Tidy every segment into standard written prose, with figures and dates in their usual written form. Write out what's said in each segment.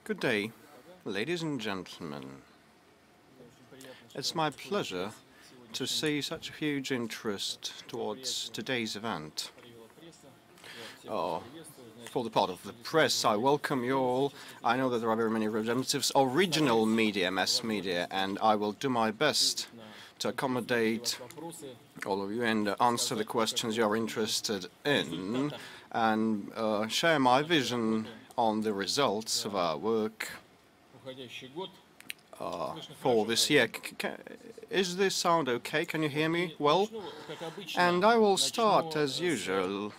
Good day, ladies and gentlemen. It's my pleasure to see such a huge interest towards today's event. For the part of the press, I welcome you all. I know that there are very many representatives of regional media, mass media, and I will do my best to accommodate all of you and answer the questions you are interested in and share my vision on the results of our work for this year. Is this sound okay? Can you hear me well? And I will start, as usual,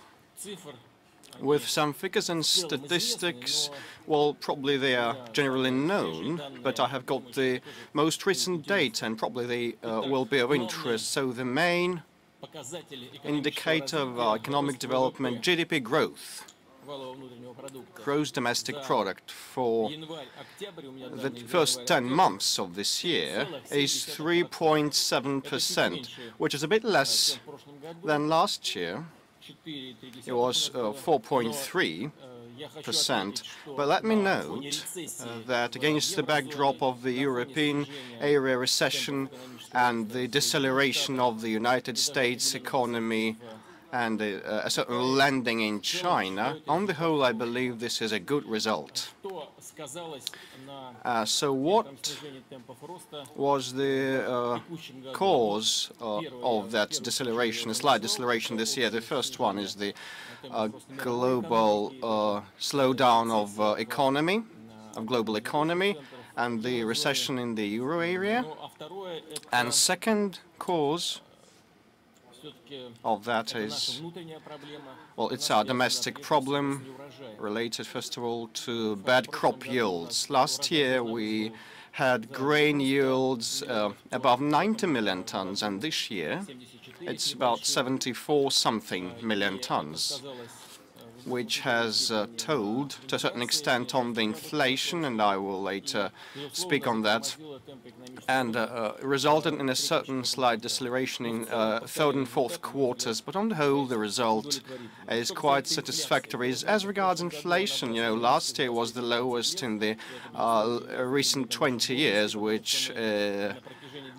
with some figures and statistics. Well, probably they are generally known, but I have got the most recent data, and probably they will be of interest. So the main indicator of economic development, GDP growth, gross domestic product for the first 10 months of this year is 3.7%, which is a bit less than last year. It was 4.3%. But let me note that against the backdrop of the European area recession and the deceleration of the United States economy and a certain landing in China, on the whole, I believe this is a good result. So what was the cause of that deceleration, a slight deceleration this year? The first one is the global slowdown of global economy, and the recession in the euro area. And second cause of that is, well, it's our domestic problem related, first of all, to bad crop yields. Last year we had grain yields above 90 million tons, and this year it's about 74-something million tons, which has told to a certain extent on the inflation, and I will later speak on that, and resulted in a certain slight deceleration in third and fourth quarters. But on the whole, the result is quite satisfactory. As regards inflation, last year was the lowest in the recent 20 years, which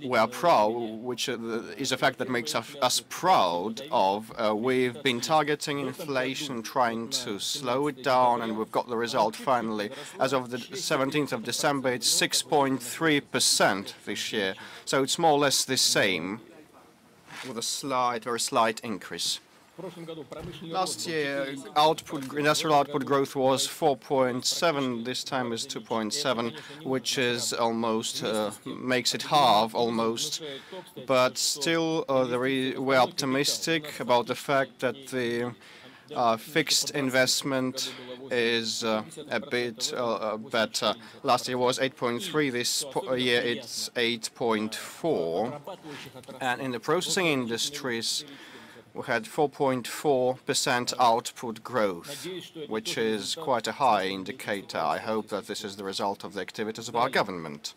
we are proud, which is a fact that makes us proud of. We've been targeting inflation, trying to slow it down, and we've got the result finally. As of the 17th of December, it's 6.3% this year. So it's more or less the same, with a very slight increase. Last year, industrial output growth was 4.7. This time is 2.7, which is almost makes it half almost. But still, we're optimistic about the fact that the fixed investment is a bit better. Last year was 8.3. This year it's 8.4. And in the processing industries, we had 4.4% output growth, which is quite a high indicator. I hope that this is the result of the activities of our government.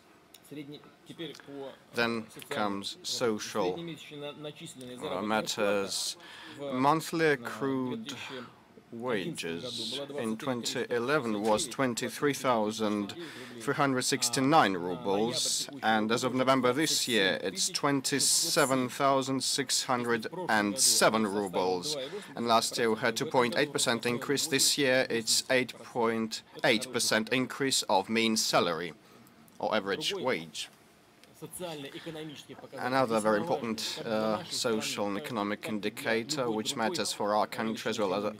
Then comes social matters. Monthly accrued wages in 2011 was 23,369 rubles, and as of November this year it's 27,607 rubles. And last year we had 2.8% increase. This year it's 8.8% increase of mean salary or average wage. Another very important social and economic indicator which matters for our country as well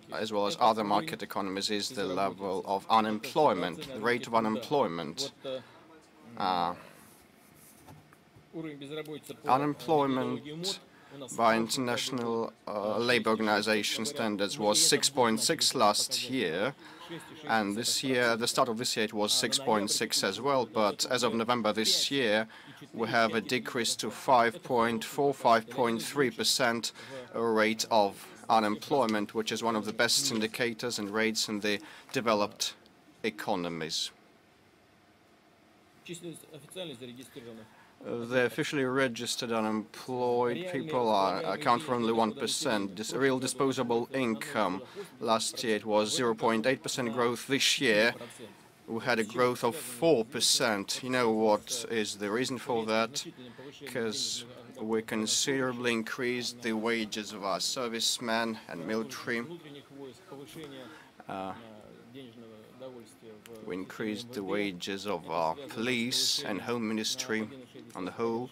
as other market economies is the level of unemployment, the rate of unemployment. Unemployment by International Labour Organization standards was 6.6 last year, and this year, at the start of this year, it was 6.6 as well. But as of November this year, we have a decrease to 5.4, 5.3% rate of unemployment, which is one of the best indicators and rates in the developed economies. The officially registered unemployed people account for only 1%. This real disposable income last year it was 0.8% growth. This year we had a growth of 4%. You know what is the reason for that? Because we considerably increased the wages of our servicemen and military. We increased the wages of our police and home ministry on the whole.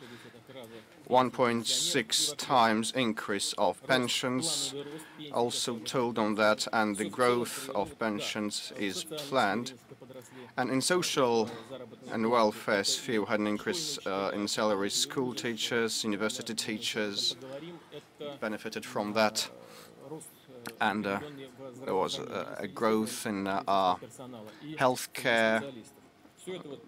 1.6 times increase of pensions also told on that, and the growth of pensions is planned. And in social and welfare sphere, we had an increase in salaries. School teachers, university teachers benefited from that. And there was a growth in healthcare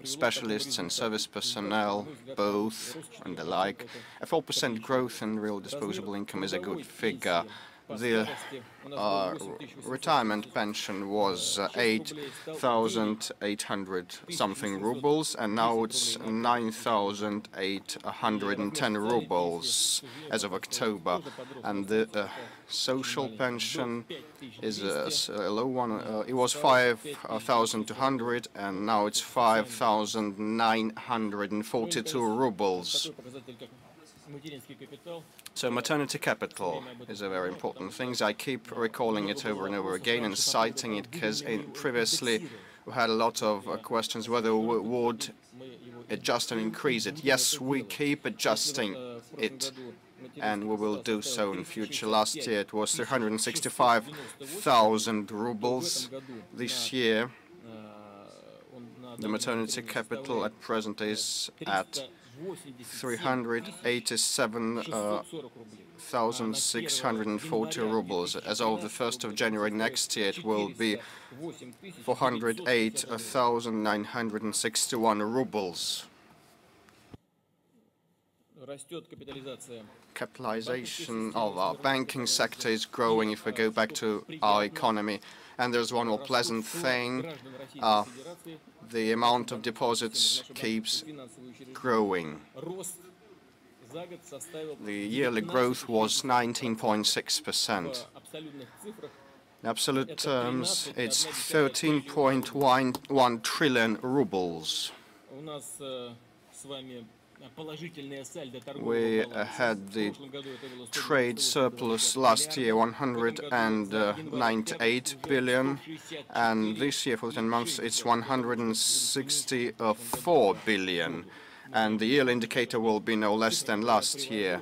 specialists and service personnel, both, and the like. A 4% growth in real disposable income is a good figure. The retirement pension was 8,800 something rubles, and now it's 9,810 rubles as of October. And the social pension is a low one. It was 5,200, and now it's 5,942 rubles. So maternity capital is a very important thing. I keep recalling it over and over again and citing it because previously we had a lot of questions whether we would adjust and increase it. Yes, we keep adjusting it, and we will do so in future. Last year it was 365,000 rubles. This year the maternity capital at present is at 387,640 rubles. As of the 1st of January next year, it will be 408,961 rubles. Capitalization of our banking sector is growing if we go back to our economy. And there's one more pleasant thing. The amount of deposits keeps growing. The yearly growth was 19.6%. In absolute terms, it's 13.1 trillion rubles. We had the trade surplus last year, 198 billion, and this year for 10 months it's 164 billion, and the yearly indicator will be no less than last year.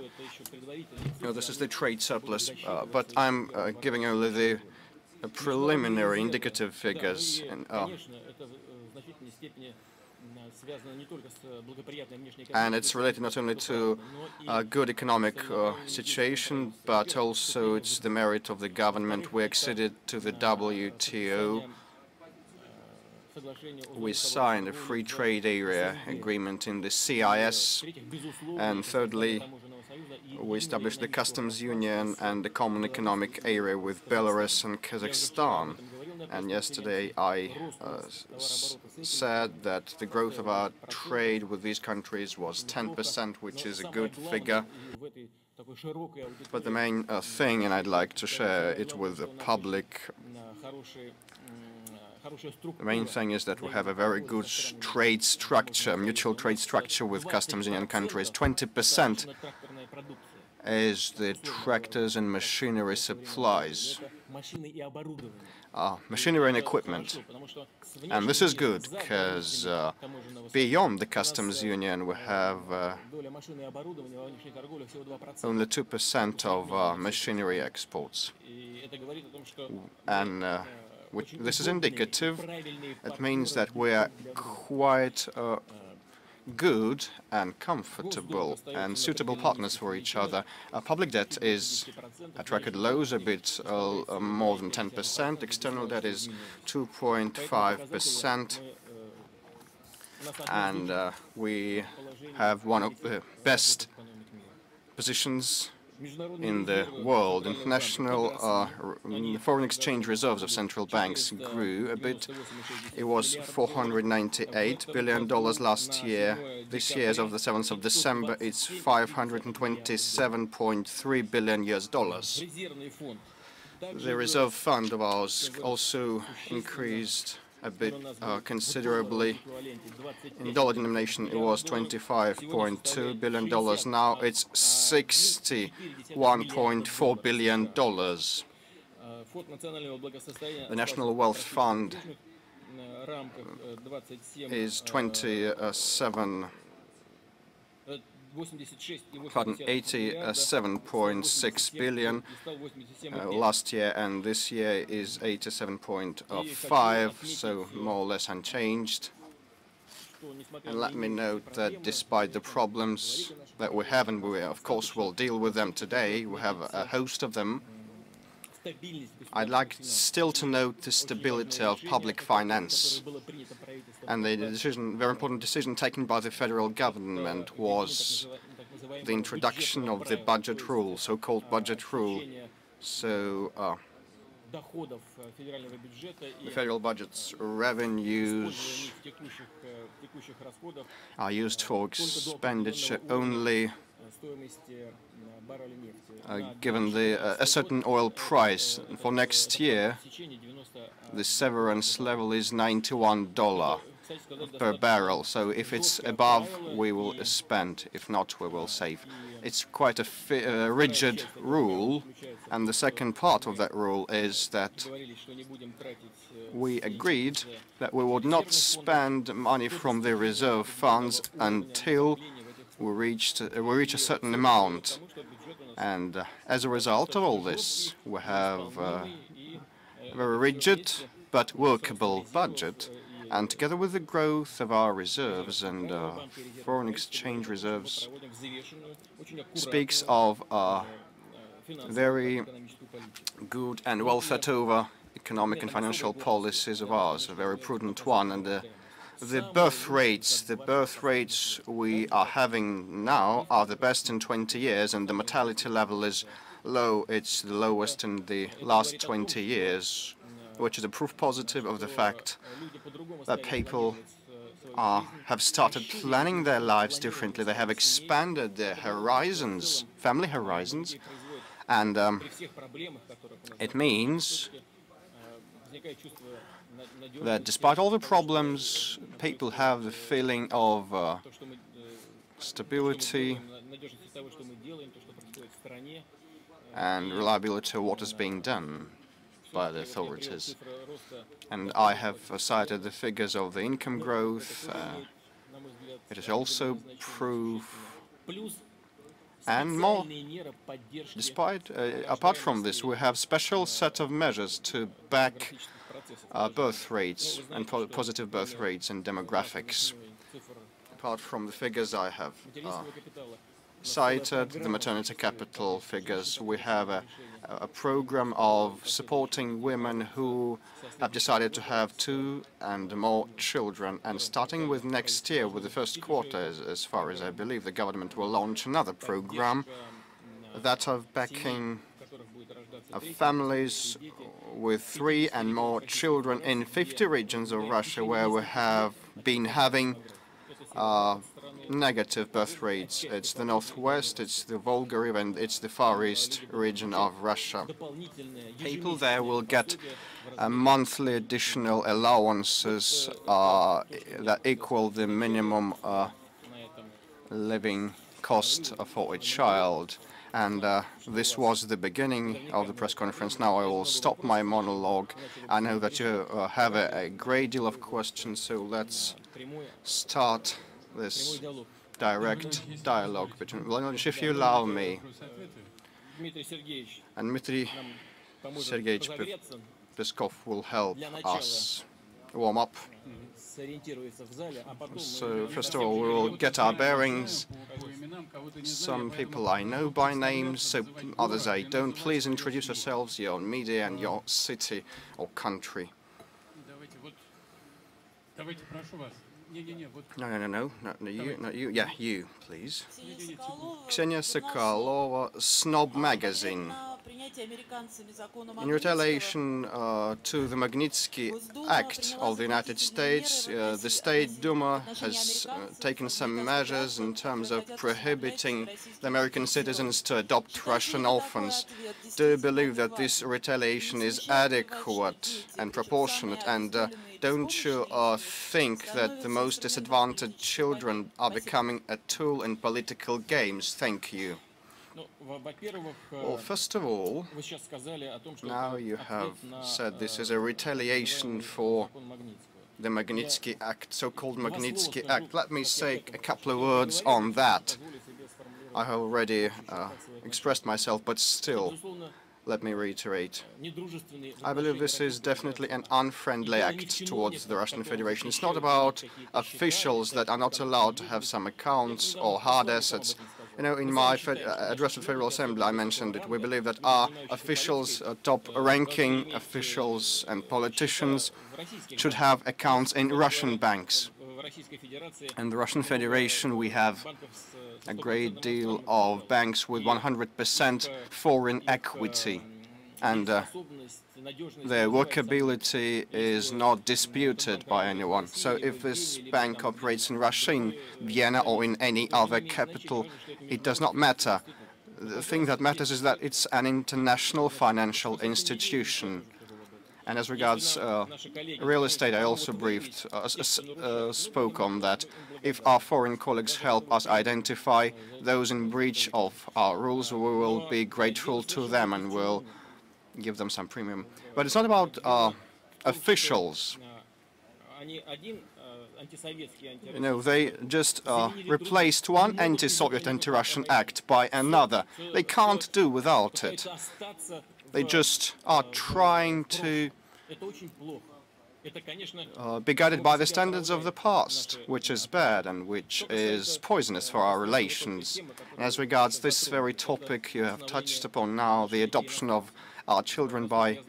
This is the trade surplus, but I'm giving only the preliminary indicative figures. And it's related not only to a good economic situation, but also it's the merit of the government. We acceded to the WTO. We signed a free trade area agreement in the CIS. And thirdly, we established the customs union and the common economic area with Belarus and Kazakhstan. And yesterday I said that the growth of our trade with these countries was 10%, which is a good figure. But the main thing, and I'd like to share it with the public, the main thing is that we have a very good trade structure, mutual trade structure with customs union countries. 20% is the tractors and machinery supplies. Machinery and equipment. And this is good because beyond the customs union we have only 2% of machinery exports. And this is indicative. It means that we are quite good and comfortable and suitable partners for each other. Public debt is at record lows, a bit more than 10%. External debt is 2.5%. And we have one of the best positions in the world. International foreign exchange reserves of central banks grew a bit. It was $498 billion last year. This year, as of the 7th of December, it's $527.3 billion US dollars. The reserve fund of ours also increased a bit considerably. In dollar denomination, it was $25.2 billion. Now it's $61.4 billion. The National Wealth Fund is 87.6 billion last year, and this year is 87.5, so more or less unchanged. And let me note that despite the problems that we have, and we of course will deal with them today, we have a host of them, I'd like still to note the stability of public finance. And the very important decision taken by the federal government was the introduction of the budget rule, so-called budget rule. So the federal budget's revenues are used for expenditure only given a certain oil price. For next year, the severance level is $91 per barrel. So if it's above, we will spend. If not, we will save. It's quite a rigid rule. And the second part of that rule is that we agreed that we would not spend money from the reserve funds until we reach a certain amount. And as a result of all this, we have a very rigid but workable budget. And together with the growth of our reserves and foreign exchange reserves, speaks of very good and well thought over economic and financial policies of ours, a very prudent one. And the birth rates we are having now are the best in 20 years, and the mortality level is low. It's the lowest in the last 20 years, which is a proof positive of the fact that people have started planning their lives differently. They have expanded their horizons, family horizons, and it means that despite all the problems, people have the feeling of stability and reliability of what is being done by the authorities. And I have cited the figures of the income growth. It is also proof. And more, apart from this, we have special set of measures to back birth rates and positive birth rates and demographics. Apart from the figures I have cited, the maternity capital figures, we have a program of supporting women who have decided to have 2 and more children. And starting with next year, with the first quarter, as far as I believe, the government will launch another program that of backing of families with 3 and more children in 50 regions of Russia where we have been having negative birth rates. It's the northwest, it's the Volga River, and it's the Far East region of Russia. People there will get monthly additional allowances that equal the minimum living cost for a child. And this was the beginning of the press conference. Now I will stop my monologue. I know that you have a great deal of questions, so let's start this direct dialogue between Vladimir, if you allow me, and Dmitry Sergeyevich Peskov will help us warm up. So first of all, we will get our bearings. Some people I know by name, so others I don't. Please introduce yourselves, your media and your city or country. Not you, not you. Yeah, you, please. Ksenia Sokolova, Snob Magazine. In retaliation to the Magnitsky Act of the United States, the State Duma has taken some measures in terms of prohibiting the American citizens to adopt Russian orphans. Do you believe that this retaliation is adequate and proportionate? And don't you think that the most disadvantaged children are becoming a tool in political games? Thank you. Well, first of all, now you have said this is a retaliation for the Magnitsky Act, so-called Magnitsky Act. Let me say a couple of words on that. I have already expressed myself, but still, let me reiterate. I believe this is definitely an unfriendly act towards the Russian Federation. It's not about officials that are not allowed to have some accounts or hard assets. You know, in my address to the Federal Assembly, I mentioned it. We believe that our officials, top-ranking officials and politicians should have accounts in Russian banks. In the Russian Federation, we have a great deal of banks with 100% foreign equity, and their workability is not disputed by anyone. So if this bank operates in Russia, in Vienna, or in any other capital, it does not matter. The thing that matters is that it's an international financial institution. And as regards real estate, I also spoke on that. If our foreign colleagues help us identify those in breach of our rules, we will be grateful to them and will give them some premium. But it's not about officials. You know, they just replaced one anti-Soviet, anti-Russian act by another. They can't do without it. They just are trying to be guided by the standards of the past, which is bad and which is poisonous for our relations. As regards this very topic you have touched upon now, the adoption of our children by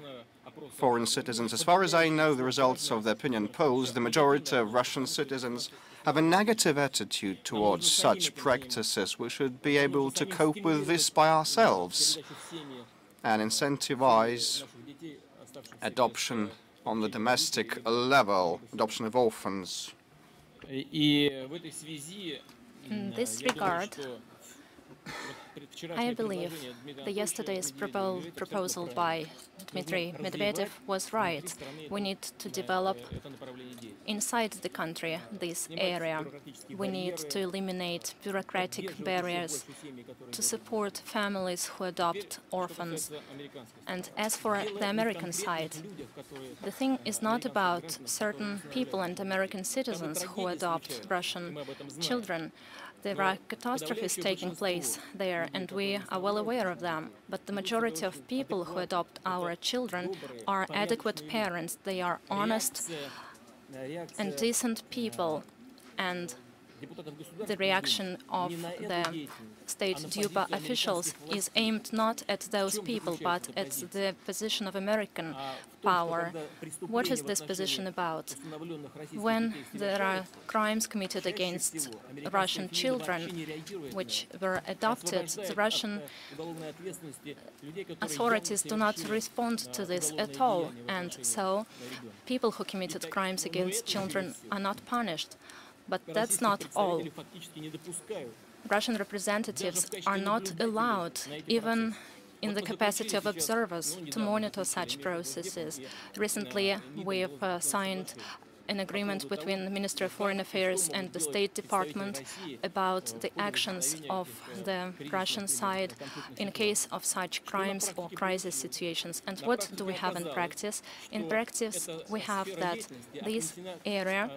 foreign citizens. As far as I know, the results of the opinion polls, the majority of Russian citizens have a negative attitude towards such practices. We should be able to cope with this by ourselves and incentivize adoption on the domestic level, adoption of orphans. In this regard, I believe that yesterday's proposal by Dmitry Medvedev was right. We need to develop inside the country this area. We need to eliminate bureaucratic barriers to support families who adopt orphans. And as for the American side, the thing is not about certain people and American citizens who adopt Russian children. There are catastrophes taking place there, and we are well aware of them. But the majority of people who adopt our children are adequate parents. They are honest and decent people. And the reaction of the State Duma officials is aimed not at those people, but at the position of American power. What is this position about? When there are crimes committed against Russian children, which were adopted, the Russian authorities do not respond to this at all, and so people who committed crimes against children are not punished. But that's not all. Russian representatives are not allowed, even in the capacity of observers, to monitor such processes. Recently, we've signed an agreement between the Ministry of Foreign Affairs and the State Department about the actions of the Russian side in case of such crimes or crisis situations. And what do we have in practice? In practice, we have that this area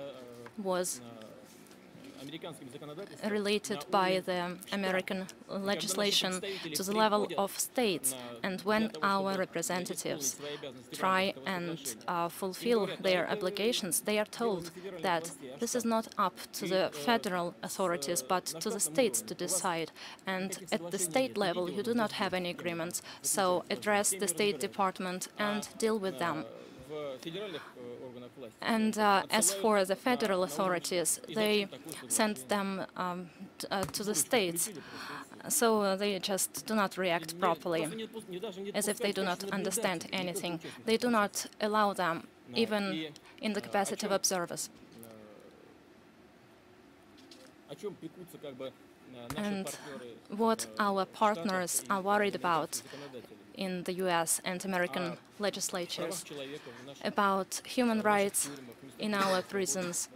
was related by the American legislation to the level of states. And when our representatives try and fulfill their obligations, they are told that this is not up to the federal authorities, but to the states to decide. And at the state level, you do not have any agreements, so address the State Department and deal with them. And as for the federal authorities, they sent them to the states, so they just do not react properly, as if they do not understand anything. They do not allow them, even in the capacity of observers. And what our partners are worried about in the US and American legislatures, about human rights in our prisons,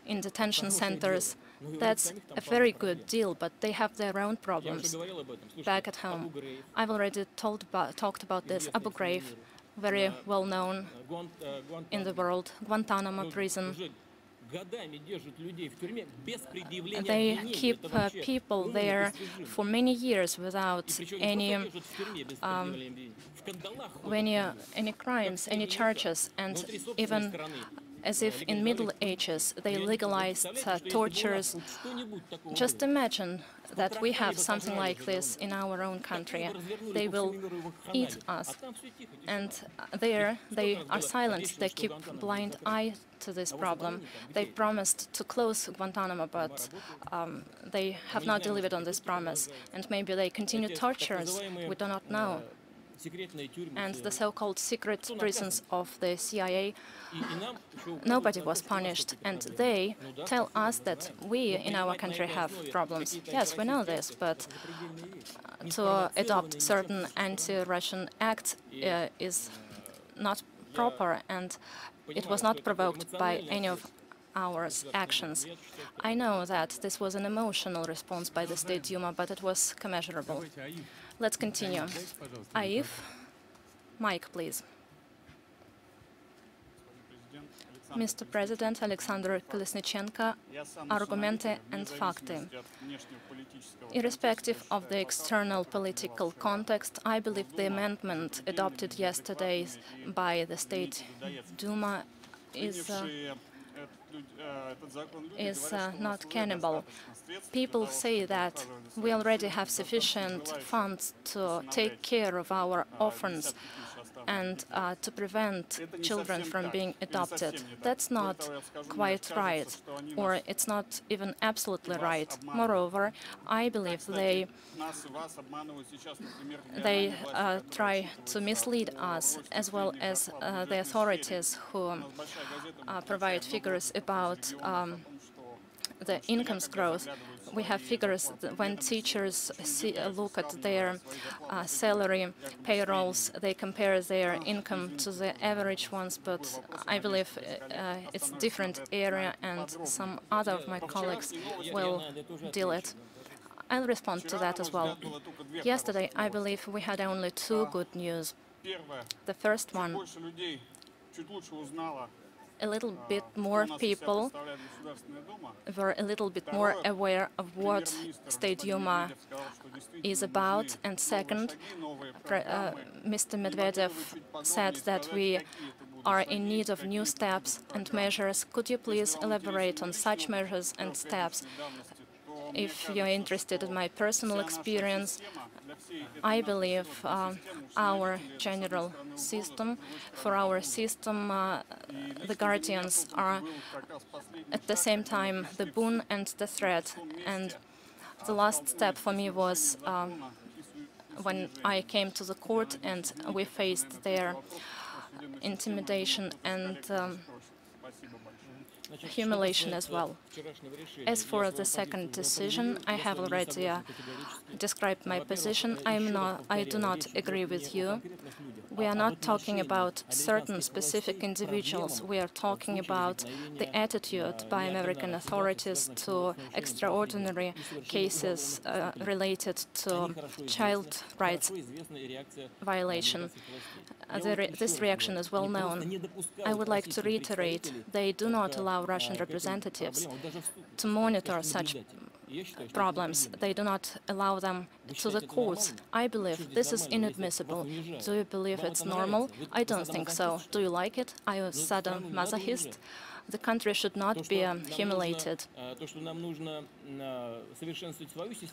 in detention centers, that's a very good deal, but they have their own problems back at home. I've already talked about this. Abu Ghraib, very well known in the world, Guantanamo prison. They keep people there for many years without any crimes, any charges, and even as if in Middle Ages they legalized tortures. Just imagine that we have something like this in our own country. They will eat us, and there they are silent. They keep a blind eye to this problem. They promised to close Guantanamo, but they have not delivered on this promise, and maybe they continue tortures. We do not know. And the so-called secret prisons of the CIA, nobody was punished, and they tell us that we in our country have problems. Yes, we know this, but to adopt certain anti-Russian acts is not proper, and it was not provoked by any of our actions. I know that this was an emotional response by the State Duma, but it was commensurable. Let's continue. Aif, Mike, please. Mr. President, Alexander Kolesnichenko, argumenty and fakty. Irrespective of the external political context, I believe the amendment adopted yesterday by the State Duma is not cannibal. People say that we already have sufficient funds to take care of our orphans and to prevent children from being adopted. That's not quite right, or it's not even absolutely right. Moreover, I believe they try to mislead us, as well as the authorities who provide figures about the income's growth. We have figures that when teachers look at their salary payrolls, they compare their income to the average ones, but I believe it's a different area, and some other of my colleagues will deal it. I'll respond to that as well. Yesterday, I believe we had only two good news. The first one, a little bit more people were a little bit more aware of what State Duma is about. And second, Mr. Medvedev said that we are in need of new steps and measures. Could you please elaborate on such measures and steps? If you're interested in my personal experience, I believe our general system, for our system, the guardians are at the same time the boon and the threat. And the last step for me was when I came to the court and we faced their intimidation and humiliation as well. As for the second decision, I have already described my position. I do not agree with you. We are not talking about certain specific individuals. We are talking about the attitude by American authorities to extraordinary cases related to child rights violation. This reaction is well known. I would like to reiterate, they do not allow Russian representatives to monitor such problems. They do not allow them to the courts. I believe this is inadmissible. Do you believe it's normal? I don't think so. Do you like it? Are you a sadomasochist? The country should not be humiliated.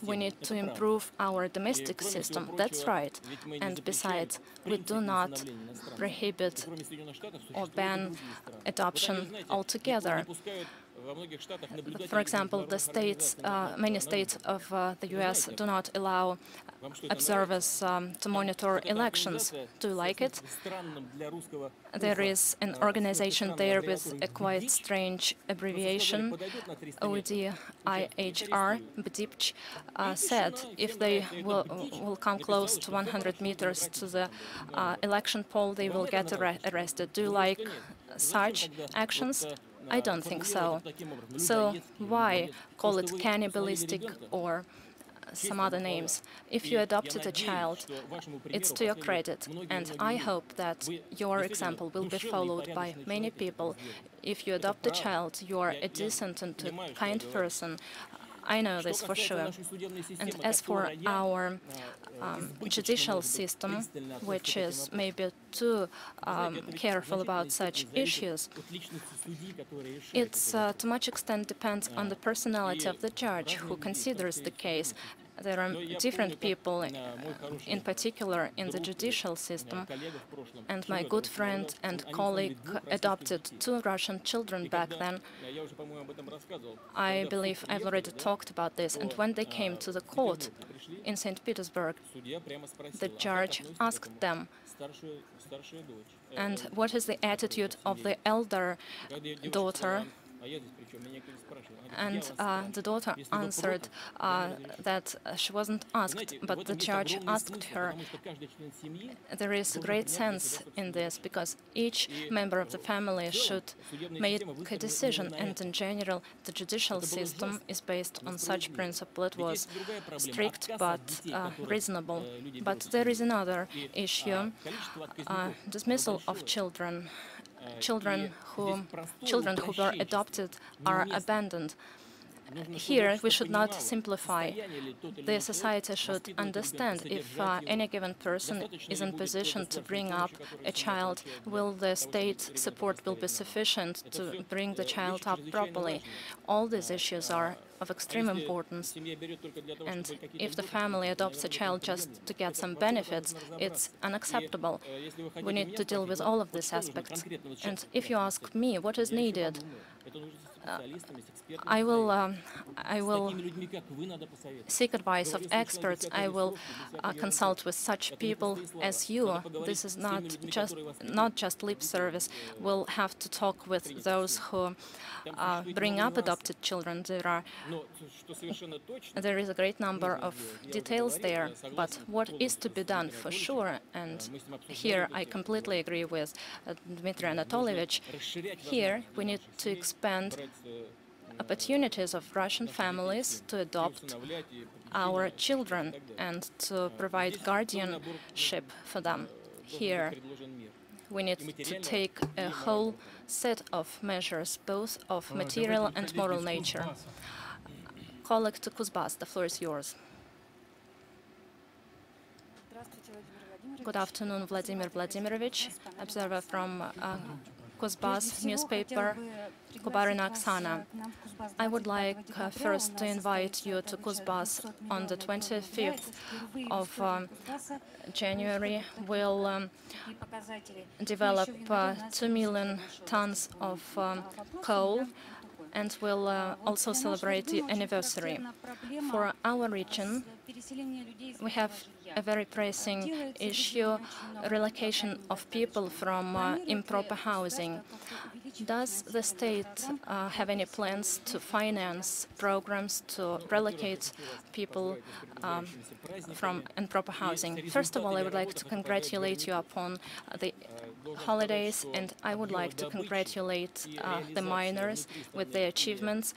We need to improve our domestic system, that's right. And besides, we do not prohibit or ban adoption altogether. For example, many states of the US do not allow observers to monitor elections. Do you like it? There is an organization there with a quite strange abbreviation, ODIHR, BDIPCH, said if they will come close to 100 meters to the election poll, they will get arrested. Do you like such actions? I don't think so. So why call it cannibalistic or some other names? If you adopted a child, it's to your credit, and I hope that your example will be followed by many people. If you adopt a child, you are a decent and a kind person. I know this for sure. And as for our judicial system, which is maybe too careful about such issues, it to much extent depends on the personality of the judge who considers the case. There are different people, in particular in the judicial system, and my good friend and colleague adopted 2 Russian children back then. I believe I've already talked about this, and when they came to the court in St. Petersburg, the judge asked them, and what is the attitude of the elder daughter? And the daughter answered that she wasn't asked, but the judge asked her. There is great sense in this, because each member of the family should make a decision, and in general, the judicial system is based on such principle. It was strict but reasonable. But there is another issue, dismissal of children. Children who were adopted are abandoned. Here, we should not simplify. The society should understand if any given person is in position to bring up a child, will the state support will be sufficient to bring the child up properly. All these issues are of extreme importance. And if the family adopts a child just to get some benefits, it's unacceptable. We need to deal with all of these aspects. And if you ask me what is needed, I will seek advice of experts. I will consult with such people as you. This is not just lip service. We'll have to talk with those who bring up adopted children. There is a great number of details there, but what is to be done for sure, and here I completely agree with Dmitry Anatolievich, here we need to expand opportunities of Russian families to adopt our children and to provide guardianship for them. Here we need to take a whole set of measures, both of material and moral nature. Colleague to Kuzbas, the floor is yours. Good afternoon, Vladimir Vladimirovich, observer from Kuzbas newspaper, Kubarina Oksana. I would like first to invite you to Kuzbas on the 25th of January. We'll develop 2 million tons of coal, and we'll also celebrate the anniversary. For our region, we have a very pressing issue, relocation of people from improper housing. Does the state have any plans to finance programs to relocate people from improper housing? First of all, I would like to congratulate you upon the holidays, and I would like to congratulate the miners with their achievements.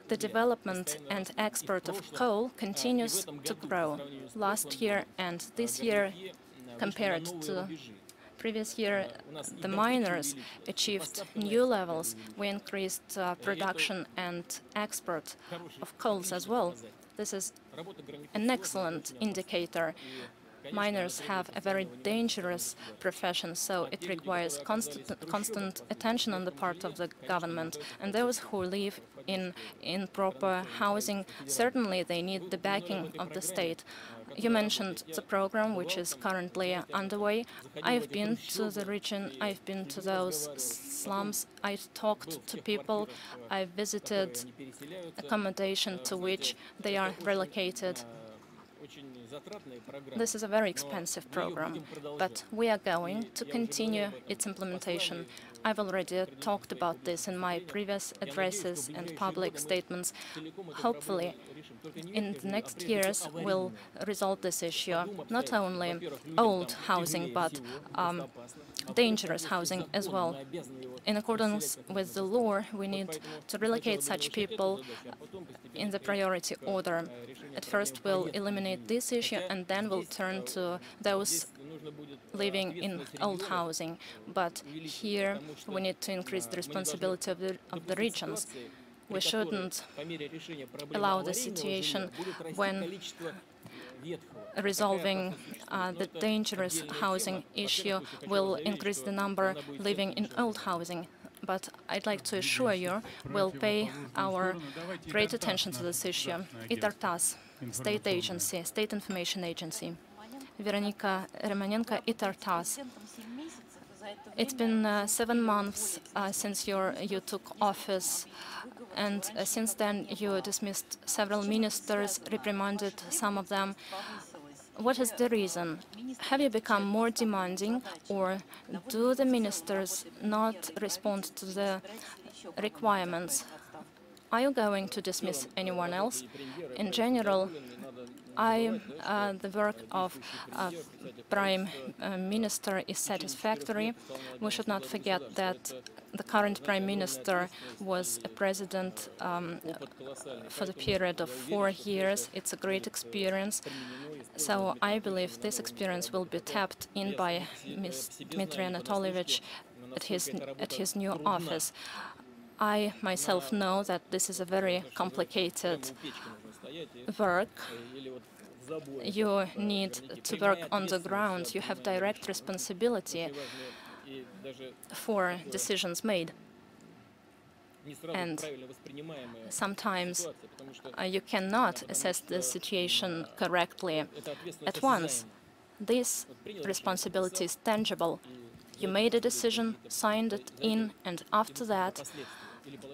The development and export of coal continues to grow. Last year and this year, compared to previous year, the miners achieved new levels. We increased production and export of coals as well. This is an excellent indicator. Miners have a very dangerous profession, so it requires constant attention on the part of the government. And those who live in proper housing, certainly they need the backing of the state. You mentioned the program, which is currently underway. I've been to the region, I've been to those slums, I've talked to people, I've visited accommodation to which they are relocated. This is a very expensive program, but we are going to continue its implementation. I've already talked about this in my previous addresses and public statements. Hopefully, in the next years, we'll resolve this issue, not only old housing, but dangerous housing as well. In accordance with the law, we need to relocate such people in the priority order. At first, we'll eliminate this issue, and then we'll turn to those living in old housing. But here, we need to increase the responsibility of the regions. We shouldn't allow the situation when resolving the dangerous housing issue will increase the number living in old housing. But I'd like to assure you we'll pay our great attention to this issue. ITAR-TASS, state agency, state information agency. Veronika Remanenko, ITAR-TASS. It's been 7 months since you took office, and since then you dismissed several ministers, reprimanded some of them. What is the reason? Have you become more demanding, or do the ministers not respond to the requirements? Are you going to dismiss anyone else? In general, the work of Prime Minister is satisfactory. We should not forget that the current Prime Minister was a president for the period of 4 years. It's a great experience. So I believe this experience will be tapped in by Dmitry Anatolyevich at his new office. I myself know that this is a very complicated work. You need to work on the ground. You have direct responsibility for decisions made. And sometimes you cannot assess the situation correctly at once. This responsibility is tangible. You made a decision, signed it in, and after that,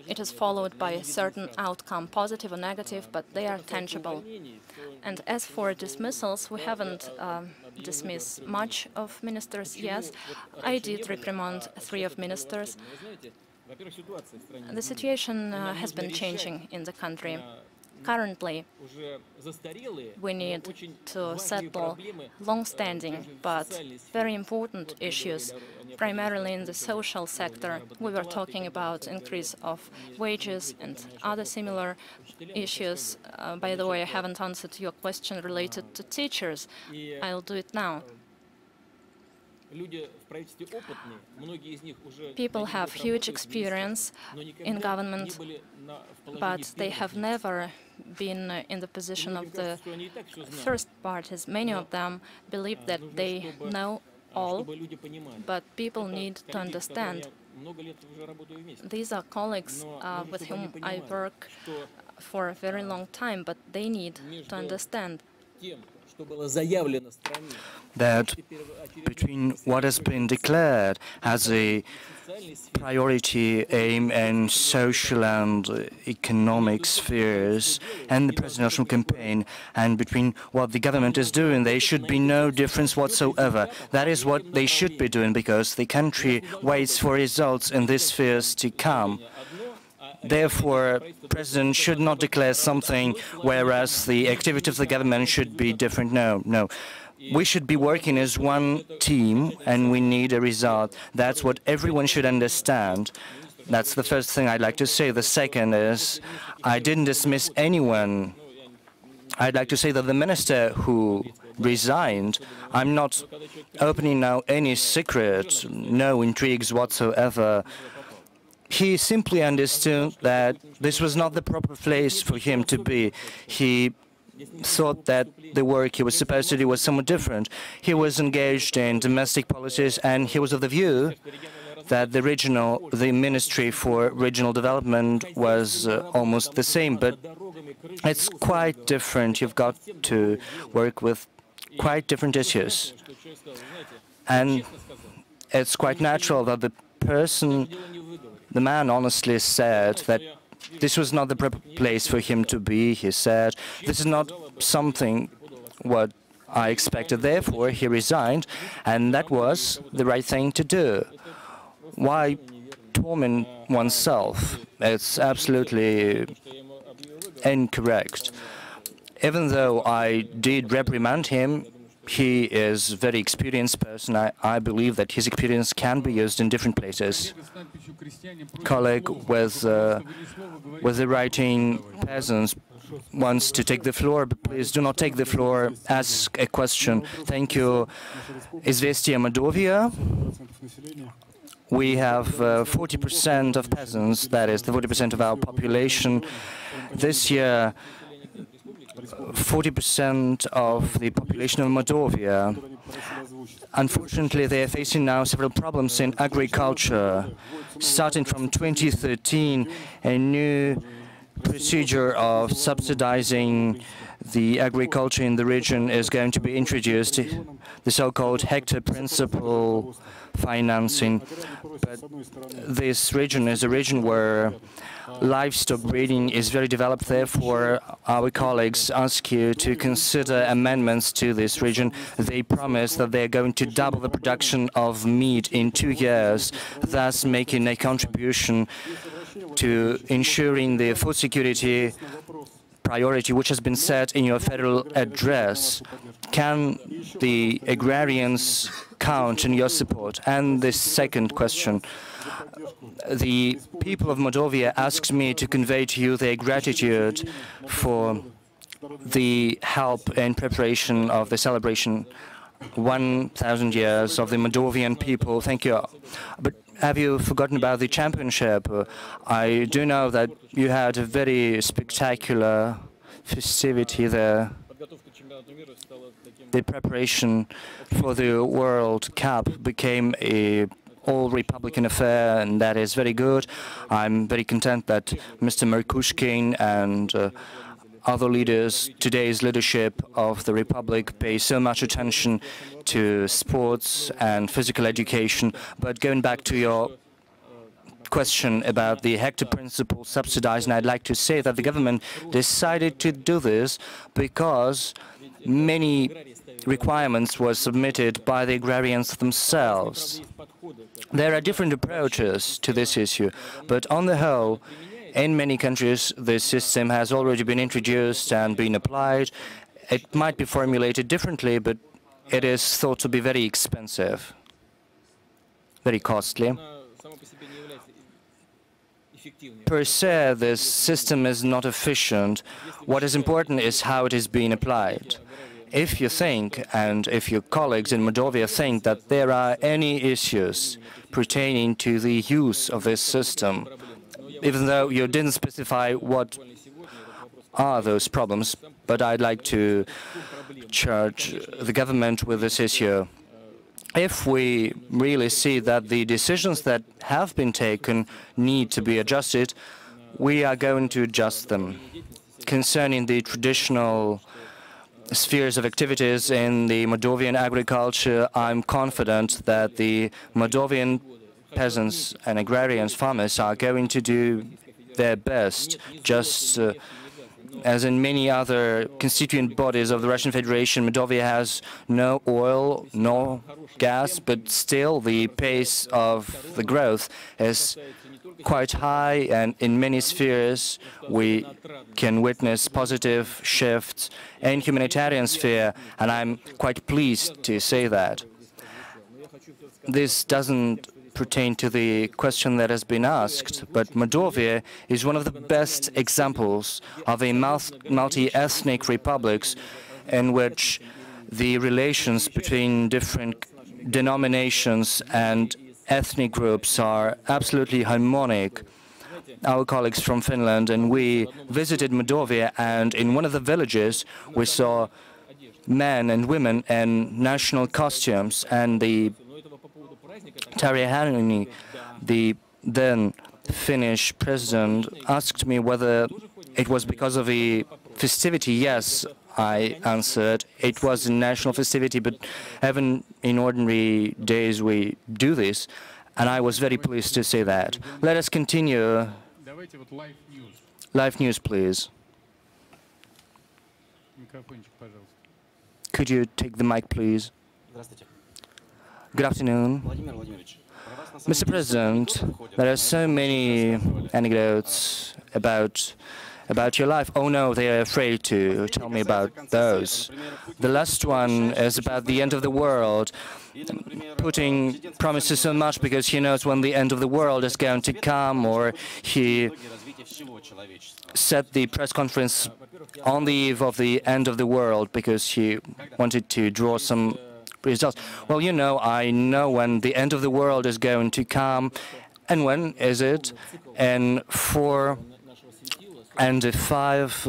it is followed by a certain outcome, positive or negative, but they are tangible. And as for dismissals, we haven't dismissed much of ministers. Yes, I did reprimand 3 of ministers. The situation has been changing in the country. Currently, we need to settle long-standing but very important issues, primarily in the social sector. We were talking about increase of wages and other similar issues. By the way, I haven't answered your question related to teachers. I'll do it now. People have huge experience in government, but they have never been in the position of the first parties. Many of them believe that they know all, but people need to understand. These are colleagues with whom I work for a very long time, but they need to understand that between what has been declared as a priority aim in social and economic spheres and the presidential campaign, and between what the government is doing, there should be no difference whatsoever. That is what they should be doing, because the country waits for results in these spheres to come. Therefore, the President should not declare something, whereas the activity of the government should be different. No. We should be working as one team, and we need a result. That's what everyone should understand. That's the first thing I'd like to say. The second is, I didn't dismiss anyone. I'd like to say that the minister who resigned, I'm not opening now any secret, no intrigues whatsoever. He simply understood that this was not the proper place for him to be. He thought that the work he was supposed to do was somewhat different. He was engaged in domestic policies, and he was of the view that the Ministry for Regional Development was almost the same, but it's quite different. You've got to work with quite different issues. And it's quite natural that the man honestly said that this was not the proper place for him to be. He said, this is not something what I expected. Therefore, he resigned, and that was the right thing to do. Why torment oneself? It's absolutely incorrect. Even though I did reprimand him, he is a very experienced person. I believe that his experience can be used in different places. Colleague with the writing peasants wants to take the floor, but please do not take the floor. Ask a question. Thank you. Izvestia Mordovia. We have 40% of peasants, that is the 40% of our population. This year, 40% of the population of Mordovia. Unfortunately, they are facing now several problems in agriculture. Starting from 2013, a new procedure of subsidizing the agriculture in the region is going to be introduced, the so-called hectare principle financing. But this region is a region where livestock breeding is very developed. Therefore, our colleagues ask you to consider amendments to this region. They promise that they are going to double the production of meat in 2 years, thus making a contribution to ensuring the food security priority which has been set in your federal address. Can the agrarians count on your support? And the second question. The people of Mordovia asked me to convey to you their gratitude for the help in preparation of the celebration 1,000 years of the Moldovan people. Thank you. But have you forgotten about the championship? I do know that you had a very spectacular festivity there. The preparation for the World Cup became a all-Republican affair, and that is very good. I'm very content that Mr. Merkushkin and other leaders, today's leadership of the Republic, pay so much attention to sports and physical education. But going back to your question about the hectare principle subsidizing, I'd like to say that the government decided to do this because many requirements were submitted by the agrarians themselves. There are different approaches to this issue, but on the whole, in many countries, this system has already been introduced and been applied. It might be formulated differently, but it is thought to be very expensive, very costly. Per se, this system is not efficient. What is important is how it is being applied. If you think, and if your colleagues in Mordovia think that there are any issues pertaining to the use of this system, even though you didn't specify what are those problems, but I'd like to charge the government with this issue. If we really see that the decisions that have been taken need to be adjusted, we are going to adjust them. Concerning the traditional spheres of activities in the Moldovan agriculture, I'm confident that the Moldovan peasants and agrarians, farmers, are going to do their best, just as in many other constituent bodies of the Russian Federation. Moldova has no oil, no gas, but still the pace of the growth is quite high, and in many spheres we can witness positive shifts in humanitarian sphere, and I'm quite pleased to say that. This doesn't pertain to the question that has been asked, but Moldova is one of the best examples of a multi-ethnic republics in which the relations between different denominations and ethnic groups are absolutely harmonic. our colleagues from Finland, and we visited Mordovia, and in one of the villages we saw men and women in national costumes, and the Tariahani, the then Finnish president, asked me whether it was because of a festivity. Yes, I answered. It was a national festivity, but even in ordinary days we do this, and I was very pleased to say that. Let us continue. Live news, please. Could you take the mic, please? Good afternoon. Mr. President, there are so many anecdotes about your life. Oh no, they are afraid to tell me about those. The last one is about the end of the world. Putin promises so much because he knows when the end of the world is going to come, or he set the press conference on the eve of the end of the world because he wanted to draw some results. Well, you know, I know when the end of the world is going to come. And when is it? In 4 and 5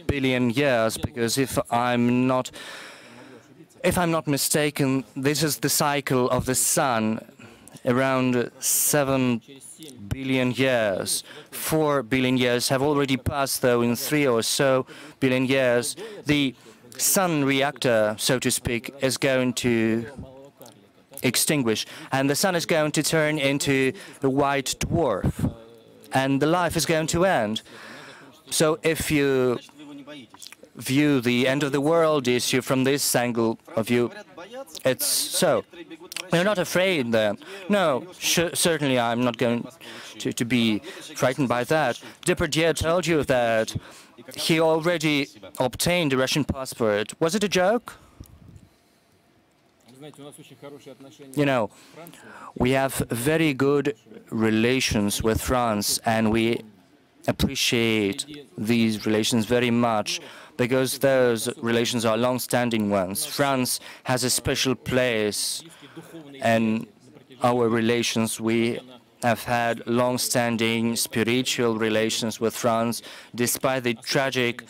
billion years, because if I'm not mistaken, this is the cycle of the sun, around 7 billion years. 4 billion years have already passed, though in 3 or so billion years, the sun reactor, so to speak, is going to extinguish, and the sun is going to turn into a white dwarf, and the life is going to end. So if you view the end of the world issue from this angle of view, it's so. You're not afraid then? No, certainly I'm not going to be frightened by that. Depardieu told you that he already obtained a Russian passport. Was it a joke? You know, we have very good relations with France, and we appreciate these relations very much because those relations are long-standing ones. France has a special place in our relations. We have had long-standing spiritual relations with France. Despite the tragic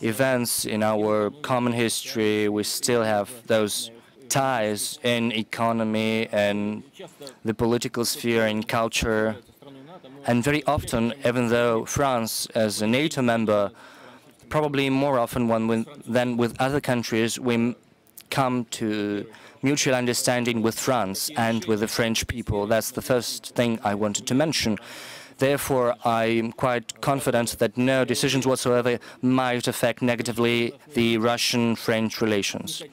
events in our common history, we still have those ties in economy and the political sphere and culture. And very often, even though France, as a NATO member, probably more often than with other countries, we come to mutual understanding with France and with the French people. That's the first thing I wanted to mention. Therefore, I'm quite confident that no decisions whatsoever might affect negatively the Russian-French relations.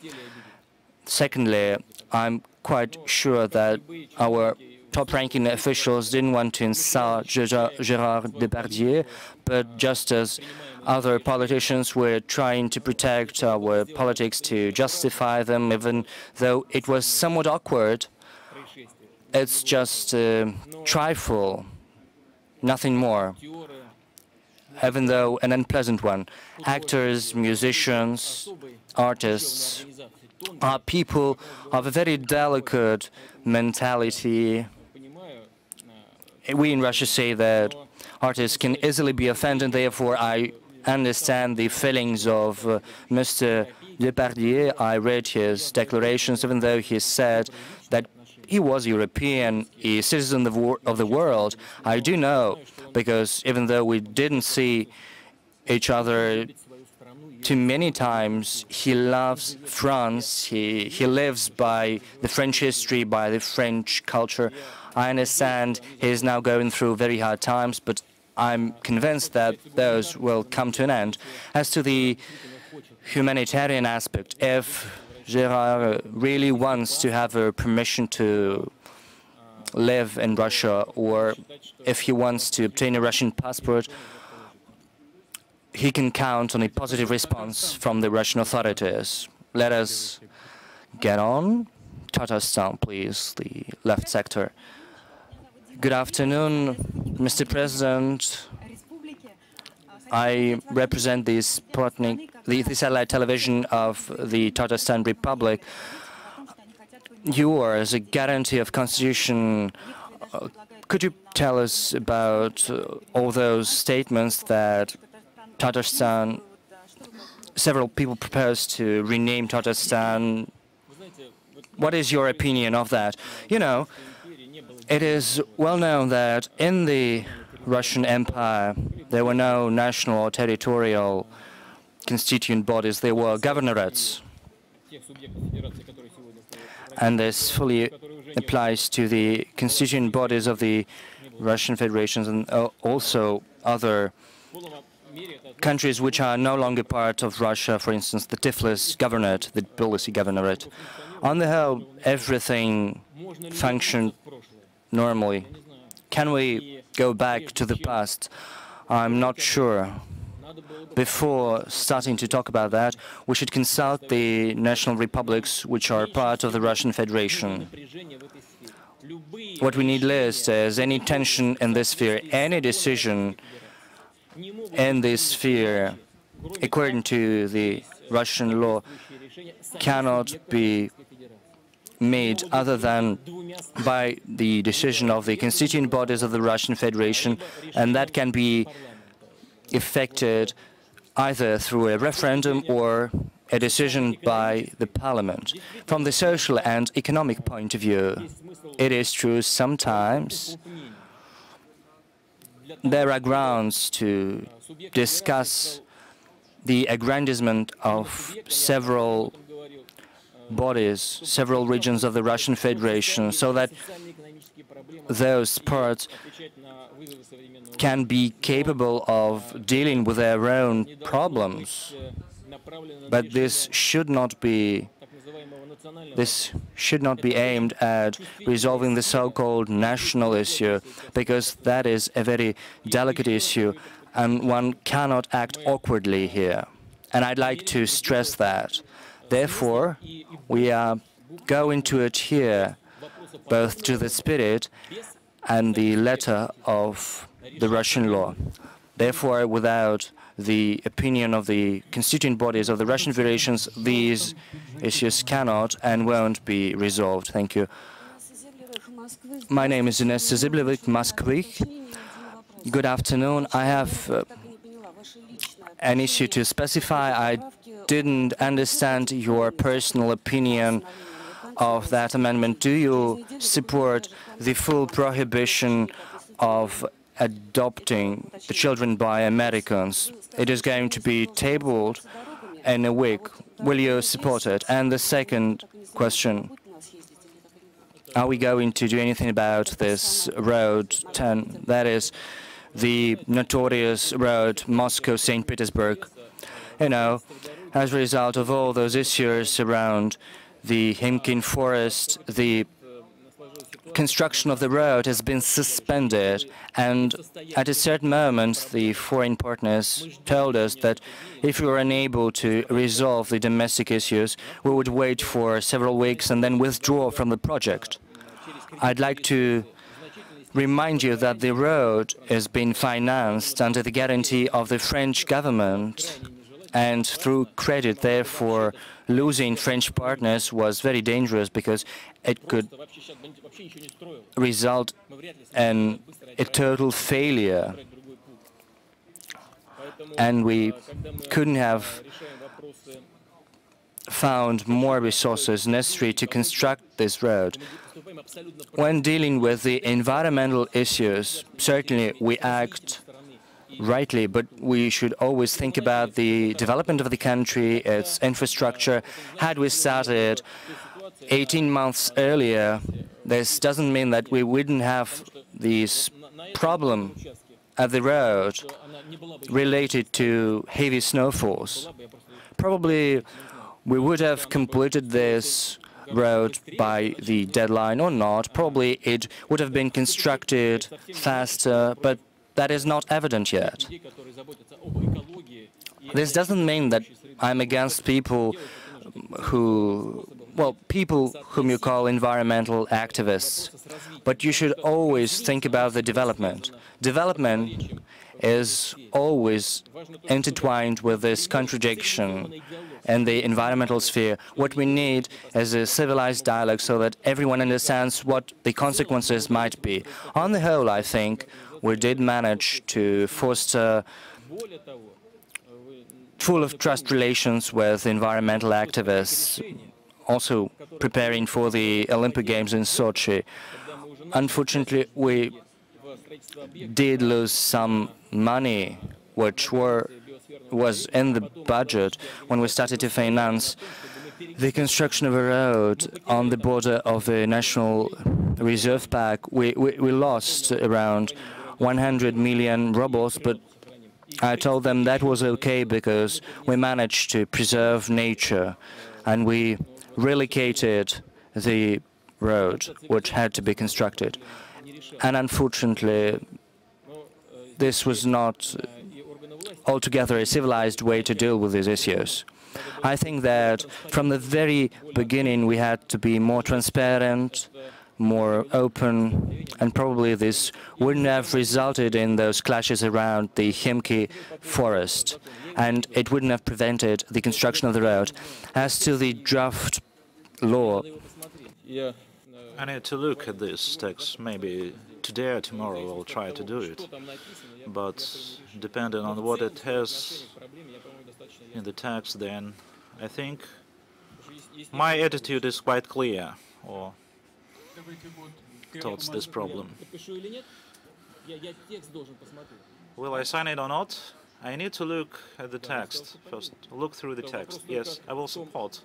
Secondly, I'm quite sure that our top-ranking officials didn't want to insult Gérard Depardieu, but just as other politicians were trying to protect our politics, to justify them, even though it was somewhat awkward. It's just a trifle, nothing more, even though an unpleasant one. Actors, musicians, artists are people of a very delicate mentality. We in Russia say that artists can easily be offended, therefore I understand the feelings of Mr. Depardieu. I read his declarations, even though he said that he was European, a citizen of the world. I do know, because even though we didn't see each other too many times, he loves France. He lives by the French history, by the French culture. I understand he is now going through very hard times, but I'm convinced that those will come to an end. As to the humanitarian aspect, if Gérard really wants to have a permission to live in Russia, or if he wants to obtain a Russian passport, he can count on a positive response from the Russian authorities. Let us get on. Tatarstan, please, the left sector. Good afternoon, Mr. President. I represent the satellite television of the Tatarstan Republic. You are, as a guarantee of constitution Could you tell us about all those statements that Tatarstan, several people propose to rename Tatarstan? What is your opinion of that? You know, it is well known that in the Russian Empire there were no national or territorial constituent bodies, there were governorates. And this fully applies to the constituent bodies of the Russian Federations and also other countries which are no longer part of Russia, for instance, the Tiflis Governorate, the Tbilisi Governorate. On the whole, everything functioned normally. Can we go back to the past? I'm not sure. Before starting to talk about that, we should consult the national republics which are part of the Russian Federation. What we need list is any tension in this sphere, any decision in this sphere, according to the Russian law, cannot be made other than by the decision of the constituent bodies of the Russian Federation, and that can be effected either through a referendum or a decision by the parliament. From the social and economic point of view, it is true sometimes there are grounds to discuss the aggrandizement of several bodies, several regions of the Russian Federation, so that those parts can be capable of dealing with their own problems. But this should not be aimed at resolving the so-called national issue, because that is a very delicate issue and one cannot act awkwardly here. And I'd like to stress that. Therefore, we are going to adhere both to the spirit and the letter of the Russian law. Therefore, without the opinion of the constituent bodies of the Russian Federations, these issues cannot and won't be resolved. Thank you. My name is Ines Ziblevik, Moskvik. Good afternoon. I have an issue to specify. I didn't understand your personal opinion of that amendment. Do you support the full prohibition of adopting the children by Americans? It is going to be tabled in a week. Will you support it? And the second question, are we going to do anything about this Road 10? That is the notorious road Moscow-St. Petersburg. You know, as a result of all those issues around the Himkin forest, the construction of the road has been suspended, and at a certain moment the foreign partners told us that if we were unable to resolve the domestic issues, we would wait for several weeks and then withdraw from the project. I'd like to remind you that the road is being financed under the guarantee of the French government and through credit. Therefore, losing French partners was very dangerous because it could result in a total failure, and we couldn't have found more resources necessary to construct this road. When dealing with the environmental issues, certainly we act rightly, but we should always think about the development of the country, its infrastructure. Had we started 18 months earlier, this doesn't mean that we wouldn't have this problem at the road related to heavy snowfalls. Probably we would have completed this road by the deadline or not. Probably it would have been constructed faster, but that is not evident yet. This doesn't mean that I'm against people who well, people whom you call environmental activists, but you should always think about the development. Development is always intertwined with this contradiction in the environmental sphere. What we need is a civilized dialogue so that everyone understands what the consequences might be. On the whole, I think we did manage to foster full of trust relations with environmental activists, also preparing for the Olympic Games in Sochi. Unfortunately, we did lose some money which was in the budget when we started to finance the construction of a road on the border of the National Reserve Park. We lost around 100 million rubles, but I told them that was okay because we managed to preserve nature and we relocated the road which had to be constructed. And unfortunately, this was not altogether a civilized way to deal with these issues. I think that from the very beginning we had to be more transparent, more open, and probably this wouldn't have resulted in those clashes around the Khimki forest, and it wouldn't have prevented the construction of the road. As to the draft law, I need to look at this text. Maybe today or tomorrow I'll try to do it. But depending on what it has in the text, then I think my attitude is quite clear or towards this problem. Will I sign it or not? I need to look at the text first, look through the text. Yes, I will support,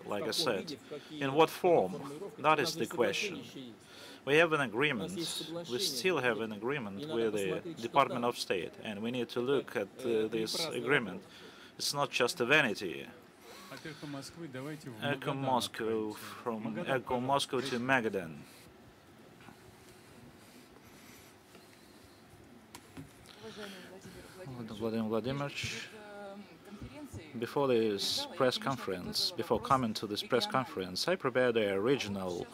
like I said. In what form? That is the question. We have an agreement, we still have an agreement with the Department of State, and we need to look at this agreement. It's not just a vanity. Echo Moscow, from Echo Moscow to Magadan. Vladimir Vladimirovich, before this press conference, before coming to this press conference, I prepared a original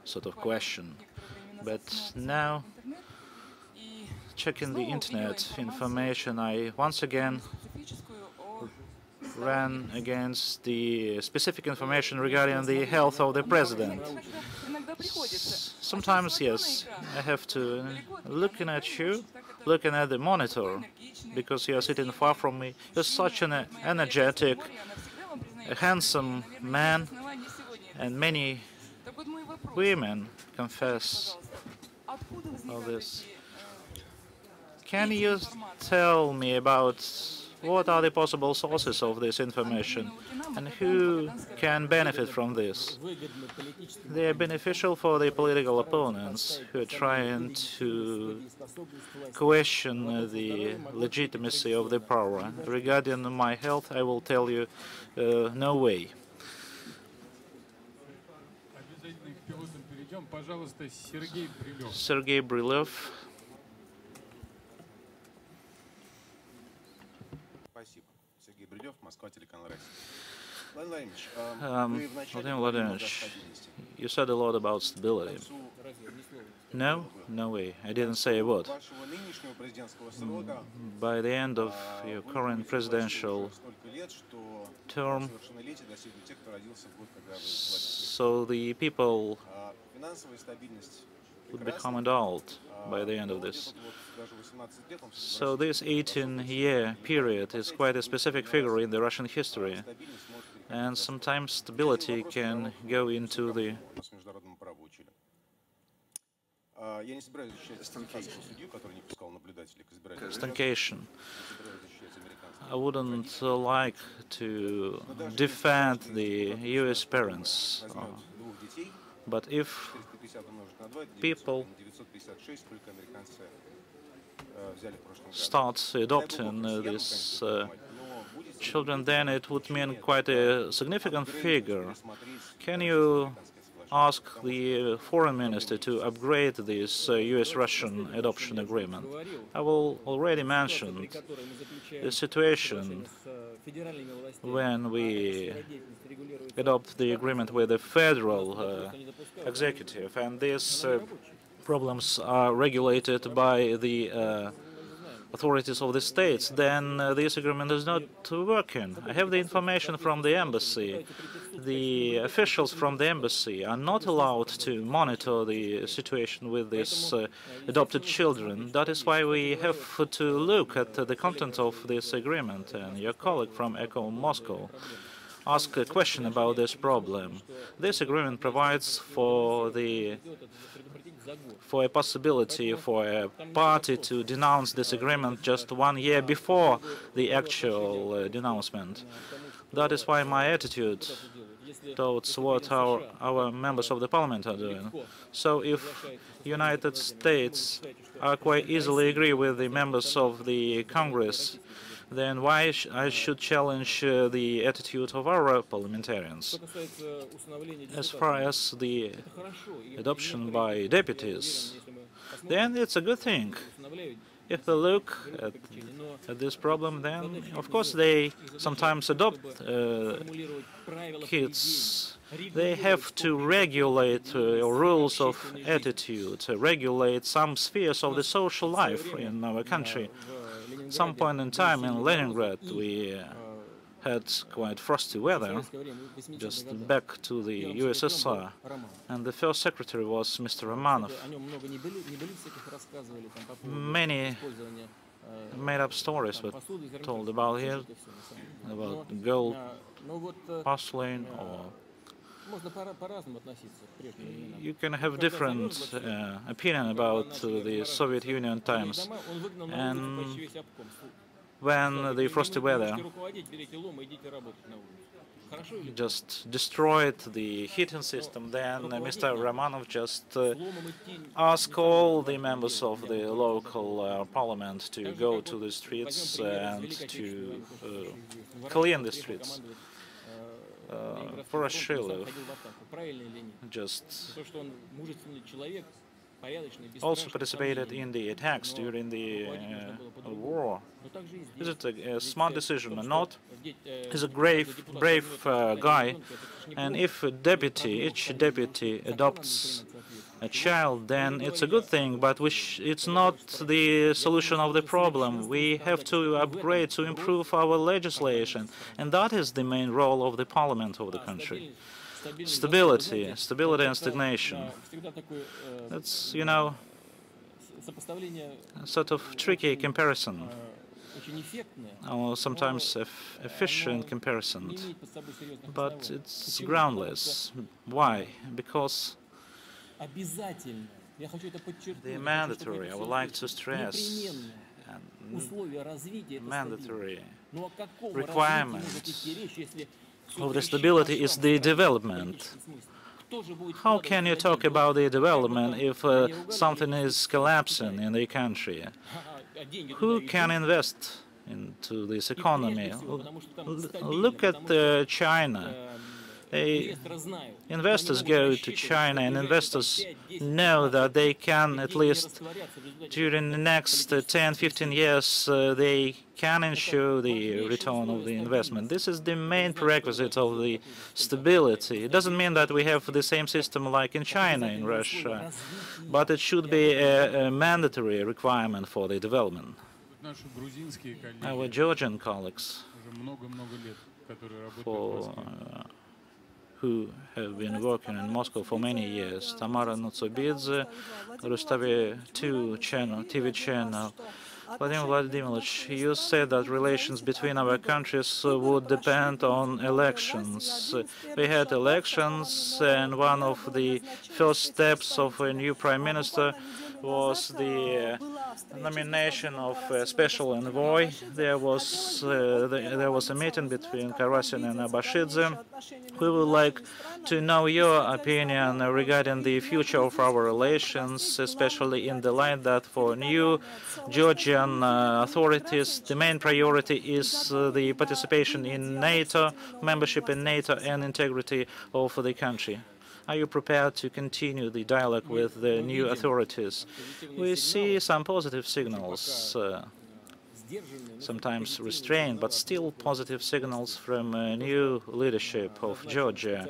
sort of question, but now, checking the internet information, I once again ran against the specific information regarding the health of the president. Sometimes, yes, I have to looking at you, looking at the monitor, because you are sitting far from me. You're such an energetic, handsome man, and many women confess all this. Can you tell me about what are the possible sources of this information and who can benefit from this? They are beneficial for the political opponents who are trying to question the legitimacy of the power. Regarding my health, I will tell you, no way. Sergei Brylov. Vladimir Vladimirovich, you said a lot about stability. No? No way. I didn't say a word. By the end of your current presidential term, so the people would become adult by the end of this. So this 18-year period is quite a specific figure in the Russian history, and sometimes stability can go into the stagnation. I wouldn't like to defend the US parents, but if people start adopting these children, then it would mean quite a significant figure. Can you ask the foreign minister to upgrade this US-Russian adoption agreement. I will already mentioned the situation when we adopt the agreement with the federal executive, and these problems are regulated by the authorities of the states, then this agreement is not working. I have the information from the embassy. The officials from the embassy are not allowed to monitor the situation with these adopted children. That is why we have to look at the content of this agreement. And your colleague from ECHO Moscow asked a question about this problem. This agreement provides for a possibility for a party to denounce this agreement just 1 year before the actual denouncement. That is why my attitude towards what our members of the parliament are doing. So if United States are quite easily agree with the members of the Congress, then why I should challenge the attitude of our parliamentarians? As far as the adoption by deputies, then it's a good thing. If we look at this problem, then of course they sometimes adopt kids. They have to regulate rules of attitude, regulate some spheres of the social life in our country. Some point in time in Leningrad we had quite frosty weather, just back to the USSR, and the first secretary was Mr. Romanov. Many made-up stories were told about him, about gold porcelain, or you can have different opinion about the Soviet Union times. And when the frosty weather just destroyed the heating system, then Mr. Romanov just asked all the members of the local parliament to go to the streets and to clean the streets. Voroshilov just also participated in the attacks during the war. Is it a smart decision or not? He's a brave guy, and if each deputy adopts a child, then it's a good thing, but it's not the solution of the problem. We have to upgrade, to improve our legislation, and that is the main role of the parliament of the country. Stability and stagnation. That's, you know, a sort of tricky comparison, or sometimes efficient comparison, but it's groundless. Why? Because the mandatory, I would like to stress, mandatory requirement of the stability is the development. How can you talk about the development if something is collapsing in the country? Who can invest into this economy? Look at China. Investors go to China, and investors know that they can, at least during the next 10-15 years, they can ensure the return of the investment. This is the main prerequisite of the stability. It doesn't mean that we have the same system like in China, in Russia, but it should be a mandatory requirement for the development. Our Georgian colleagues who have been working in Moscow for many years, Tamara Nutsobidze, Rustavi 2 channel, TV channel. Vladimir Vladimirovich, you said that relations between our countries would depend on elections. We had elections, and one of the first steps of a new prime minister was the nomination of a special envoy. There was a meeting between Karasin and Abashidze. We would like to know your opinion regarding the future of our relations, especially in the light that for new Georgian authorities, the main priority is the participation in NATO, membership in NATO, and integrity of the country. Are you prepared to continue the dialogue with the new authorities? We see some positive signals, sometimes restrained, but still positive signals from new leadership of Georgia,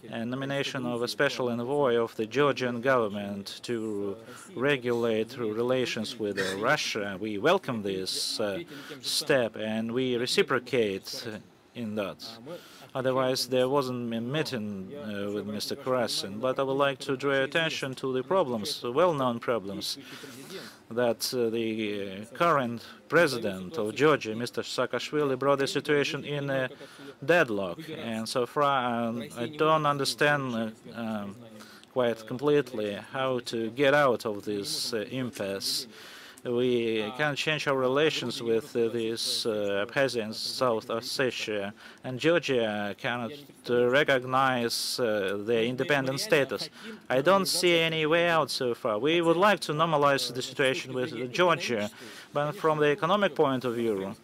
and nomination of a special envoy of the Georgian government to regulate relations with Russia. We welcome this step, and we reciprocate in that. Otherwise, there wasn't a meeting with Mr. Karasin. But I would like to draw attention to the problems, the well-known problems, that the current president of Georgia, Mr. Saakashvili, brought the situation in a deadlock. And so far, I don't understand quite completely how to get out of this impasse. We can change our relations with these Abkhazia and South Ossetia, and Georgia cannot recognize their independent status. I don't see any way out so far. We would like to normalize the situation with Georgia, but from the economic point of view,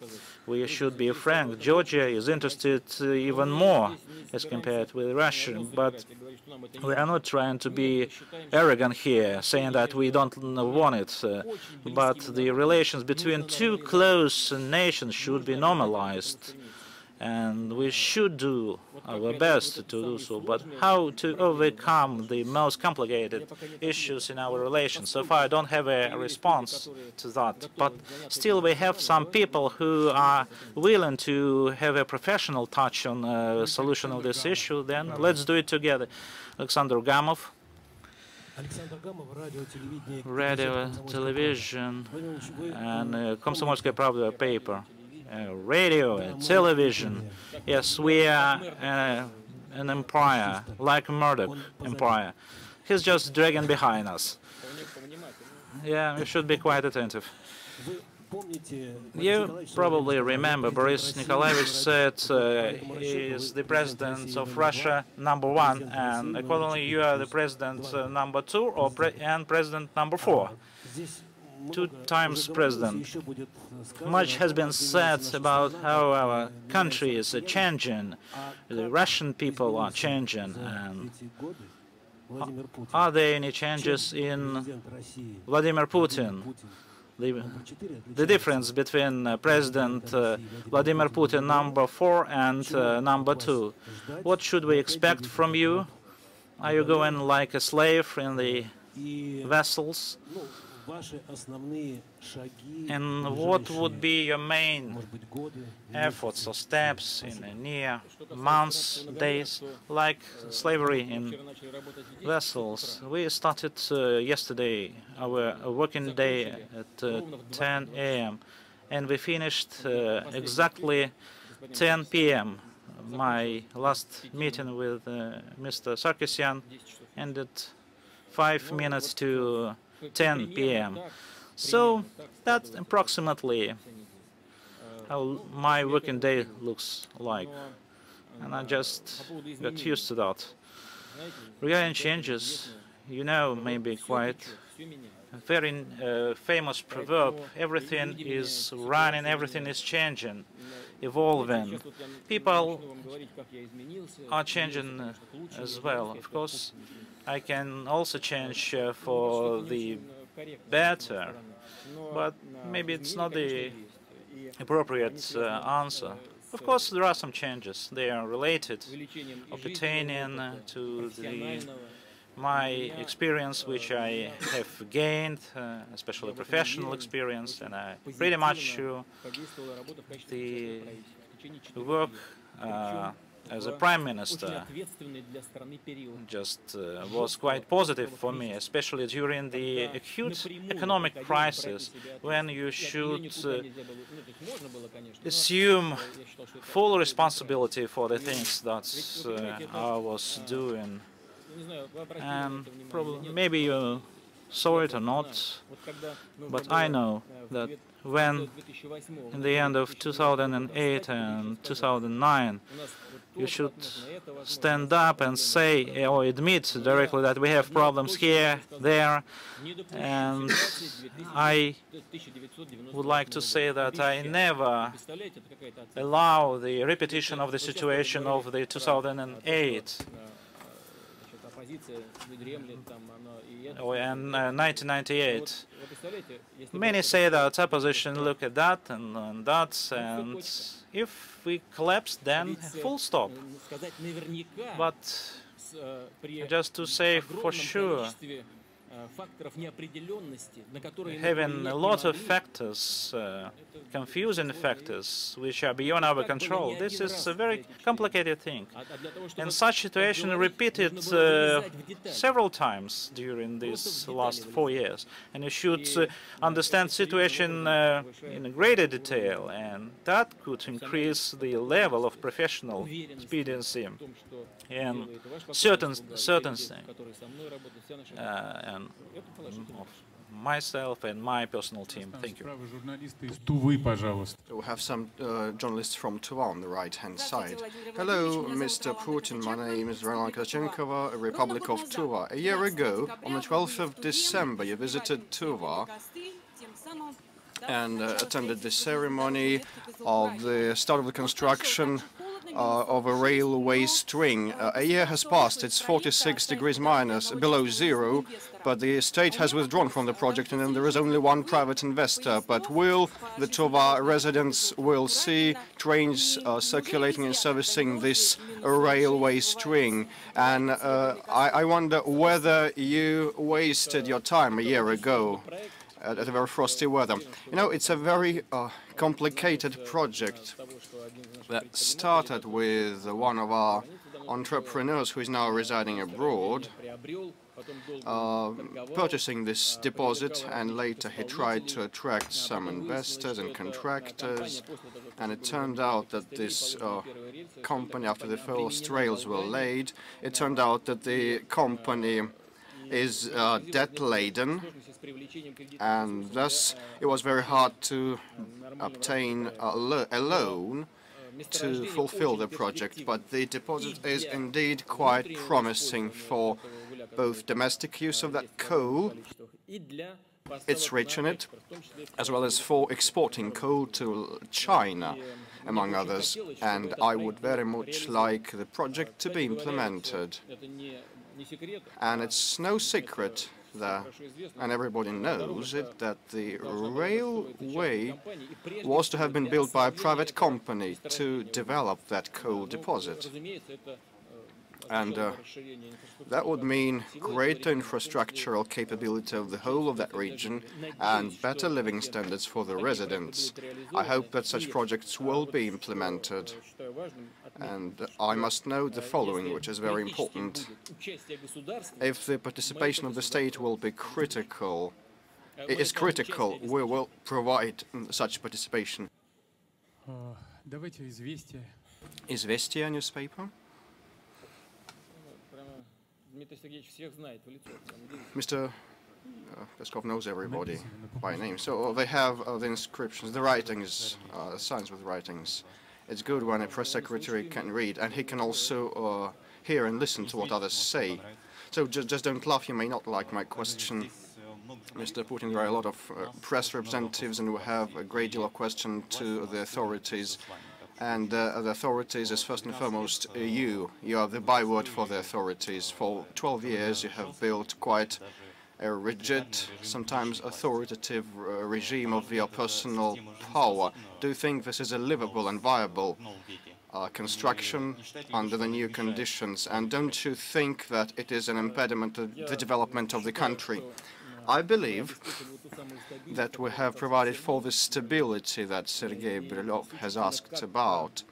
we should be frank. Georgia is interested even more as compared with Russia, but we are not trying to be arrogant here, saying that we don't want it, but the relations between two close nations should be normalized, and we should do our best to do so. But how to overcome the most complicated issues in our relations? So far, I don't have a response to that, but still we have some people who are willing to have a professional touch on a solution of this issue. Then let's do it together. Alexander Gamov, radio, television, and Komsomolskaya Pravda paper. Radio, television. Yes, we are an empire, like Murdoch empire. He's just dragging behind us. Yeah, we should be quite attentive. You probably remember Boris Nikolaevich said he is the president of Russia #1, and accordingly you are the president #2 or and president #4. 2 times president. Much has been said about how our country is changing, the Russian people are changing, and are there any changes in Vladimir Putin? The difference between President Vladimir Putin #4 and #2. What should we expect from you? Are you going like a slave in the vessels? And what would be your main efforts or steps in the near months, days, like slavery in vessels? We started yesterday our working day at 10 a.m. and we finished exactly 10 p.m. My last meeting with Mr. Sarkisyan ended 5 minutes to 10 p.m. So that's approximately how my working day looks like, and I just got used to that. Regarding changes, you know, maybe quite a very famous proverb: everything is running, everything is changing, evolving. People are changing as well. Of course, I can also change for the better, but maybe it's not the appropriate answer. Of course, there are some changes. They are related or pertaining to my experience, which I have gained, especially professional experience, and I pretty much the work as a prime minister just was quite positive for me, especially during the acute economic crisis, when you should assume full responsibility for the things that I was doing. And probably, maybe you saw it or not, but I know that when, in the end of 2008 and 2009, you should stand up and say or admit directly that we have problems here, there, and I would like to say that I never allow the repetition of the situation of the 2008. in 1998. Many say that opposition look at that and that, and if we collapse, then full stop. But just to say for sure, having a lot of factors, confusing factors, which are beyond our control, this is a very complicated thing. And such situation repeated several times during these last 4 years. And you should understand situation in greater detail, and that could increase the level of professional expediency and certain things. And of myself and my personal team. Thank you. We have some journalists from Tuva on the right-hand side. Hello, Mr. Putin. My name is Roland Kachenkova, Republic of Tuva. A year ago, on the 12th of December, you visited Tuva and attended the ceremony of the start of the construction of a railway string. A year has passed. It's 46 degrees minus, below zero, but the state has withdrawn from the project, and then there is only one private investor. But will the Tuva residents will see trains circulating and servicing this railway string? And I wonder whether you wasted your time a year ago at a very frosty weather. You know, it's a very complicated project that started with one of our entrepreneurs who is now residing abroad, purchasing this deposit, and later he tried to attract some investors and contractors, and it turned out that this company, after the first rails were laid, it turned out that the company is debt-laden, and thus it was very hard to obtain a loan to fulfill the project. But the deposit is indeed quite promising for both domestic use of that coal, it's rich in it, as well as for exporting coal to China, among others. And I would very much like the project to be implemented. And it's no secret that, and everybody knows it, that the railway was to have been built by a private company to develop that coal deposit. And that would mean greater infrastructural capability of the whole of that region and better living standards for the residents. I hope that such projects will be implemented. And I must note the following, which is very important. If the participation of the state will be critical, we will provide such participation. Izvestia newspaper. Mr. Peskov knows everybody by name, so they have the inscriptions, the writings, signs with writings. It's good when a press secretary can read, and he can also hear and listen to what others say. So just don't laugh, you may not like my question. Mr. Putin, there are a lot of press representatives, and we have a great deal of questions to the authorities. And the authorities is first and foremost you. You are the byword for the authorities. For 12 years you have built quite a rigid, sometimes authoritative regime of your personal power. Do you think this is a livable and viable construction under the new conditions? And don't you think that it is an impediment to the development of the country? I believe that we have provided for the stability that Sergei Brylov has asked about,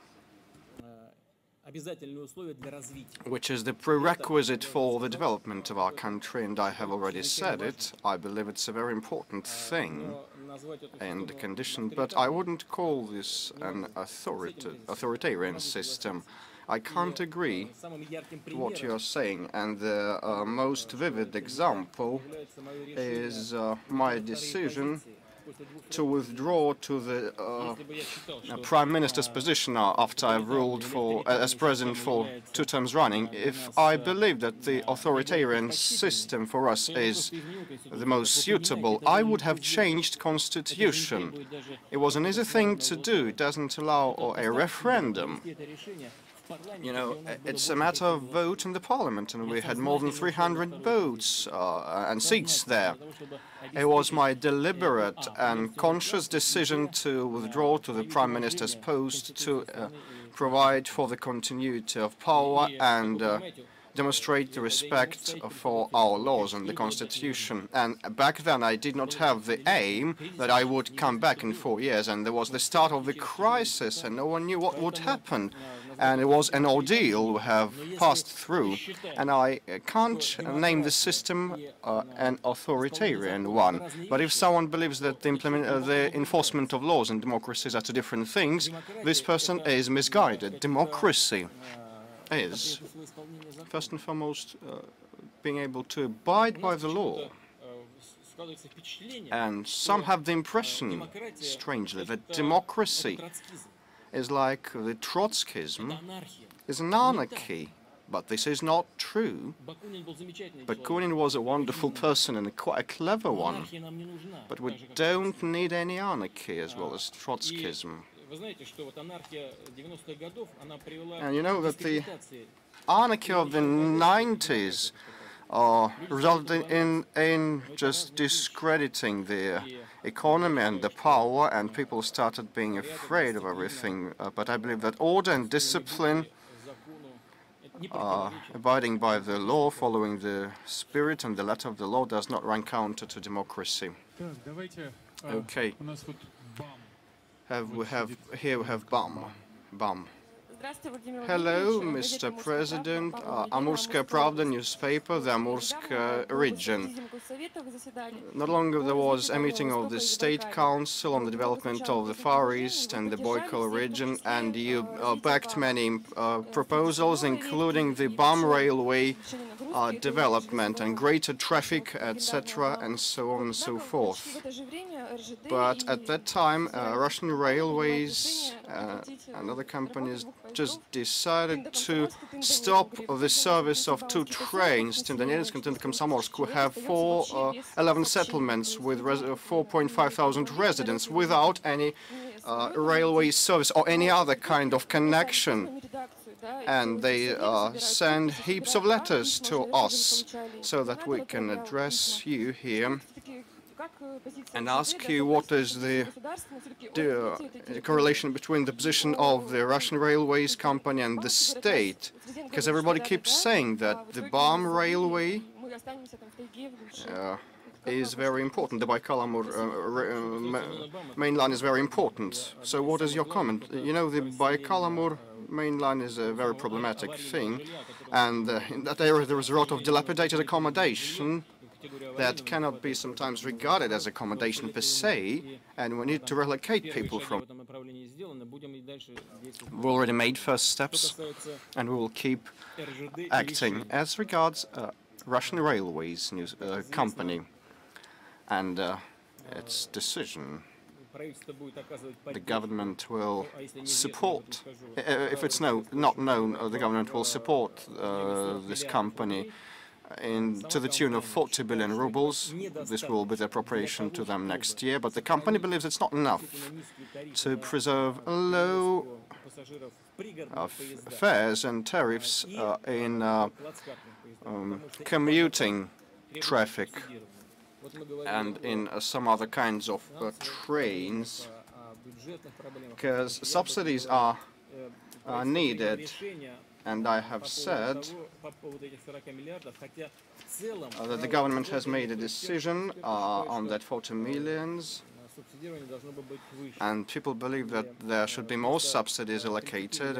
which is the prerequisite for the development of our country, and I have already said it. I believe it's a very important thing and condition, but I wouldn't call this an authoritarian system. I can't agree to what you're saying, and the most vivid example is my decision to withdraw to the Prime Minister's position after I've ruled as President for 2 terms running. If I believe that the authoritarian system for us is the most suitable, I would have changed constitution. It was an easy thing to do. It doesn't allow a referendum. You know, it's a matter of vote in the parliament, and we had more than 300 votes and seats there. It was my deliberate and conscious decision to withdraw to the Prime Minister's post to provide for the continuity of power and demonstrate the respect for our laws and the Constitution. And back then I did not have the aim that I would come back in 4 years, and there was the start of the crisis and no one knew what would happen. And it was an ordeal we have passed through, and I can't name the system an authoritarian one. But if someone believes that the enforcement of laws and democracies are two different things, this person is misguided. Democracy is, first and foremost, being able to abide by the law. And some have the impression, strangely, that democracy is like the Trotskyism is an anarchy. But this is not true. Bakunin was a wonderful person and quite a clever one. But we don't need any anarchy as well as Trotskyism. And you know that the anarchy of the 90s resulted in just discrediting the economy and the power, and people started being afraid of everything. But I believe that order and discipline, abiding by the law, following the spirit and the letter of the law, does not run counter to democracy. Okay. Here we have BAM. Hello, Mr. President. Amurskaya Pravda newspaper, the Amursk region. Not long ago there was a meeting of the State Council on the development of the Far East and the Baikal region, and you backed many proposals, including the BAM railway development and greater traffic, etc., and so on and so forth. But at that time, Russian railways and other companies just decided to stop the service of 2 trains, Tindanelsk and Komsomolsk. We have 11 settlements with 4,500 residents without any railway service or any other kind of connection. And they send heaps of letters to us so that we can address you here and ask you what is the correlation between the position of the Russian Railways company and the state, because everybody keeps saying that the BAM railway is very important. The Baikal-Amur main line is very important. So what is your comment? You know, the Baikal-Amur main line is a very problematic thing, and in that area there is a lot of dilapidated accommodation that cannot be sometimes regarded as accommodation per se, and we need to relocate people from. We've already made first steps, and we will keep acting. As regards Russian Railways company and its decision, the government will support, if it's not known, the government will support this company to the tune of 40 billion rubles. This will be the appropriation to them next year, but the company believes it's not enough to preserve low fares and tariffs in commuting traffic and in some other kinds of trains, because subsidies are needed. And I have said that the government has made a decision on that 40 millions, and people believe that there should be more subsidies allocated,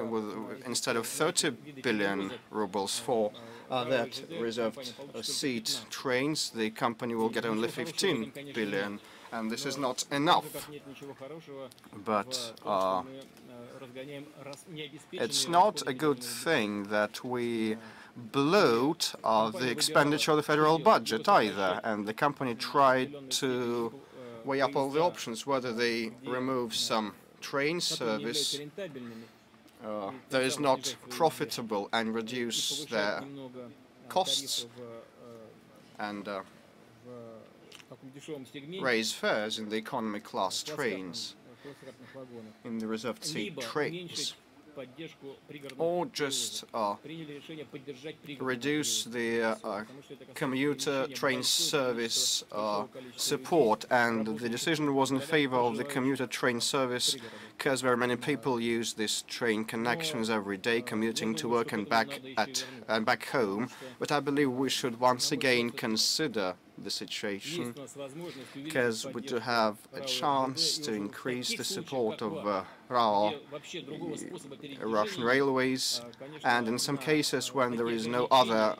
instead of 30 billion rubles for that reserved seat trains, the company will get only 15 billion, and this is not enough. But it's not a good thing that we bloat the expenditure of the federal budget either, and the company tried to weigh up all the options, whether they remove some train service that is not profitable and reduce their costs and raise fares in the economy class trains, in the reserved seat trains. or just reduce the commuter train service support, and the decision was in favor of the commuter train service because very many people use these train connections every day, commuting to work and back home. But I believe we should once again consider the situation, because we do have a chance to increase the support of our Russian railways, and in some cases when there is no other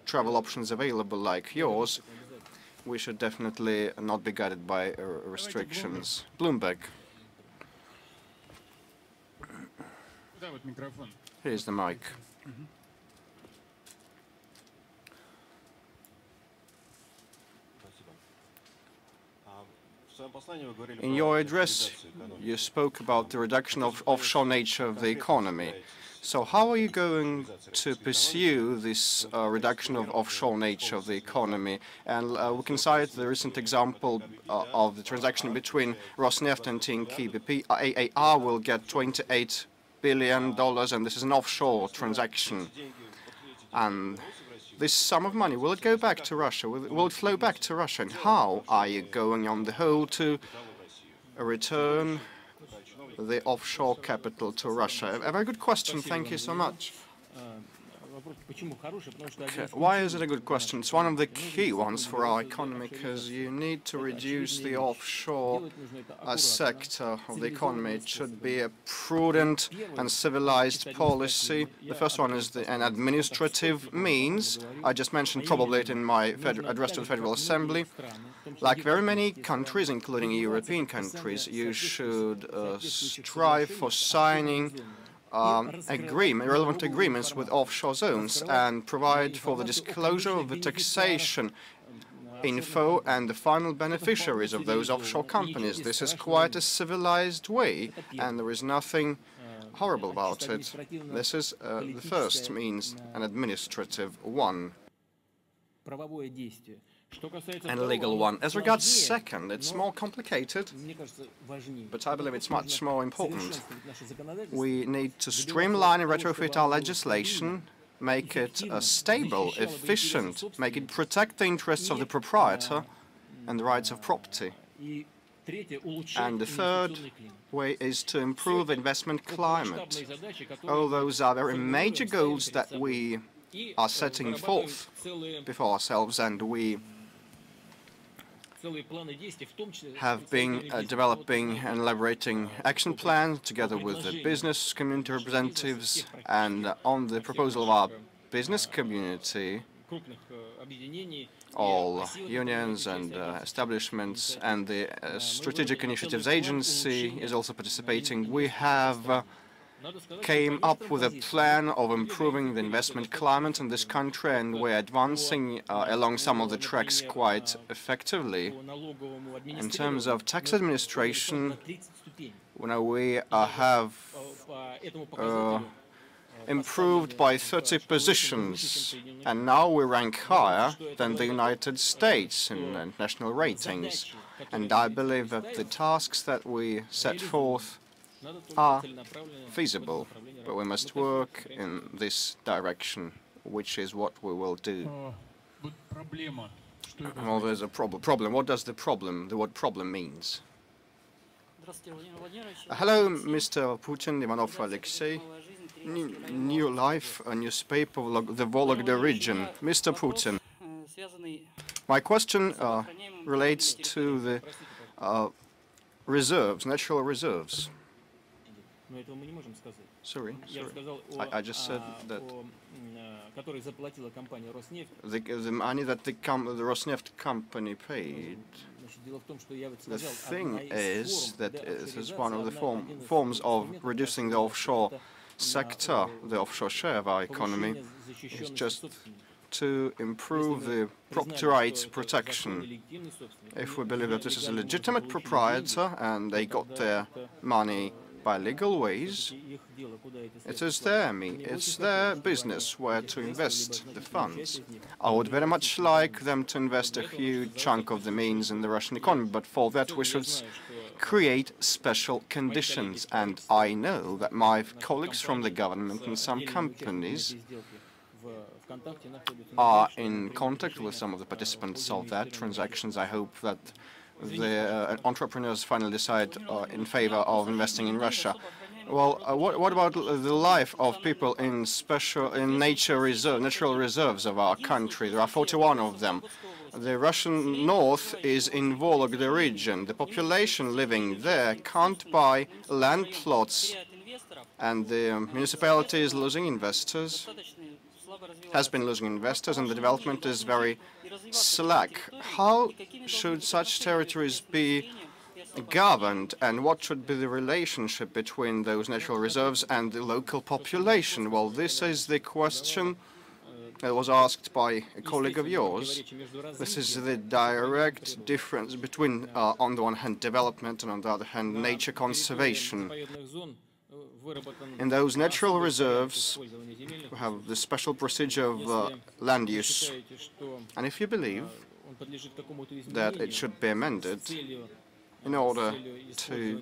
travel options available like yours, we should definitely not be guided by restrictions. Bloomberg. Here's the mic. In your address, you spoke about the reduction of offshore nature of the economy. So how are you going to pursue this reduction of offshore nature of the economy? And we can cite the recent example of the transaction between Rosneft and TNK-BP. AAR will get $28 billion, and this is an offshore transaction. And this sum of money, will it go back to Russia? Will it flow back to Russia? And how are you going on the whole to return the offshore capital to Russia? A very good question. Thank you so much. Why is it a good question? It's one of the key ones for our economy, because you need to reduce the offshore sector of the economy. It should be a prudent and civilized policy. The first one is an administrative means. I just mentioned probably it in my address to the Federal Assembly. Like very many countries, including European countries, you should strive for signing relevant agreements with offshore zones and provide for the disclosure of the taxation info and the final beneficiaries of those offshore companies. This is quite a civilized way, and there is nothing horrible about it. This is the first means, an administrative one. And a legal one. As regards second, it's more complicated, but I believe it's much more important. We need to streamline and retrofit our legislation, make it stable, efficient, make it protect the interests of the proprietor and the rights of property. And the third way is to improve investment climate. All those are very major goals that we are setting forth before ourselves, and we have been developing and elaborating action plans together with the business community representatives, and on the proposal of our business community, all unions and establishments, and the Strategic Initiatives Agency is also participating. We have came up with a plan of improving the investment climate in this country, and we're advancing along some of the tracks quite effectively. In terms of tax administration, we have improved by 30 positions, and now we rank higher than the United States in international ratings. And I believe that the tasks that we set forth are feasible, but we must work in this direction, which is what we will do. Well, there's a problem. What does the word problem means? Hello, Mr. Putin, Ivanov Alexei. New Life, a newspaper of the Vologda region. Mr. Putin, my question relates to the reserves, natural reserves. Sorry. I just said that the money that the Rosneft company paid. The thing is that this is one of the forms of reducing the offshore sector, the offshore share of our economy, is just to improve the property rights protection. If we believe that this is a legitimate proprietor and they got their money by legal ways, it is their business where to invest the funds. I would very much like them to invest a huge chunk of the means in the Russian economy, but for that we should create special conditions. And I know that my colleagues from the government and some companies are in contact with some of the participants of that transactions. I hope that the entrepreneurs finally decide in favor of investing in Russia. Well, what about the life of people in natural reserves of our country? There are 41 of them. The Russian north is in Volga region. The population living there can't buy land plots, and the municipality is losing investors, has been losing investors, and the development is very slack. How should such territories be governed, and what should be the relationship between those natural reserves and the local population? Well, this is the question that was asked by a colleague of yours. This is the direct difference between, on the one hand, development and on the other hand, nature conservation. In those natural reserves, we have the special procedure of land use. And if you believe that it should be amended in order to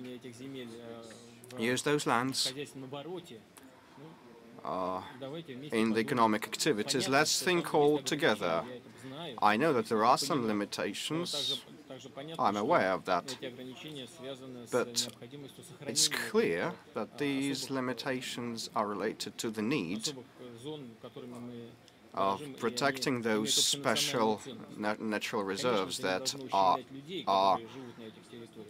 use those lands in the economic activities, let's think all together. I know that there are some limitations. I'm aware of that. But it's clear that these limitations are related to the need of protecting those special natural reserves that are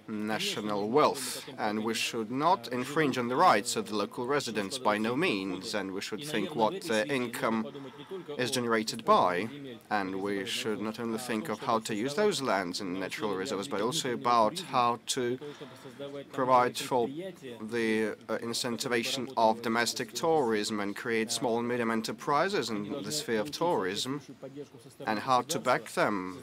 national wealth. And we should not infringe on the rights of the local residents, by no means, and we should think what their income is generated by. And we should not only think of how to use those lands in natural reserves, but also about how to provide for the incentivation of domestic tourism and create small and medium enterprises in the sphere of tourism, and how to back them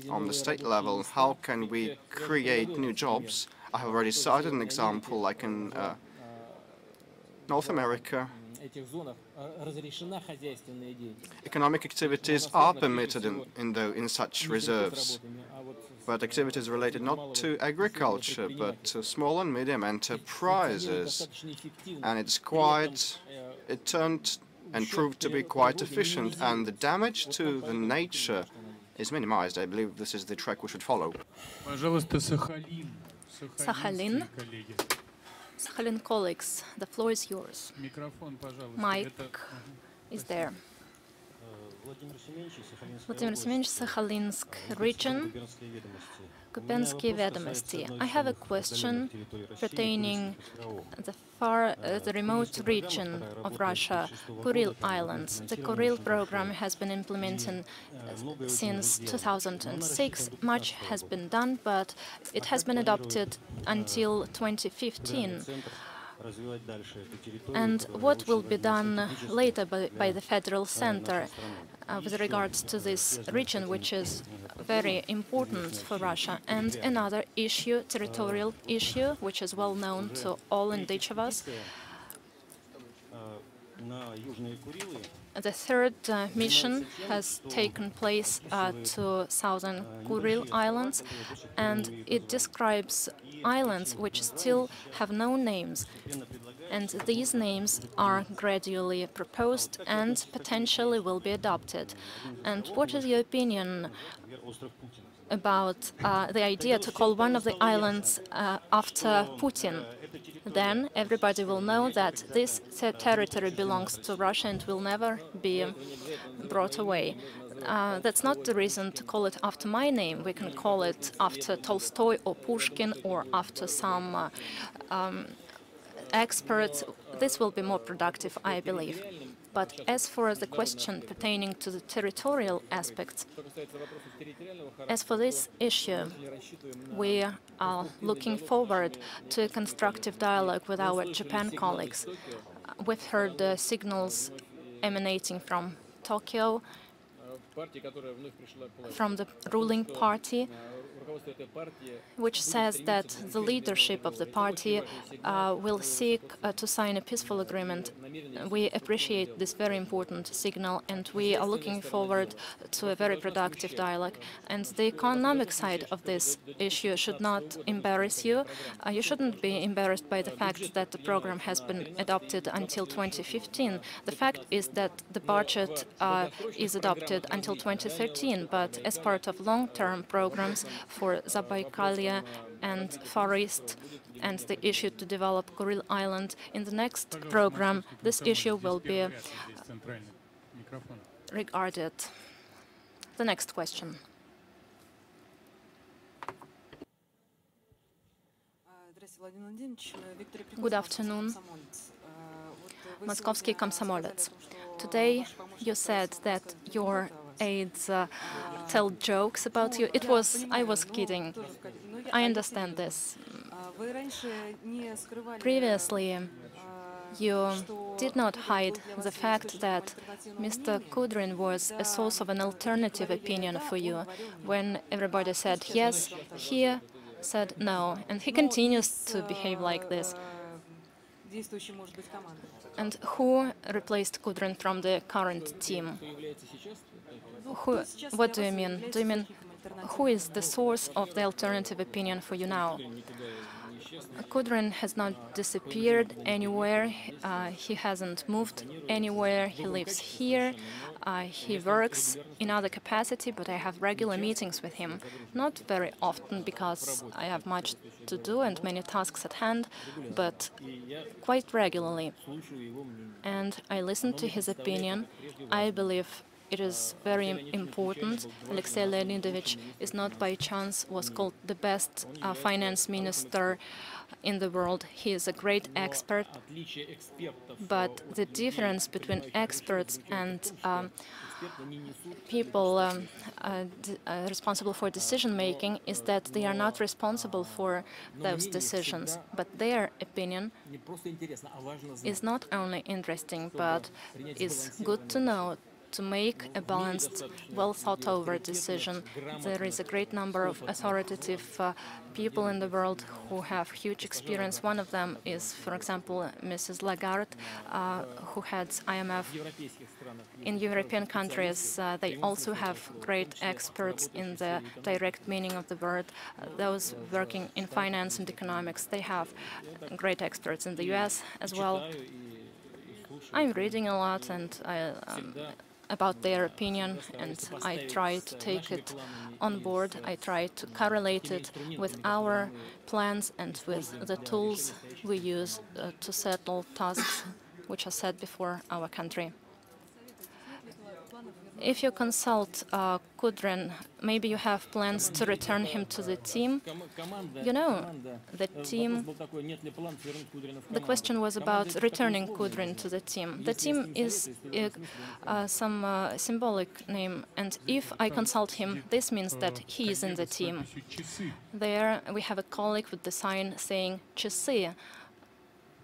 on the state level. How can we create new jobs? I have already cited an example, like in North America. Economic activities are permitted in such reserves, but activities related not to agriculture, but to small and medium enterprises. And it turned and proved to be quite efficient, and the damage to the nature is minimized. I believe this is the track we should follow. Sakhalin. Sakhalin colleagues, the floor is yours. Mic is there. Vladimir Semyonich, Sakhalinsk region, Kupensky Vedomosti. I have a question pertaining the remote region of Russia, Kuril Islands. The Kuril program has been implemented since 2006. Much has been done, but it has been adopted until 2015. And what will be done later by the federal center with regards to this region, which is very important for Russia? And another issue, territorial issue, which is well known to all in each of us. The third mission has taken place to southern Kuril Islands, and it describes islands which still have no names. And these names are gradually proposed and potentially will be adopted. And what is your opinion about the idea to call one of the islands after Putin? Then everybody will know that this territory belongs to Russia and will never be brought away. That's not the reason to call it after my name. We can call it after Tolstoy or Pushkin or after some experts. This will be more productive, I believe. But as for the question pertaining to the territorial aspects, as for this issue, we are looking forward to a constructive dialogue with our Japan colleagues. We've heard signals emanating from Tokyo, from the ruling party, which says that the leadership of the party will seek to sign a peaceful agreement. We appreciate this very important signal, and we are looking forward to a very productive dialogue. And the economic side of this issue should not embarrass you. You shouldn't be embarrassed by the fact that the program has been adopted until 2015. The fact is that the budget is adopted until 2013, but as part of long-term programs for Zabaikalia and Far East and the issue to develop Kuril Island, in the next program, this issue will be regarded. The next question. Good afternoon, Moskovsky Komsomolets. Today you said that your aides tell jokes about you. I was kidding. I understand this. Previously, you did not hide the fact that Mr. Kudrin was a source of an alternative opinion for you. When everybody said yes, he said no, and he continues to behave like this. And who replaced Kudrin from the current team? What do you mean? Do you mean who is the source of the alternative opinion for you now? Kudrin has not disappeared anywhere. He hasn't moved anywhere. He lives here. He works in other capacity, but I have regular meetings with him. Not very often because I have much to do and many tasks at hand, but quite regularly. And I listen to his opinion. I believe it is very important. Alexei Leonidovich is not by chance was called the best finance minister in the world. He is a great expert, but the difference between experts and people responsible for decision-making is that they are not responsible for those decisions, but their opinion is not only interesting, but is good to know to make a balanced, well-thought-over decision. There is a great number of authoritative people in the world who have huge experience. One of them is, for example, Mrs. Lagarde, who heads IMF. In European countries, they also have great experts in the direct meaning of the word. Those working in finance and economics, they have great experts in the US as well. I'm reading a lot and about their opinion, and I try to take it on board. I try to correlate it with our plans and with the tools we use to settle tasks which are set before our country. If you consult Kudrin, maybe you have plans to return him to the team. You know, the team. The question was about returning Kudrin to the team. The team is some symbolic name, and if I consult him, this means that he is in the team. There we have a colleague with the sign saying "часы,"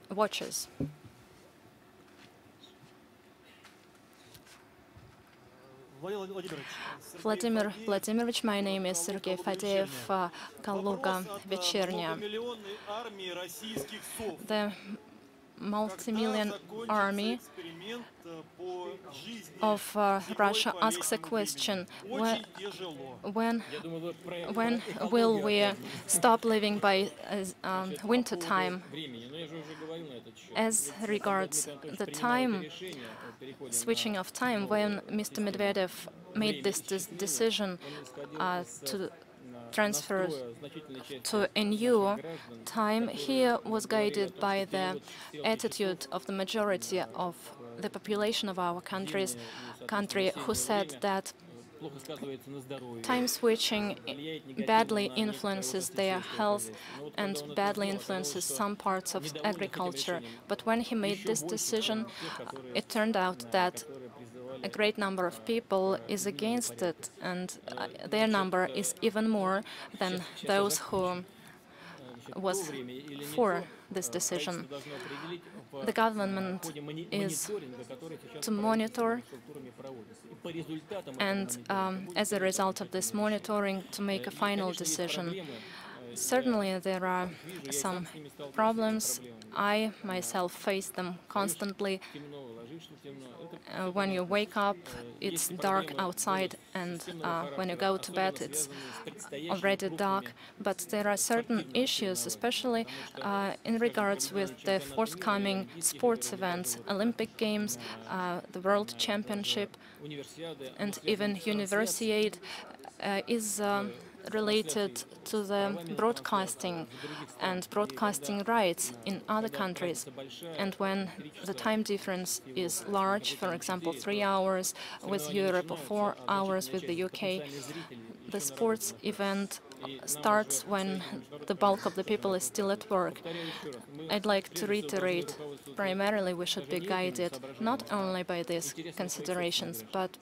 watches. Vladimir Vladimirovich, my name is Sergei Fadeev, Kaluga, Вечерня. The multi-million army of Russia asks a question: when will we stop living by winter time? As regards the time, switching of time, when Mr. Medvedev made this decision to transfer to a new time, he was guided by the attitude of the majority of the population of our country who said that time switching badly influences their health and badly influences some parts of agriculture. But when he made this decision, it turned out that a great number of people is against it, and their number is even more than those who was for this decision. The government is to monitor and, as a result of this monitoring, to make a final decision. Certainly, there are some problems. I myself face them constantly. When you wake up, it's dark outside, and when you go to bed, it's already dark. But there are certain issues, especially in regards with the forthcoming sports events, Olympic Games, the World Championship, and even Universiade is related to the broadcasting and broadcasting rights in other countries. And when the time difference is large, for example, 3 hours with Europe or 4 hours with the UK, the sports event starts when the bulk of the people is still at work. I'd like to reiterate, primarily we should be guided not only by these considerations, but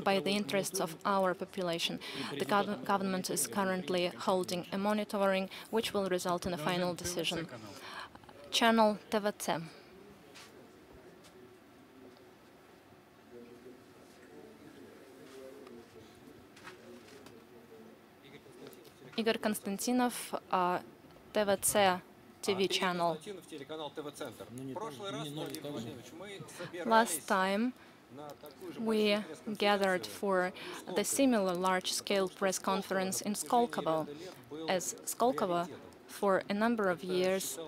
by the interests of our population. The government is currently holding a monitoring which will result in a final decision. Channel TVC. Igor Konstantinov, TVC TV channel. Last time we gathered for the similar large-scale press conference in Skolkovo, as Skolkovo for a number of years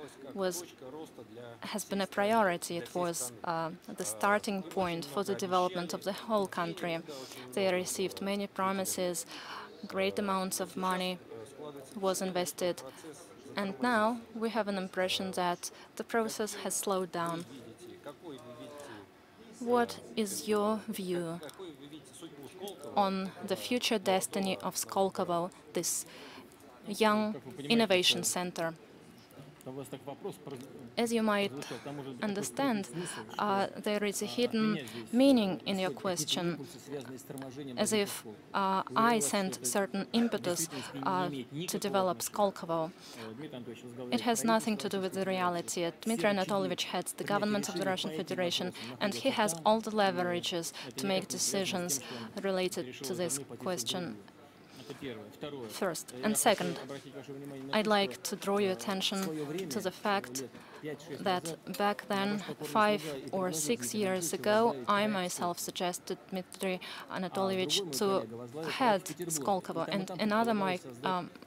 has been a priority. It was the starting point for the development of the whole country. They received many promises, great amounts of money was invested, and now we have an impression that the process has slowed down. What is your view on the future destiny of Skolkovo, this young innovation center? As you might understand, there is a hidden meaning in your question, as if I sent certain impetus to develop Skolkovo. It has nothing to do with the reality. Dmitry Anatolyevich heads the government of the Russian Federation, and he has all the leverages to make decisions related to this question. First. And second, I'd like to draw your attention to the fact that back then, 5 or 6 years ago, I myself suggested Dmitry Anatolyevich to head Skolkovo, and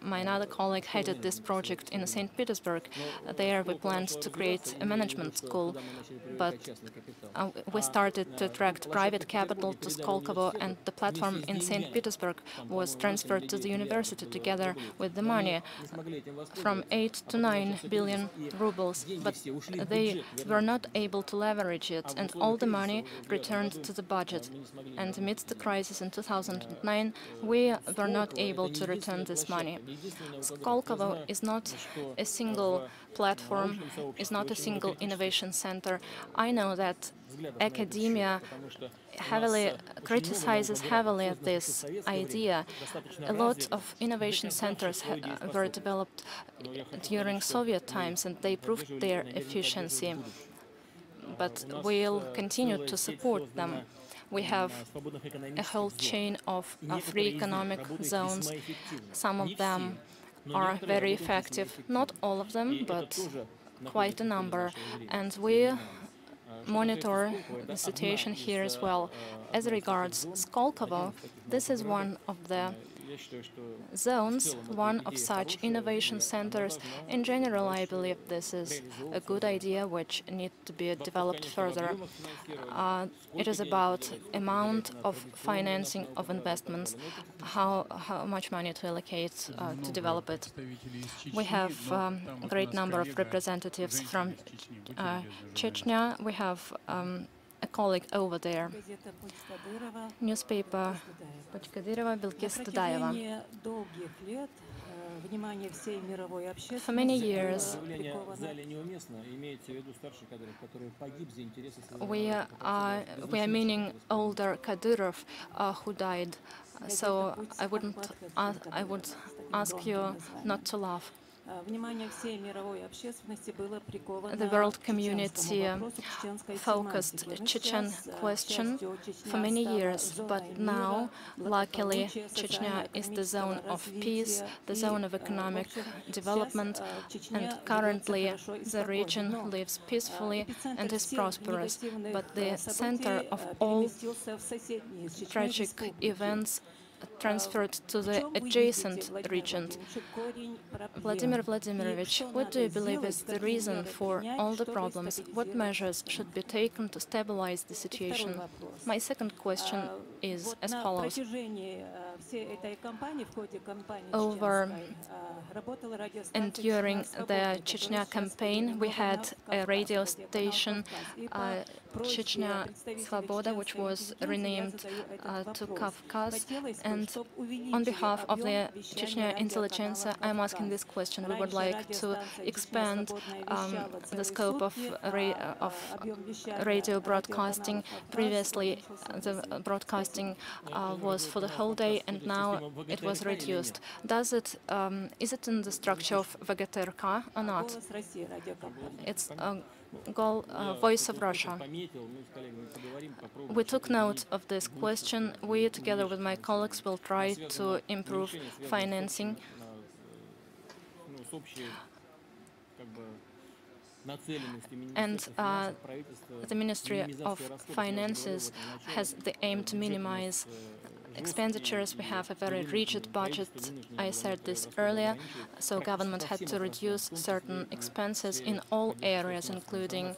my another colleague headed this project in St. Petersburg. There we planned to create a management school, but we started to attract private capital to Skolkovo, and the platform in St. Petersburg was transferred to the university together with the money, from 8 to 9 billion rubles. But they were not able to leverage it, and all the money returned to the budget. And amidst the crisis in 2009, we were not able to return this money. Skolkovo is not a single platform, is not a single innovation center. I know that academia criticizes heavily this idea. A lot of innovation centers were developed during Soviet times, and they proved their efficiency. But we'll continue to support them. We have a whole chain of free economic zones. Some of them are very effective, not all of them, but quite a number. And we monitor the situation here as well. As regards Skolkovo, this is one of the zones, one of such innovation centers. In general, I believe this is a good idea which needs to be developed further. It is about amount of financing of investments, how much money to allocate to develop it. We have a great number of representatives from Chechnya. We have a colleague over there. Newspaper Почкадырова, Белкис Тудayeva. For many years, we are meaning older Kadyrov who died. So I would ask you not to laugh. The world community focused Chechen question for many years, but now, luckily, Chechnya is the zone of peace, the zone of economic development, and currently the region lives peacefully and is prosperous. But the center of all tragic events transferred to the adjacent region. Vladimir Vladimirovich, what do you believe is the reason for all the problems? What measures should be taken to stabilize the situation? My second question is as follows. Over and during the Chechnya campaign, we had a radio station, Chechnya Svoboda, which was renamed to Kavkaz. And on behalf of the Chechnya intelligentsia, I'm asking this question. We would like to expand the scope of radio broadcasting. Previously, the broadcasting was for the whole day, and now it was reduced. Is it in the structure of VGTRK or not? It's Voice of Russia. We took note of this question. We, together with my colleagues, will try to improve financing. And the Ministry of Finances has the aim to minimize expenditures. We have a very rigid budget. I said this earlier. So government had to reduce certain expenses in all areas, including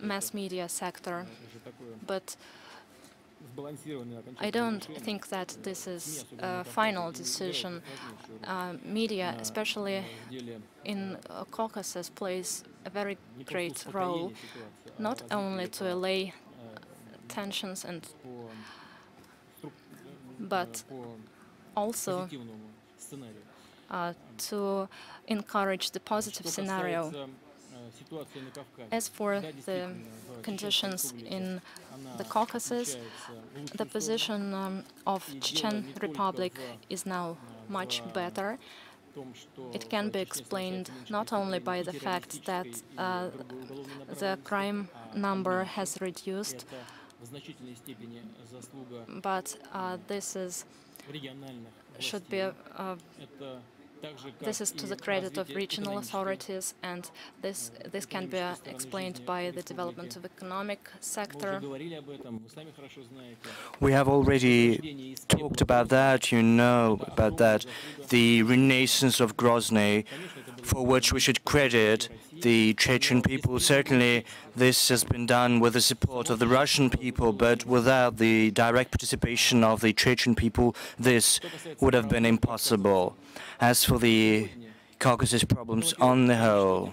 mass media sector. But I don't think that this is a final decision. Media, especially in Caucasus, plays a very great role, not only to allay tensions but also to encourage the positive scenario. As for the conditions in the Caucasus, the position of Chechen Republic is now much better. It can be explained not only by the fact that the crime number has reduced, but this is to the credit of regional authorities, and this can be explained by the development of economic sector. We have already talked about that, you know about that, the renaissance of Grozny, for which we should credit the Chechen people. Certainly this has been done with the support of the Russian people, but without the direct participation of the Chechen people, this would have been impossible. As for the Caucasus problems on the whole,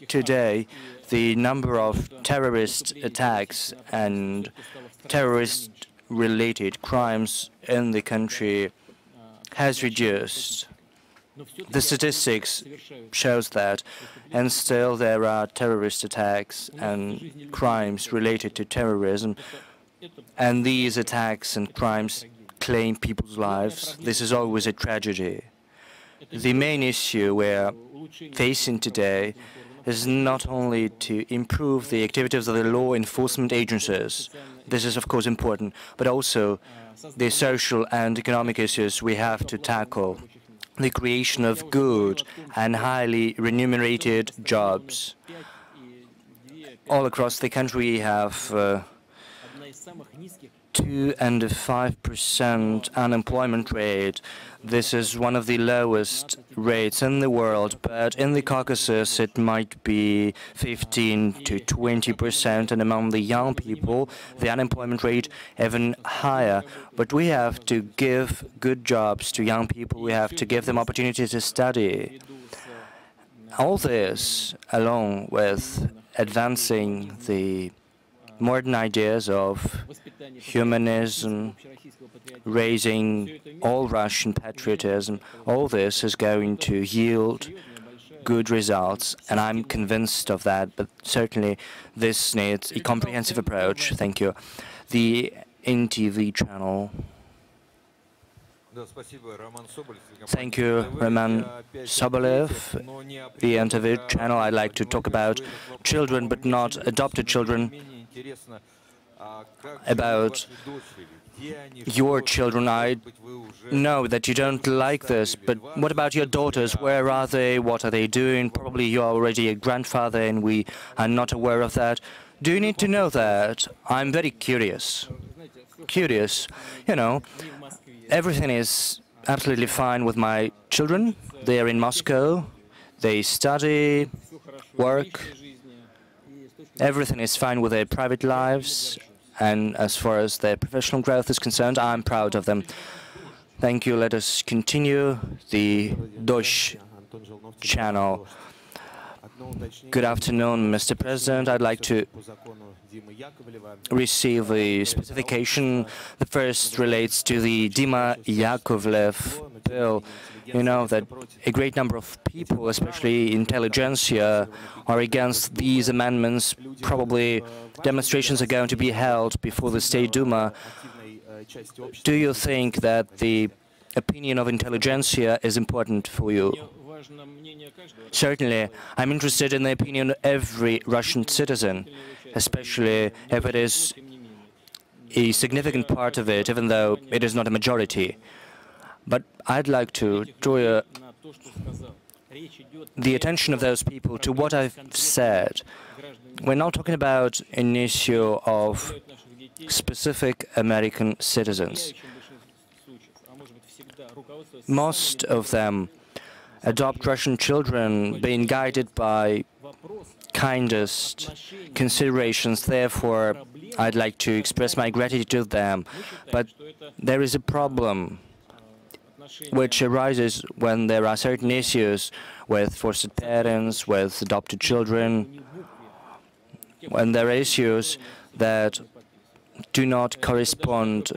today the number of terrorist attacks and terrorist-related crimes in the country has reduced. The statistics shows that, and still there are terrorist attacks and crimes related to terrorism, and these attacks and crimes claim people's lives. This is always a tragedy. The main issue we're facing today is not only to improve the activities of the law enforcement agencies, this is of course important, but also the social and economic issues we have to tackle. The creation of good and highly remunerated jobs. All across the country we have 2.5% unemployment rate. This is one of the lowest rates in the world, but in the Caucasus it might be 15 to 20%, and among the young people the unemployment rate even higher. But we have to give good jobs to young people, we have to give them opportunities to study. All this, along with advancing the modern ideas of humanism, raising all Russian patriotism, all this is going to yield good results, and I'm convinced of that, but certainly this needs a comprehensive approach. Thank you. The NTV channel. Thank you, Roman Sobolev. The end of the channel, I'd like to talk about children, but not adopted children, about your children. I know that you don't like this, but what about your daughters? Where are they? What are they doing? Probably you are already a grandfather and we are not aware of that. Do you need to know that? I'm very curious. You know, everything is absolutely fine with my children. They are in Moscow. They study, work. Everything is fine with their private lives. And as far as their professional growth is concerned, I'm proud of them. Thank you. Let us continue the Dosh channel. Good afternoon, Mr. President. I'd like to receive a specification. The first relates to the Dima Yakovlev bill. You know that a great number of people, especially intelligentsia, are against these amendments. Probably demonstrations are going to be held before the State Duma. Do you think that the opinion of intelligentsia is important for you? Certainly, I'm interested in the opinion of every Russian citizen, especially if it is a significant part of it, even though it is not a majority. But I'd like to draw the attention of those people to what I've said. We're not talking about an issue of specific American citizens. Most of them adopt Russian children being guided by kindest considerations. Therefore, I'd like to express my gratitude to them. But there is a problem which arises when there are certain issues with foster parents, with adopted children, when there are issues that do not correspond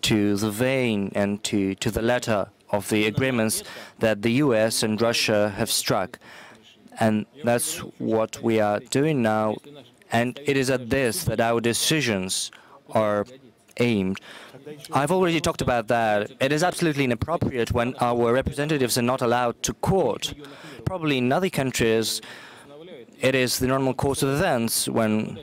to the vein and to the letter of the agreements that the US and Russia have struck. And that's what we are doing now. And it is at this that our decisions are aimed. I've already talked about that. It is absolutely inappropriate when our representatives are not allowed to court. Probably in other countries, it is the normal course of events when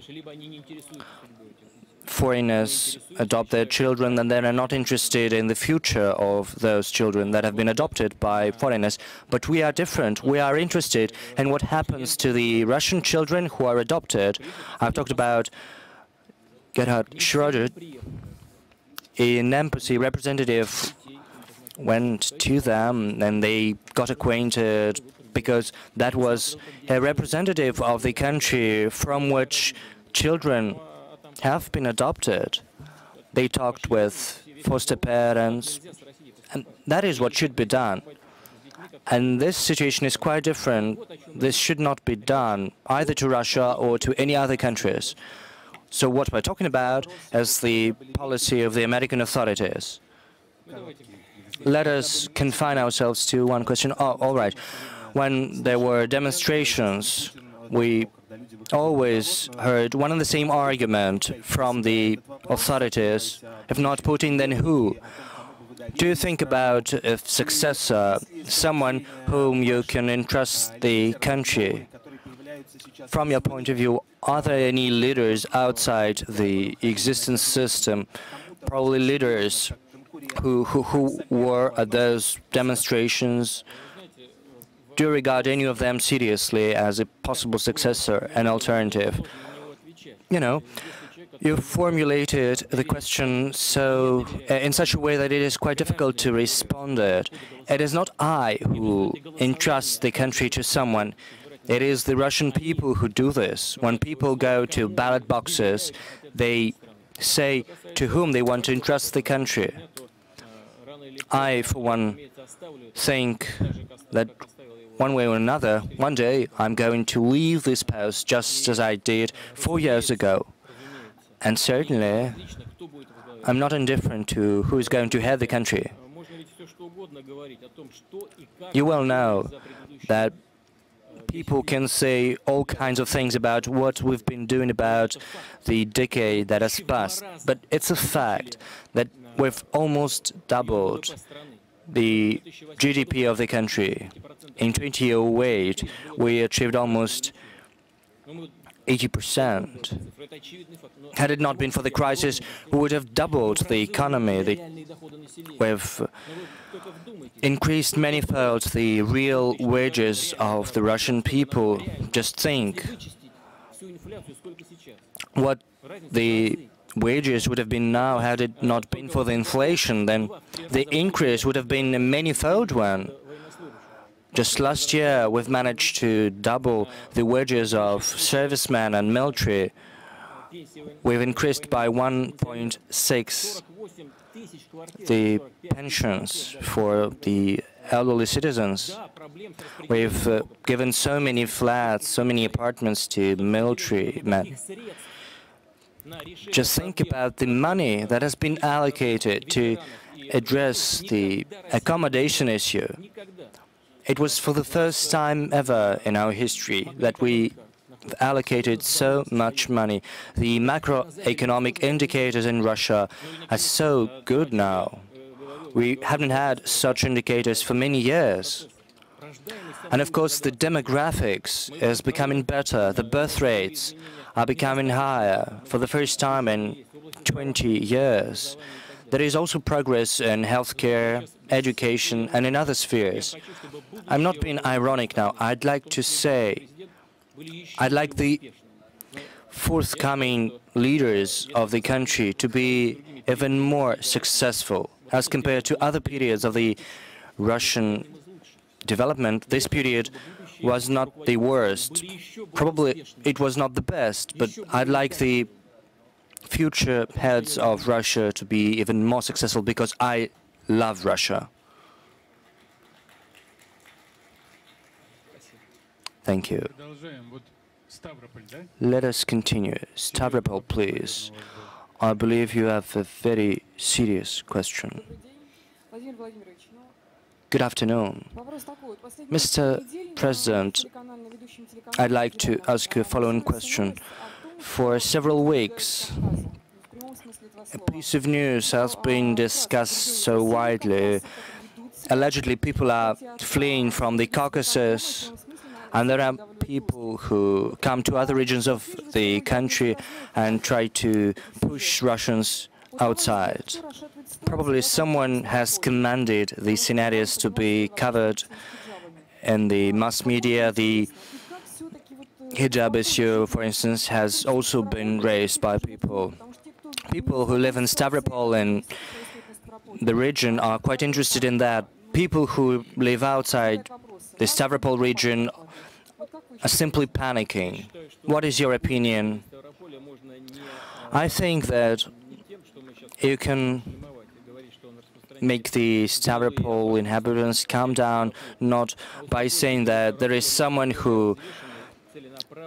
foreigners adopt their children and they are not interested in the future of those children that have been adopted by foreigners. But we are different. We are interested in what happens to the Russian children who are adopted. I've talked about Gerhard Schroeder. An embassy representative went to them and they got acquainted because that was a representative of the country from which children have been adopted. They talked with foster parents, and that is what should be done. And this situation is quite different. This should not be done either to Russia or to any other countries. So what we're talking about is the policy of the American authorities. Let us confine ourselves to one question. Oh, all right. When there were demonstrations, we always heard one and the same argument from the authorities. If not Putin, then who? Do you think about a successor, someone whom you can entrust the country? From your point of view, are there any leaders outside the existing system, probably leaders who were at those demonstrations? Do you regard any of them seriously as a possible successor, an alternative? You know, you formulated the question in such a way that it is quite difficult to respond it. It is not I who entrust the country to someone. It is the Russian people who do this. When people go to ballot boxes, they say to whom they want to entrust the country. I, for one, think that one way or another, one day I'm going to leave this post just as I did 4 years ago. And certainly, I'm not indifferent to who is going to head the country. You well know that people can say all kinds of things about what we've been doing about the decade that has passed, but it's a fact that we've almost doubled the GDP of the country. In 2008, we achieved almost 80%. Had it not been for the crisis, we would have doubled the economy. We've increased manifold the real wages of the Russian people. Just think what the wages would have been now had it not been for the inflation. Then the increase would have been a manifold one. Just last year, we've managed to double the wages of servicemen and military. We've increased by 1.6 the pensions for the elderly citizens. We've given so many flats, so many apartments to military men. Just think about the money that has been allocated to address the accommodation issue. It was for the first time ever in our history that we allocated so much money. The macroeconomic indicators in Russia are so good now. We haven't had such indicators for many years. And of course, the demographics is becoming better. The birth rates are becoming higher for the first time in 20 years. There is also progress in healthcare, education, and in other spheres. I'm not being ironic now. I'd like to say, I'd like the forthcoming leaders of the country to be even more successful as compared to other periods of the Russian development. This period was not the worst. Probably it was not the best, but I'd like the future heads of Russia to be even more successful because I love Russia. Thank you. Let us continue. Stavropol, please. I believe you have a very serious question. Good afternoon. Mr. President, I'd like to ask you a following question. For several weeks, a piece of news has been discussed so widely. Allegedly, people are fleeing from the Caucasus, and there are people who come to other regions of the country and try to push Russians outside. Probably someone has commanded these scenarios to be covered in the mass media. The hijab issue, for instance, has also been raised by people. People who live in Stavropol and the region are quite interested in that. People who live outside the Stavropol region are simply panicking. What is your opinion? I think that you can make the Stavropol inhabitants calm down, not by saying that there is someone who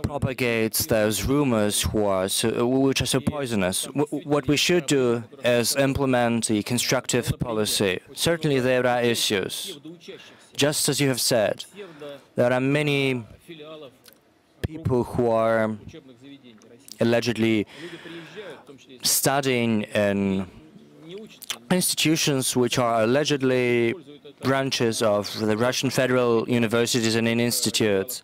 propagates those rumors which are so poisonous. What we should do is implement the constructive policy. Certainly there are issues. Just as you have said, there are many people who are allegedly studying in institutions which are allegedly branches of the Russian federal universities and institutes.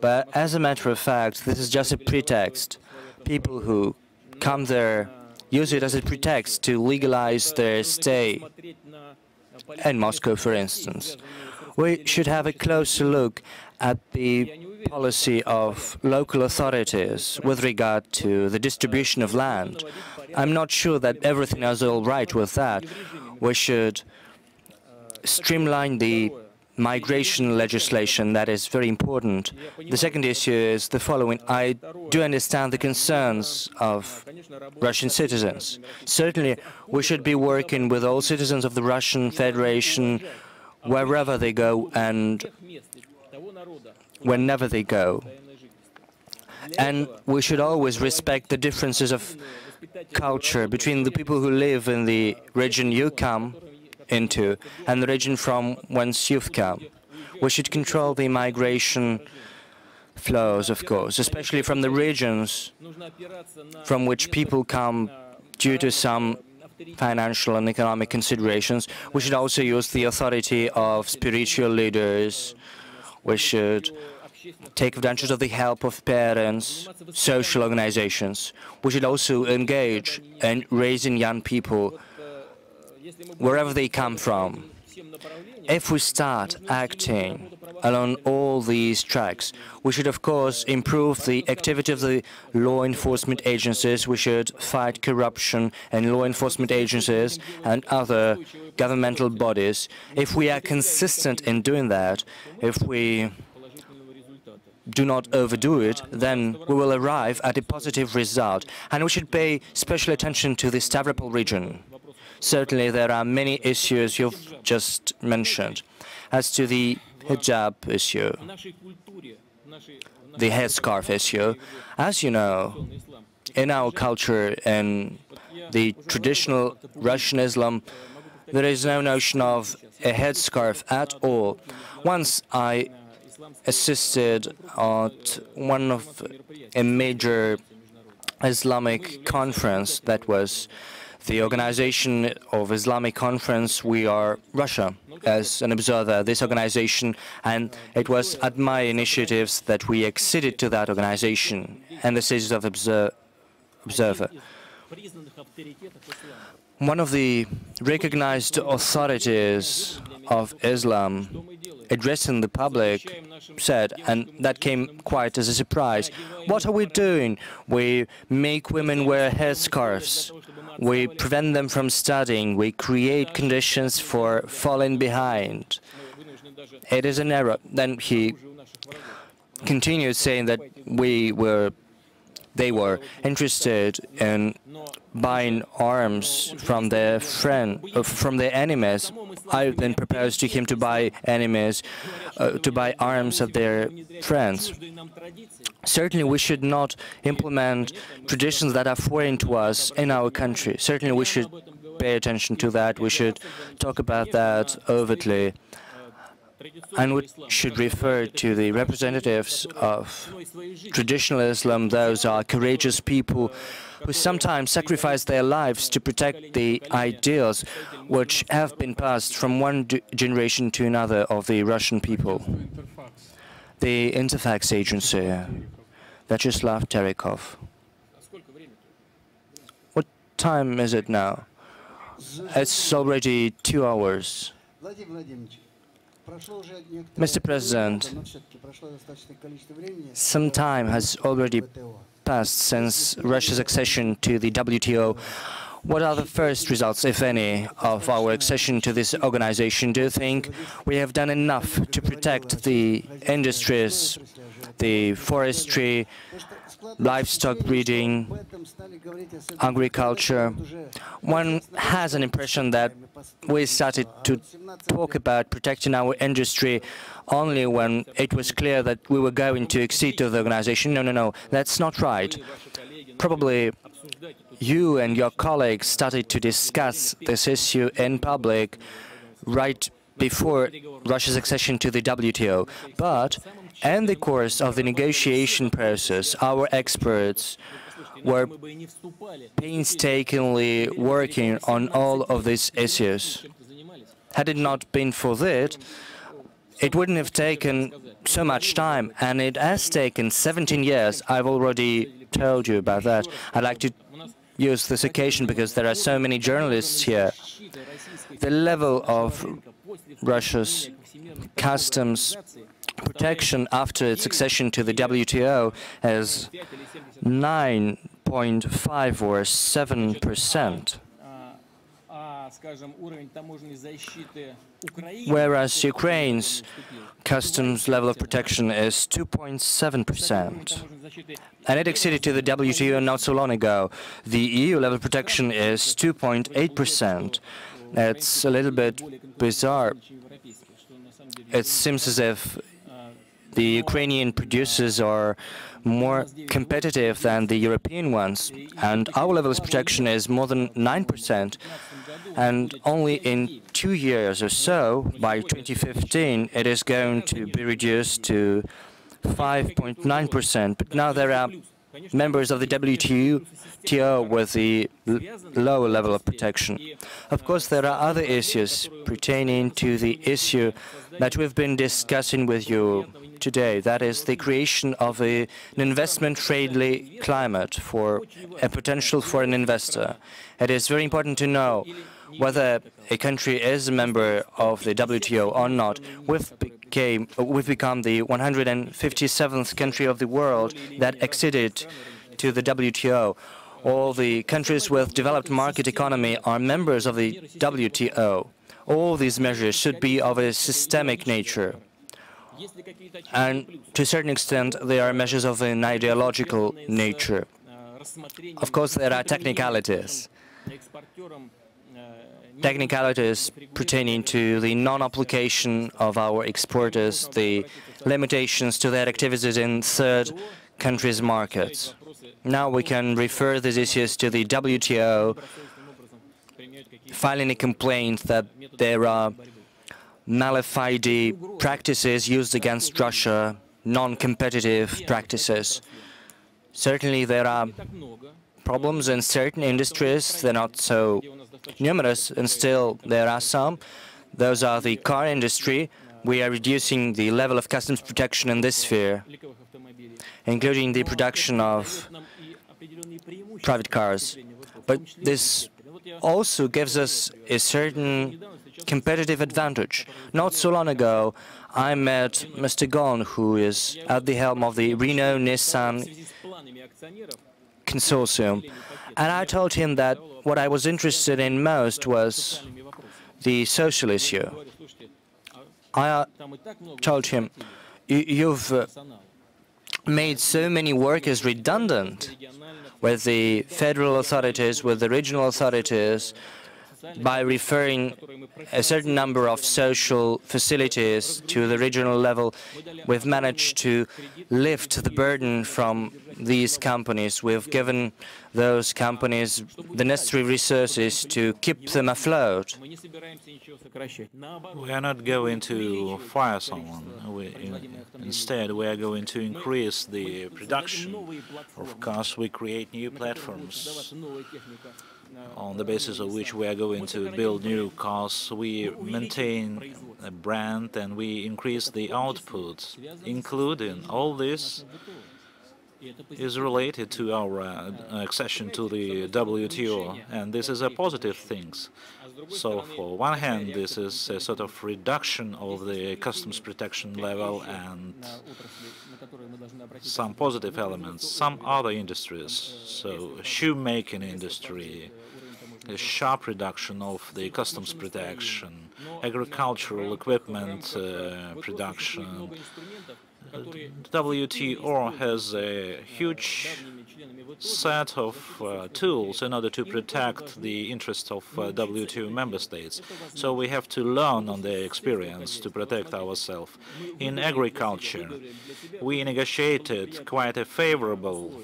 But as a matter of fact, this is just a pretext. People who come there use it as a pretext to legalize their stay in Moscow, for instance. We should have a closer look at the policy of local authorities with regard to the distribution of land. I'm not sure that everything is all right with that. We should streamline the migration legislation. That is very important. The second issue is the following. I do understand the concerns of Russian citizens. Certainly, we should be working with all citizens of the Russian Federation wherever they go and whenever they go. And we should always respect the differences of culture between the people who live in the region you come into and the region from whence you've come. We should control the migration flows, of course, especially from the regions from which people come due to some financial and economic considerations. We should also use the authority of spiritual leaders. We should take advantage of the help of parents, social organizations. We should also engage in raising young people wherever they come from. If we start acting along all these tracks, we should of course improve the activity of the law enforcement agencies. We should fight corruption in law enforcement agencies and other governmental bodies. If we are consistent in doing that, if we do not overdo it, then we will arrive at a positive result. And we should pay special attention to the Stavropol region. Certainly there are many issues you've just mentioned. As to the hijab issue, the headscarf issue, as you know, in our culture, in the traditional Russian Islam, there is no notion of a headscarf at all. Once I assisted at one of a major Islamic conference, that was the Organization of Islamic Conference. We are Russia as an observer, this organization, and it was at my initiatives that we acceded to that organization and the status of observer. One of the recognized authorities of Islam addressing the public said, and that came quite as a surprise, "What are we doing? We make women wear headscarves. We prevent them from studying. We create conditions for falling behind. It is an error." Then he continued saying that they were interested in buying arms from their enemies. I then proposed to him to buy arms of their friends. Certainly we should not implement traditions that are foreign to us in our country. Certainly we should pay attention to that. We should talk about that overtly. And we should refer to the representatives of traditional Islam. Those are courageous people who sometimes sacrifice their lives to protect the ideals which have been passed from one generation to another of the Russian people. The Interfax agency, Vyacheslav Terikov. What time is it now? It's already 2 hours. Mr. President, some time has already passed since Russia's accession to the WTO. What are the first results, if any, of our accession to this organization? Do you think we have done enough to protect the industries, the forestry, livestock breeding, agriculture? One has an impression that we started to talk about protecting our industry only when it was clear that we were going to accede to the organization. No, that's not right. Probably you and your colleagues started to discuss this issue in public right before Russia's accession to the WTO. But in the course of the negotiation process, our experts were painstakingly working on all of these issues. Had it not been for that, it wouldn't have taken so much time, and it has taken 17 years. I've already told you about that. I'd like to use this occasion because there are so many journalists here. The level of Russia's customs protection after its accession to the WTO is 9.5 or 7%, whereas Ukraine's customs level of protection is 2.7%. And it acceded to the WTO not so long ago. The EU level of protection is 2.8%. It's a little bit bizarre. It seems as if the Ukrainian producers are more competitive than the European ones, and our level of protection is more than 9%. And only in 2 years or so, by 2015, it is going to be reduced to 5.9%. But now there are members of the WTO with the lower level of protection. Of course, there are other issues pertaining to the issue that we've been discussing with you today. That is the creation of an investment-friendly climate for a potential foreign investor. It is very important to know whether a country is a member of the WTO or not. We've become the 157th country of the world that acceded to the WTO. All the countries with developed market economy are members of the WTO. All these measures should be of a systemic nature. And to a certain extent, they are measures of an ideological nature. Of course, there are technicalities. Technicalities pertaining to the non-application of our exporters, the limitations to their activities in third countries' markets. Now we can refer these issues to the WTO, filing a complaint that there are malafide practices used against Russia, non-competitive practices. Certainly there are problems in certain industries. They're not so numerous, and still there are some. Those are the car industry. We are reducing the level of customs protection in this sphere, including the production of private cars. But this also gives us a certain competitive advantage. Not so long ago, I met Mr. Gon, who is at the helm of the Renault-Nissan consortium, and I told him that what I was interested in most was the social issue. I told him, you've made so many workers redundant with the federal authorities, with the regional authorities, by referring a certain number of social facilities to the regional level. We've managed to lift the burden from these companies. We've given those companies the necessary resources to keep them afloat. We are not going to fire someone. Instead, we are going to increase the production. Of course, we create new platforms on the basis of which we are going to build new cars. We maintain a brand and we increase the output, including all this is related to our accession to the WTO, and this is a positive thing. So, for one hand, this is a sort of reduction of the customs protection level and some positive elements. Some other industries, so shoemaking industry, a sharp reduction of the customs protection, agricultural equipment production. WTO has a huge set of tools in order to protect the interests of WTO member states. So we have to learn on the experience to protect ourselves. In agriculture, we negotiated quite a favorable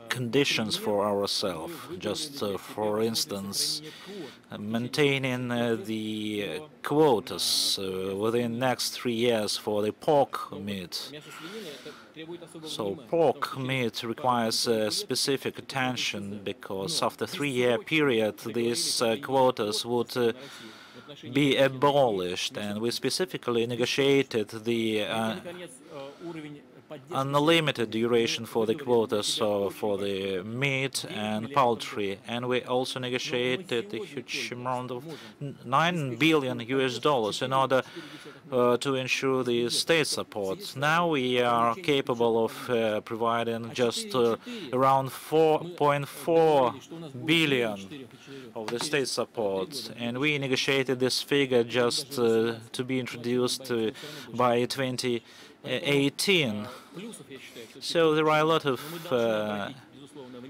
conditions for ourselves. Just for instance, maintaining the quotas within next 3 years for the pork meat. So pork meat requires specific attention because after 3-year period these quotas would be abolished, and we specifically negotiated the unlimited duration for the quotas for the meat and poultry, and we also negotiated a huge amount of $9 billion in order to ensure the state support. Now we are capable of providing just around 4.4 billion of the state support, and we negotiated this figure just to be introduced by 2018. So there are a lot of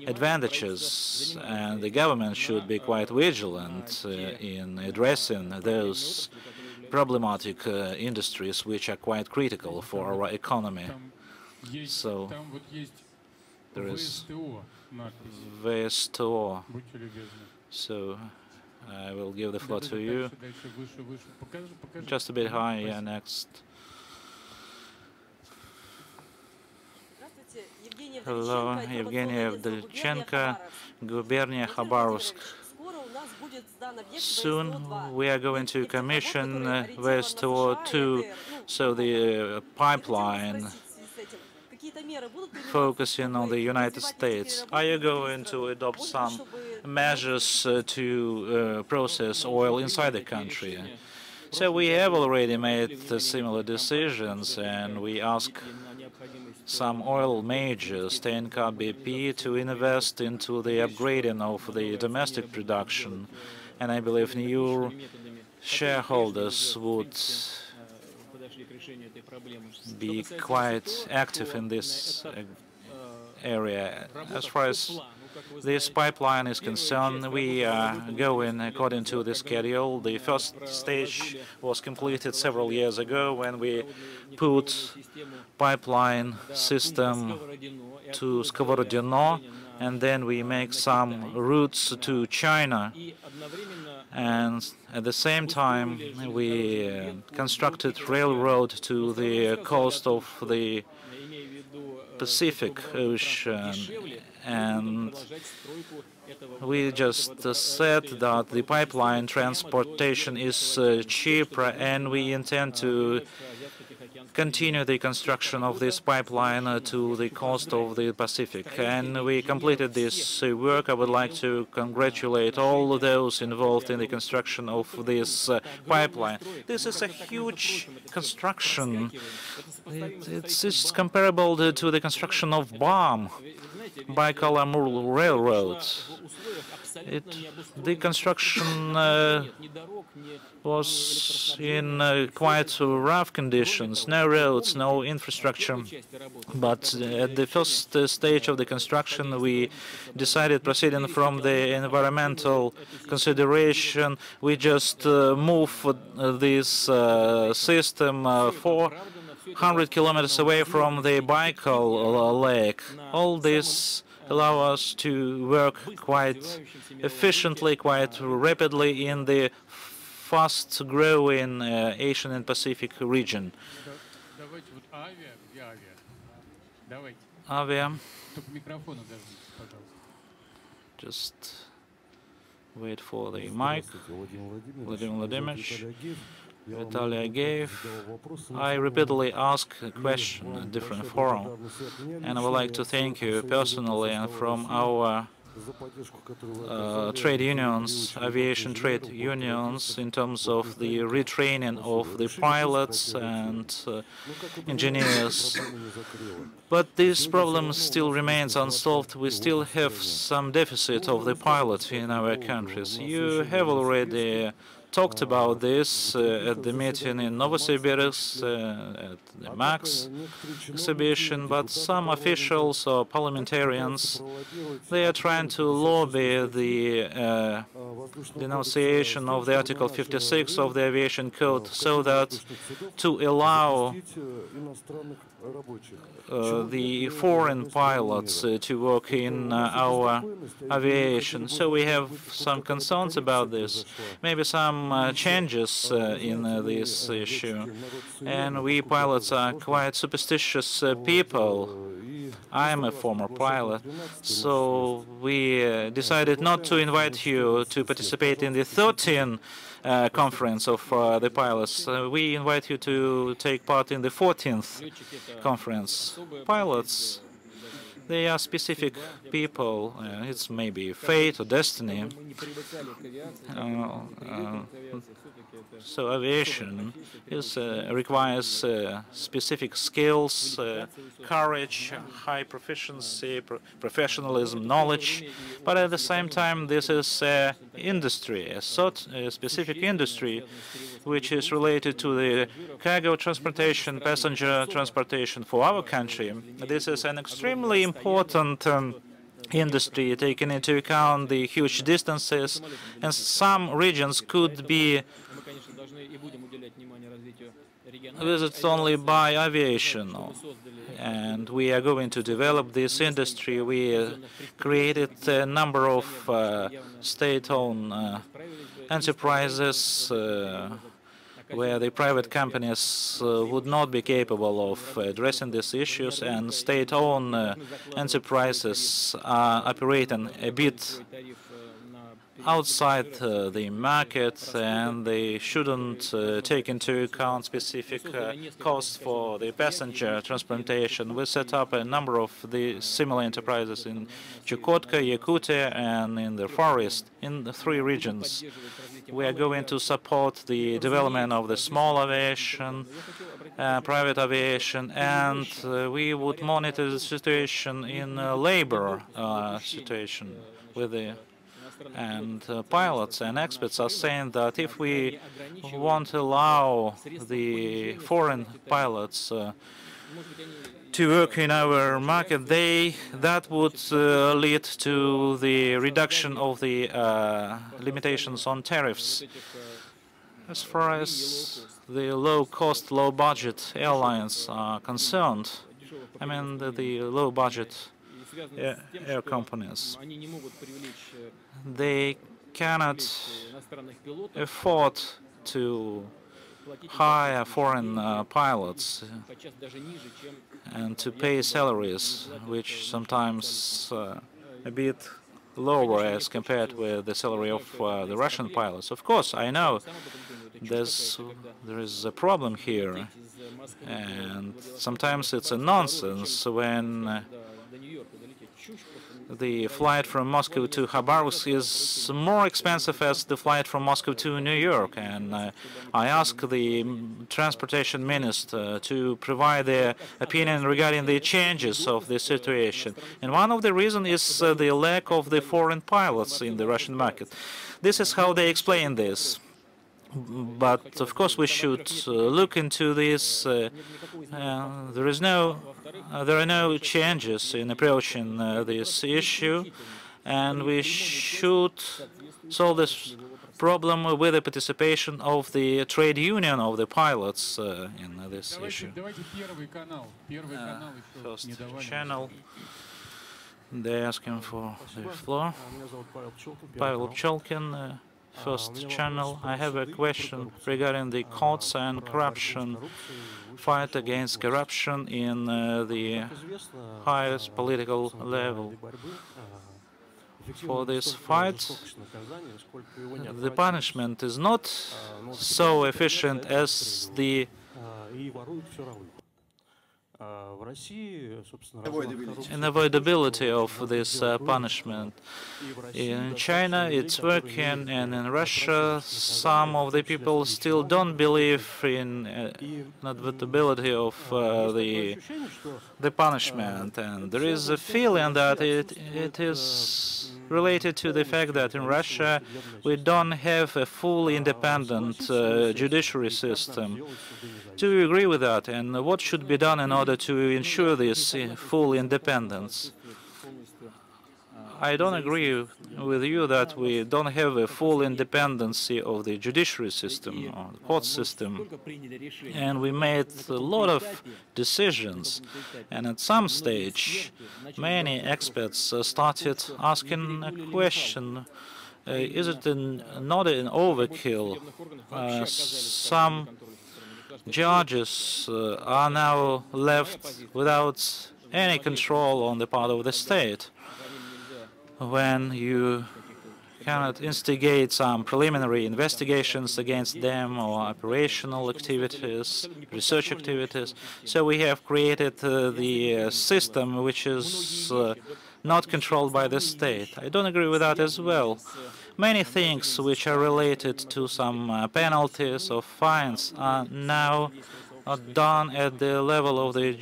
advantages, and the government should be quite vigilant in addressing those problematic industries which are quite critical for our economy. So there is VSTO. So I will give the floor to you. Just a bit higher next. Hello, Evgenia Vdolchenko, Gubernia Khabarovsk. Soon we are going to commission West 2, so the pipeline focusing on the United States. Are you going to adopt some measures to process oil inside the country? So we have already made similar decisions, and we ask some oil majors, TNK BP, to invest into the upgrading of the domestic production. And I believe new shareholders would be quite active in this area. As far as this pipeline is concerned, we are going according to the schedule. The first stage was completed several years ago when we put pipeline system to Skоворodino, and then we make some routes to China. And at the same time, we constructed railroad to the coast of the Pacific Ocean, and we just said that the pipeline transportation is cheaper, and we intend to continue the construction of this pipeline to the coast of the Pacific. And we completed this work. I would like to congratulate all those involved in the construction of this pipeline. This is a huge construction. It's comparable to the construction of BAM, Baikal-Amur Railroad. The construction was in quite rough conditions, no roads, no infrastructure. But at the first stage of the construction, we decided, proceeding from the environmental consideration, we just move this system 400 kilometers away from the Baikal Lake. All this allow us to work quite efficiently, quite rapidly in the fast-growing Asian and Pacific region. Avia. Just wait for the mic. Vladimir Vladimirovich. Vitaly Ageev. I repeatedly ask a question in different forums, and I would like to thank you personally and from our trade unions, aviation trade unions, in terms of the retraining of the pilots and engineers. But this problem still remains unsolved. We still have some deficit of the pilot in our countries. You have already talked about this at the meeting in Novosibirsk, at the MAX exhibition, but some officials or parliamentarians, they are trying to lobby the denunciation of the Article 56 of the Aviation Code, so that to allow the foreign pilots to work in our aviation. So we have some concerns about this, maybe some changes in this issue. And we pilots are quite superstitious people. I am a former pilot, so we decided not to invite you to participate in the 13th conference of the pilots. We invite you to take part in the 14th conference. Pilots, they are specific people. It's maybe fate or destiny. So aviation requires specific skills, courage, high proficiency, professionalism, knowledge. But at the same time, this is an industry, a specific industry, which is related to the cargo transportation, passenger transportation for our country. This is an extremely important industry, taking into account the huge distances, and some regions could be visited only by aviation. And we are going to develop this industry. We created a number of state-owned enterprises where the private companies would not be capable of addressing these issues, and state-owned enterprises are operating a bit outside the market, and they shouldn't take into account specific costs for the passenger transportation. We set up a number of the similar enterprises in Chukotka, Yakutia, and in the forest, in the 3 regions. We are going to support the development of the small aviation, private aviation, and we would monitor the situation in labor situation with the pilots and experts are saying that if we want to allow the foreign pilots to work in our market, that would lead to the reduction of the limitations on tariffs. As far as the low-cost, low-budget airlines are concerned, I mean the low-budget air companies, they cannot afford to hire foreign pilots and to pay salaries which sometimes a bit lower as compared with the salary of the Russian pilots. Of course, I know there is a problem here, and sometimes it's a nonsense when the flight from Moscow to Khabarovsk is more expensive as the flight from Moscow to New York. And I asked the transportation minister to provide their opinion regarding the changes of the situation. And one of the reasons is the lack of the foreign pilots in the Russian market. This is how they explain this. But of course, we should look into this. There are no changes in approaching this issue, and we should solve this problem with the participation of the trade union of the pilots in this issue. First channel. They're asking for the floor. Pavel Pcholkin. First channel. I have a question regarding the courts and corruption, fight against corruption in the highest political level. For this fight, the punishment is not so efficient as the unavoidability of this punishment. In China it's working, and in Russia some of the people still don't believe in unavoidability of the punishment, and there is a feeling that it is related to the fact that in Russia we don't have a fully independent judiciary system. Do you agree with that? And what should be done in order to ensure this full independence? I don't agree with you that we don't have a full independency of the judiciary system or the court system. And we made a lot of decisions. And at some stage, many experts started asking a question. Is it not an overkill? Some judges are now left without any control on the part of the state. When you cannot instigate some preliminary investigations against them or operational activities, research activities. So we have created the system which is not controlled by the state. I don't agree with that as well. Many things which are related to some penalties or fines are now done at the level of the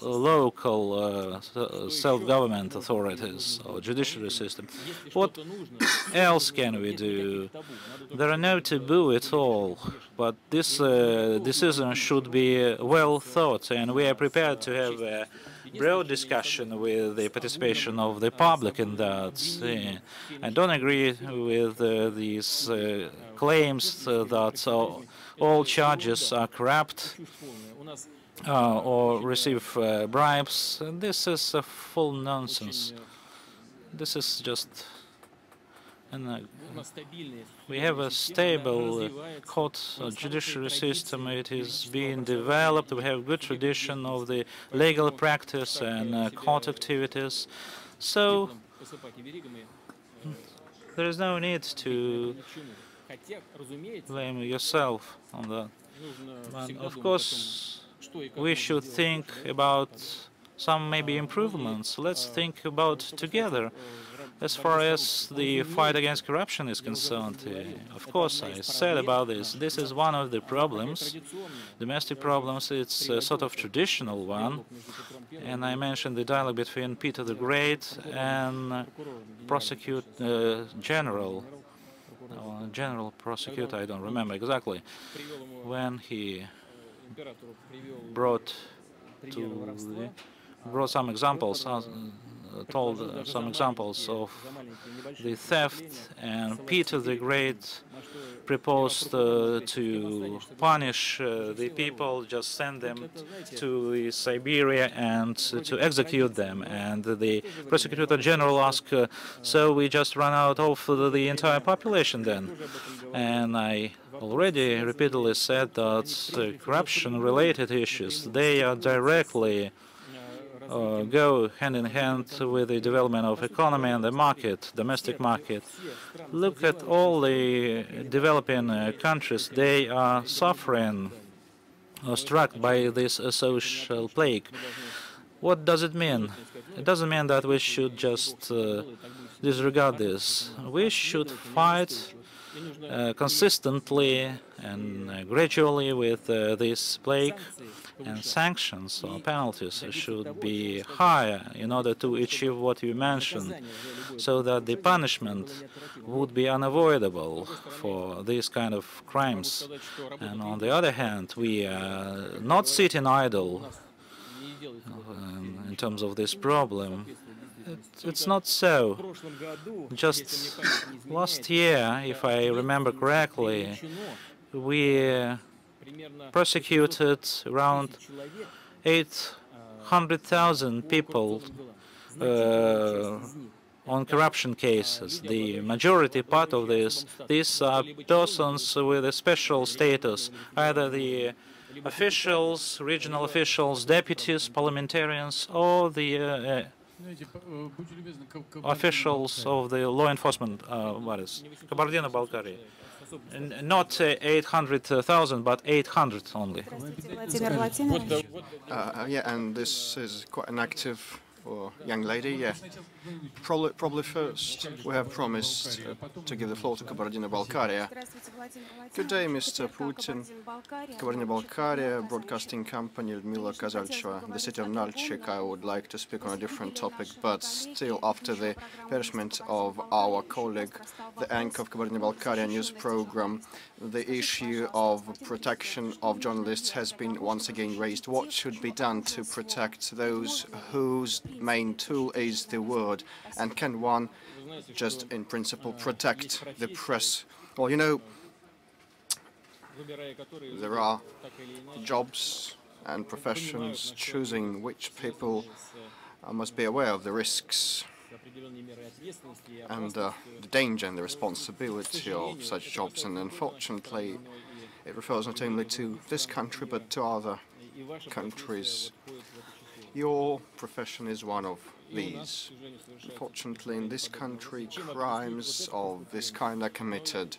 local self-government authorities or judiciary system. What else can we do? There are no taboo at all, but this decision should be well thought, and we are prepared to have a broad discussion with the participation of the public in that. I don't agree with these claims that all charges are corrupt or receive bribes. This is a full nonsense. This is just And we have a stable court judiciary system. It is being developed. We have good tradition of the legal practice and court activities. So there is no need to blame yourself on that. But of course, we should think about some maybe improvements. Let's think about together. As far as the fight against corruption is concerned, of course, I said about this. This is one of the problems, domestic problems. It's a sort of traditional one. And I mentioned the dialogue between Peter the Great and General prosecutor, I don't remember exactly, when he brought some examples, told some examples of the theft, and Peter the Great proposed to punish the people, just send them to Siberia and to execute them. And the prosecutor general asked, so we just run out of the entire population then? And I already repeatedly said that corruption-related issues, they are directly go hand in hand with the development of economy and the market, domestic market. Look at all the developing countries. They are suffering or struck by this social plague. What does it mean? It doesn't mean that we should just disregard this. We should fight consistently and gradually with this plague, and sanctions or penalties should be higher in order to achieve what you mentioned, so that the punishment would be unavoidable for these kind of crimes. And on the other hand, we are not sitting idle in terms of this problem. It's not so. Just last year, if I remember correctly, we prosecuted around 800,000 people on corruption cases. The majority part of these are persons with a special status, either the officials, regional officials, deputies, parliamentarians, or the officials of the law enforcement bodies. Kabardino-Balkaria. Not 800,000, but 800 only. Yeah, and this is quite an active young lady. Yeah, probably first we have promised to give the floor to Kabardino-Balkaria. Good day, Mr. Putin. Kabardino-Balkaria Broadcasting Company, Ludmila Kazalcheva, the city of Nalchik. I would like to speak on a different topic, but still, after the perishment of our colleague, the anchor of Kabardino-Balkaria news program, the issue of protection of journalists has been once again raised. What should be done to protect those whose main tool is the word? And can one just, in principle, protect the press? Well, you know, there are jobs and professions choosing which people must be aware of the risks and the danger and the responsibility of such jobs. And unfortunately, it refers not only to this country, but to other countries. Your profession is one of these. Unfortunately, in this country, crimes of this kind are committed.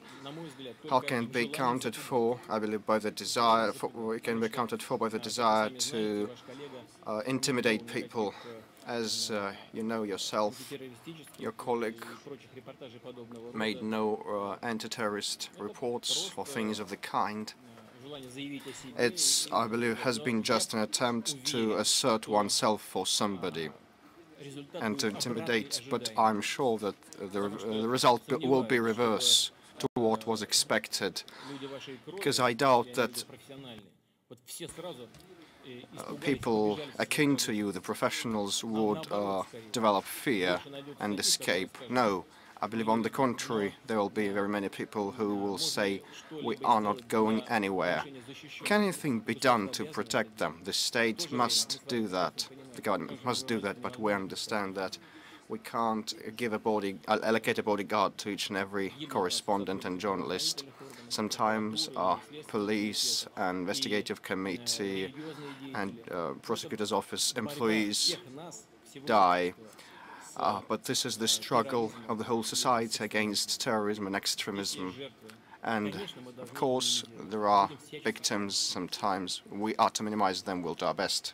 How can it be accounted for? I believe by the desire. It can be accounted for by the desire to intimidate people. As you know yourself, your colleague made no anti-terrorist reports or things of the kind. It's, I believe, has been just an attempt to assert oneself for somebody and to intimidate, but I'm sure that the result will be reverse to what was expected, because I doubt that people akin to you, the professionals, would develop fear and escape. No, I believe on the contrary, there will be very many people who will say, we are not going anywhere. Can anything be done to protect them? The state must do that. The government must do that, but we understand that We can't give allocate a bodyguard to each and every correspondent and journalist. Sometimes police, investigative committee, and prosecutor's office employees die. But this is the struggle of the whole society against terrorism and extremism. And of course, there are victims sometimes. We are to minimize them. We'll do our best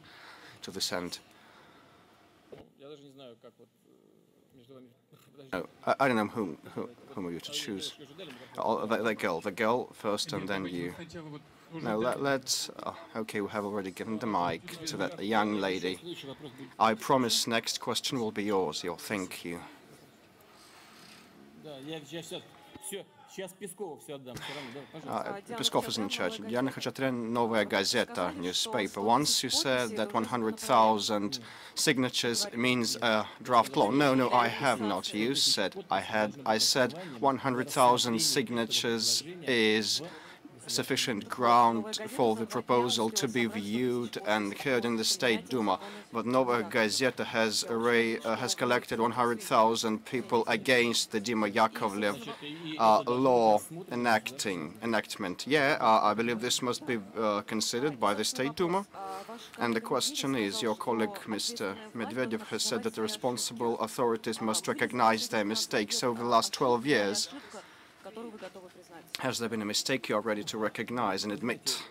to this end. No, I don't know whom are you to choose. The girl first, and then you. No, let's. Okay, we have already given the mic to that young lady. I promise next question will be yours. Thank you. Peskov is in charge. Diana Khachaturian, Novaya Gazeta newspaper. Once you said that 100,000 signatures means a draft law. No, I have not. You said I said 100,000 signatures is sufficient ground for the proposal to be viewed and heard in the State Duma. But Novaya Gazeta has collected 100,000 people against the Dima Yakovlev law enactment. Yeah, I believe this must be considered by the State Duma. And the question is, your colleague Mr. Medvedev has said that the responsible authorities must recognize their mistakes over the last 12 years. Has there been a mistake you are ready to recognize and admit?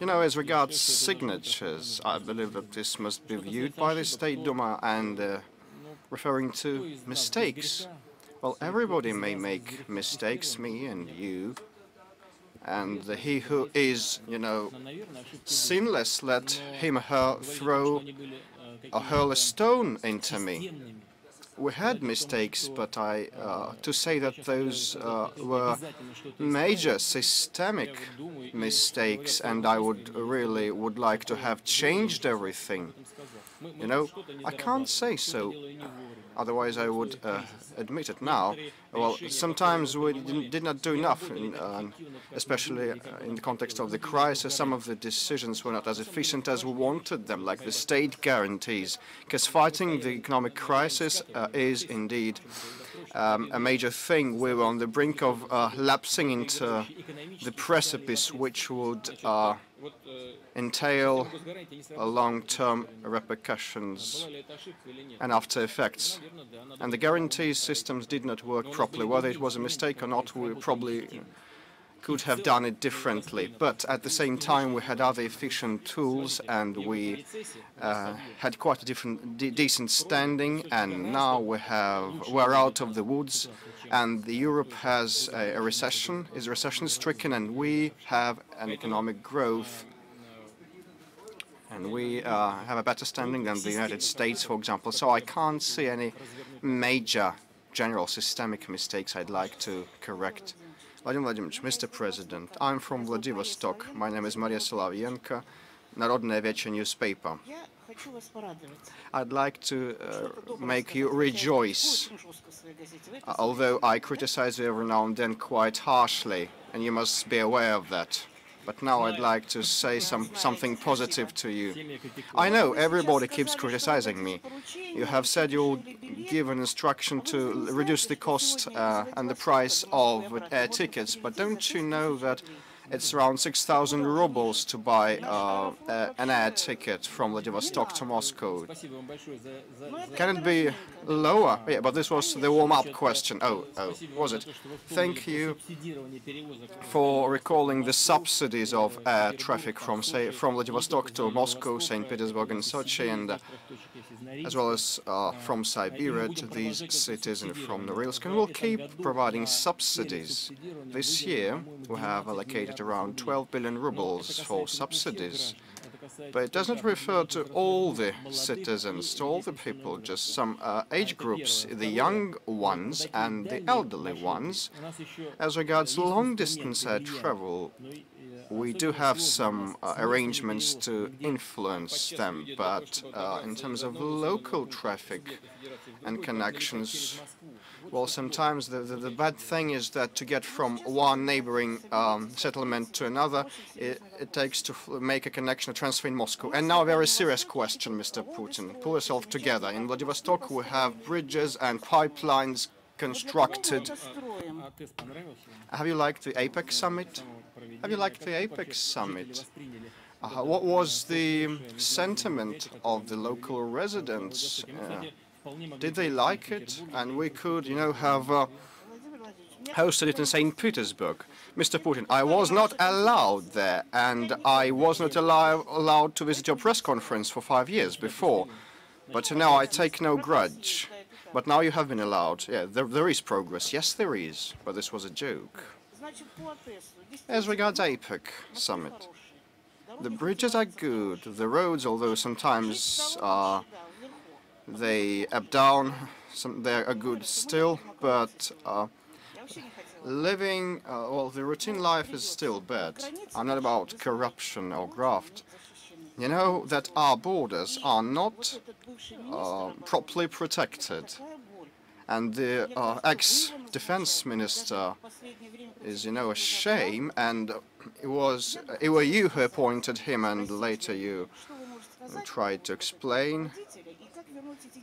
As regards signatures, I believe that this must be viewed by the State Duma. And referring to mistakes, well, everybody may make mistakes, me and you. And he who is, sinless, let him or her throw or hurl a stone into me. We had mistakes, but to say that those were major systemic mistakes, and I would like to have changed everything. I can't say so. Otherwise, I would admit it now. Well, sometimes we did not do enough, especially in the context of the crisis. Some of the decisions were not as efficient as we wanted them, like the state guarantees, because fighting the economic crisis is indeed a major thing. We were on the brink of lapsing into the precipice, which would entail long-term repercussions and after effects. And the guarantee systems did not work properly. Whether it was a mistake or not, we probably could have done it differently. But at the same time, we had other efficient tools, and we had quite a decent standing. And now we're out of the woods, and Europe has a recession, is recession-stricken, and we have an economic growth. And we have a better standing than the United States, for example. So I can't see any major general systemic mistakes I'd like to correct. Vladimir Vladimirovich, Mr. President, I'm from Vladivostok. My name is Maria Solovienko, Narodnaya Vecha newspaper. I'd like to make you rejoice, although I criticize you every now and then quite harshly, and you must be aware of that. But now I'd like to say something positive to you. I know everybody keeps criticizing me. You have said you'll give an instruction to reduce the cost and the price of air tickets, but don't you know that it's around 6,000 rubles to buy an air ticket from Vladivostok to Moscow? Can it be lower? Yeah, but this was the warm-up question. Oh, was it? Thank you for recalling the subsidies of air traffic from Vladivostok to Moscow, St. Petersburg, and Sochi, and as well as from Siberia to these cities and from Norilsk. And we'll keep providing subsidies. This year, we have allocated around 12 billion rubles for subsidies. But it does not refer to all the citizens, to all the people, just some age groups, the young ones and the elderly ones. As regards long-distance air travel, we do have some arrangements to influence them, but in terms of local traffic and connections, Well, sometimes the bad thing is that to get from one neighboring settlement to another, it takes to make a connection, a transfer in Moscow. And now a very serious question, Mr. Putin. Pull yourself together. In Vladivostok, we have bridges and pipelines constructed. Have you liked the APEC summit? Have you liked the APEC summit? What was the sentiment of the local residents? Did they like it? And we could, you know, have hosted it in St. Petersburg. Mr. Putin, I was not allowed there, and I was not allowed to visit your press conference for 5 years before. But now I take no grudge. But now you have been allowed. Yeah, there is progress. Yes, there is. But this was a joke. As regards APEC summit, the bridges are good. The roads, although sometimes they ebb down, they are good still, but living, well, the routine life is still bad. I'm not about corruption or graft. You know that our borders are not properly protected. And the ex-defense minister is, you know, a shame, and it were you who appointed him, and later you tried to explain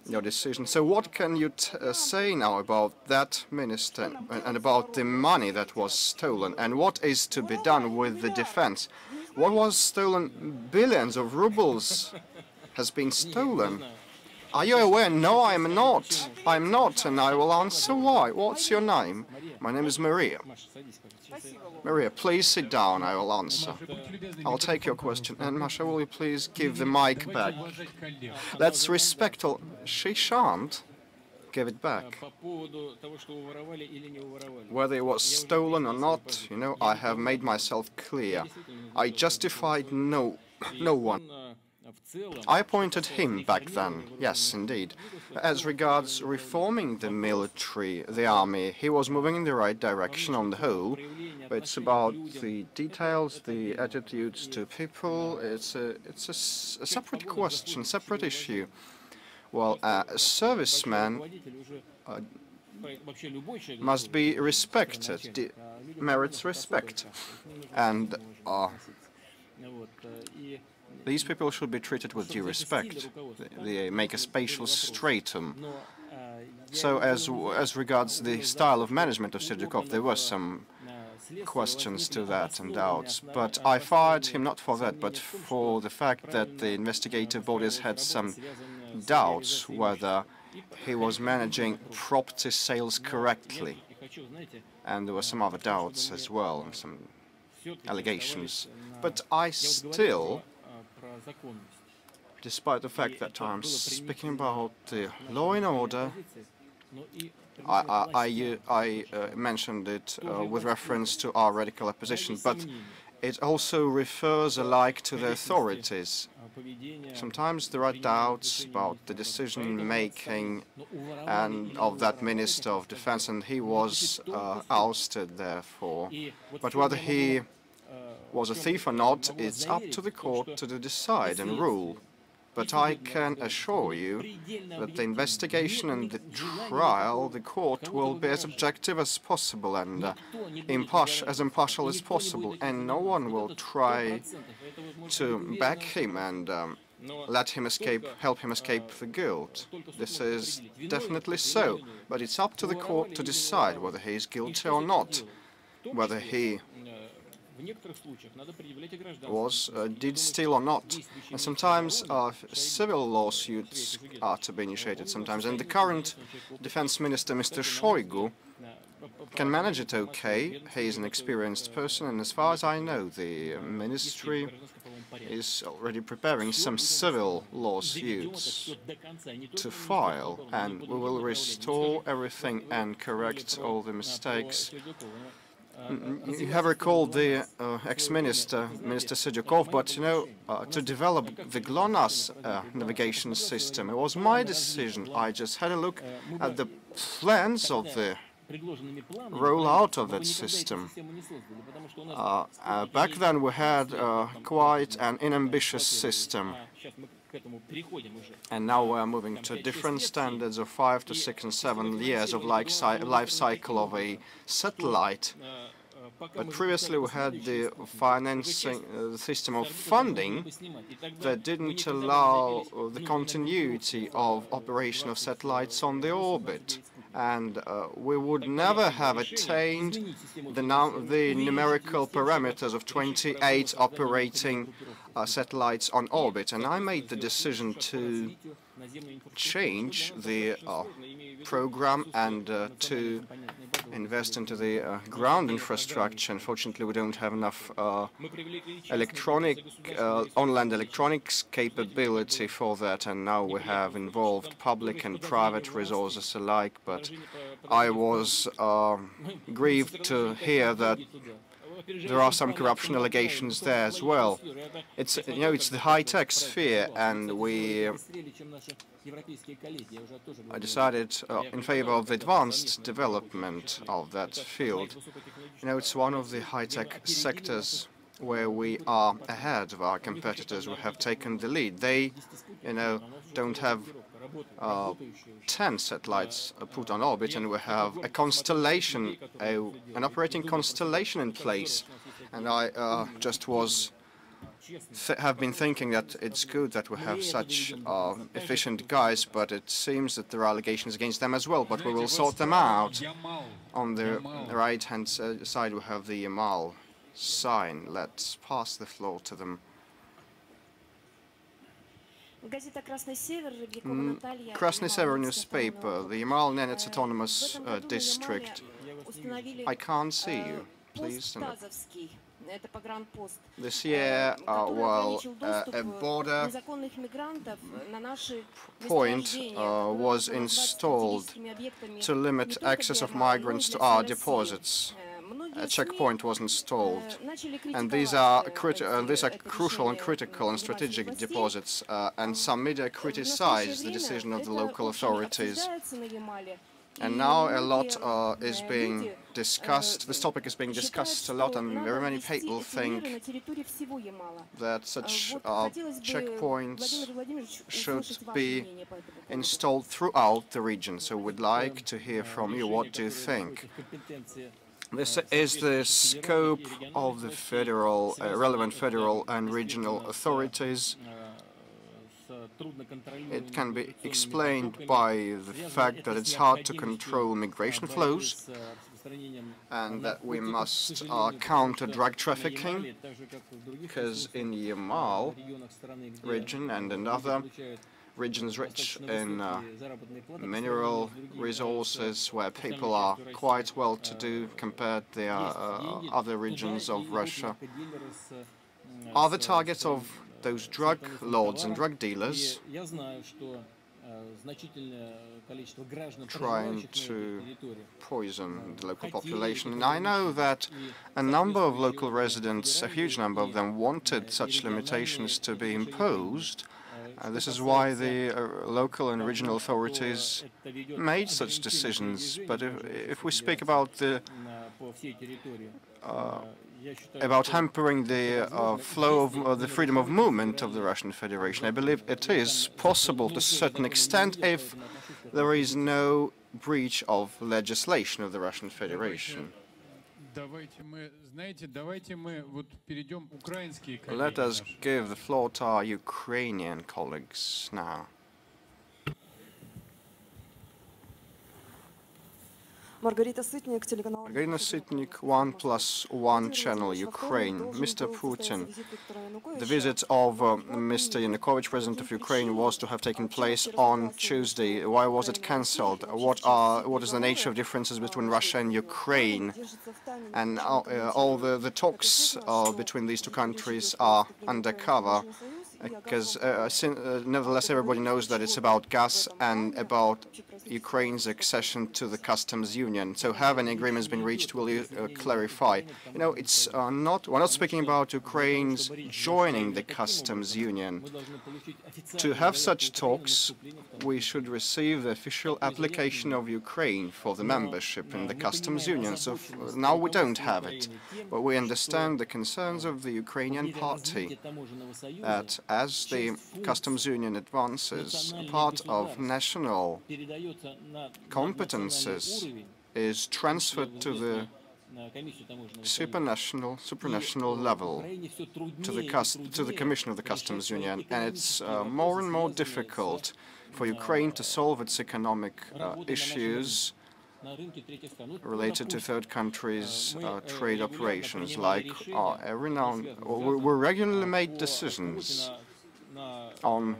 your decision. So what can you say now about that minister and about the money that was stolen, and what is to be done with the defense? What was stolen? Billions of rubles has been stolen. Are you aware? No, I'm not. I'm not, and I will answer why. What's your name? My name is Maria. Maria, please sit down. I will answer. I'll take your question. And Masha, will you please give the mic back? That's respectful. She shan't give it back. Whether it was stolen or not, you know, I have made myself clear. I justified no one. I appointed him back then, yes, indeed. As regards reforming the military, the army, he was moving in the right direction on the whole, but it's about the details, the attitudes to people. It's a separate question, separate issue. Well, a serviceman must be respected, merits respect, and these people should be treated with due respect. They make a spatial stratum. So as regards the style of management of Serdyukov, there were some questions to that and doubts. But I fired him not for that, but for the fact that the investigative bodies had some doubts whether he was managing property sales correctly. And there were some other doubts as well, and some allegations. But I still, despite the fact that I'm speaking about the law and order, I mentioned it with reference to our radical opposition, but it also refers alike to the authorities. Sometimes there are doubts about the decision-making and of that Minister of Defense, and he was ousted, therefore. But whether he was a thief or not, it's up to the court to decide and rule. But I can assure you that the investigation and the trial, the court will be as objective as possible and as impartial as possible, and no one will try to back him and let him escape, help him escape the guilt. This is definitely so, but it's up to the court to decide whether he is guilty or not, whether he did steal or not. And sometimes civil lawsuits are to be initiated sometimes. And the current defense minister, Mr. Shoigu, can manage it okay. He is an experienced person, and as far as I know, the ministry is already preparing some civil lawsuits to file, and we will restore everything and correct all the mistakes. You have recalled the ex-minister, Minister Serdyukov, but you know, to develop the GLONASS navigation system, it was my decision. I just had a look at the plans of the rollout of that system. Back then we had quite an unambitious system. And now we're moving to different standards of 5 to 6 and 7 years of life cycle of a satellite. But previously we had the financing, the system of funding that didn't allow the continuity of operation of satellites on the orbit. And we would never have attained the numerical parameters of 28 operating satellites on orbit. And I made the decision to change the program and to invest into the ground infrastructure. Unfortunately, we don't have enough on-land electronics capability for that, and now we have involved public and private resources alike. But I was grieved to hear that there are some corruption allegations there as well. It's it's the high-tech sphere, and I decided in favor of the advanced development of that field. It's one of the high-tech sectors where we are ahead of our competitors. We have taken the lead. They, don't have 10 satellites put on orbit, and we have a constellation, an operating constellation in place. And I have been thinking that it's good that we have such efficient guys, but it seems that there are allegations against them as well, but we will sort them out. On the right-hand side we have the Yamal sign. Let's pass the floor to them. Krasny Sever newspaper, the Yamal Nenets Autonomous District. I can't see you. Please. This year, a border point was installed to limit access of migrants to our deposits. A checkpoint was installed, and these are crucial and critical and strategic deposits. And some media criticized the decision of the local authorities. And now a lot is being discussed. This topic is being discussed a lot, and very many people think that such checkpoints should be installed throughout the region. So we'd like to hear from you. What do you think? This is the scope of the relevant federal and regional authorities. It can be explained by the fact that it's hard to control migration flows and that we must counter drug trafficking, because in the Yamal region and in other regions rich in mineral resources, where people are quite well-to-do compared to the other regions of Russia, are the targets of those drug lords and drug dealers trying to poison the local population. And I know that a number of local residents, a huge number of them, wanted such limitations to be imposed. This is why the local and regional authorities made such decisions. But if we speak about hampering the flow of the freedom of movement of the Russian Federation, I believe it is possible to a certain extent if there is no breach of legislation of the Russian Federation. Let us give the floor to our Ukrainian colleagues now. Margarita Sitnik, 1+1 channel, Ukraine. Mr. Putin, the visit of Mr. Yanukovych, President of Ukraine, was to have taken place on Tuesday. Why was it cancelled? What is the nature of differences between Russia and Ukraine? And all the talks between these two countries are undercover, because nevertheless everybody knows that it's about gas and about Ukraine's accession to the customs union. So have any agreements been reached? Will you clarify? We're not speaking about Ukraine's joining the customs union. To have such talks, we should receive the official application of Ukraine for the membership in the customs union. So now we don't have it, but we understand the concerns of the Ukrainian party that as the customs union advances, part of national competences is transferred to the supranational level, to the Commission of the Customs Union, and it's more and more difficult for Ukraine to solve its economic issues related to third countries' trade operations. Like we regularly made decisions on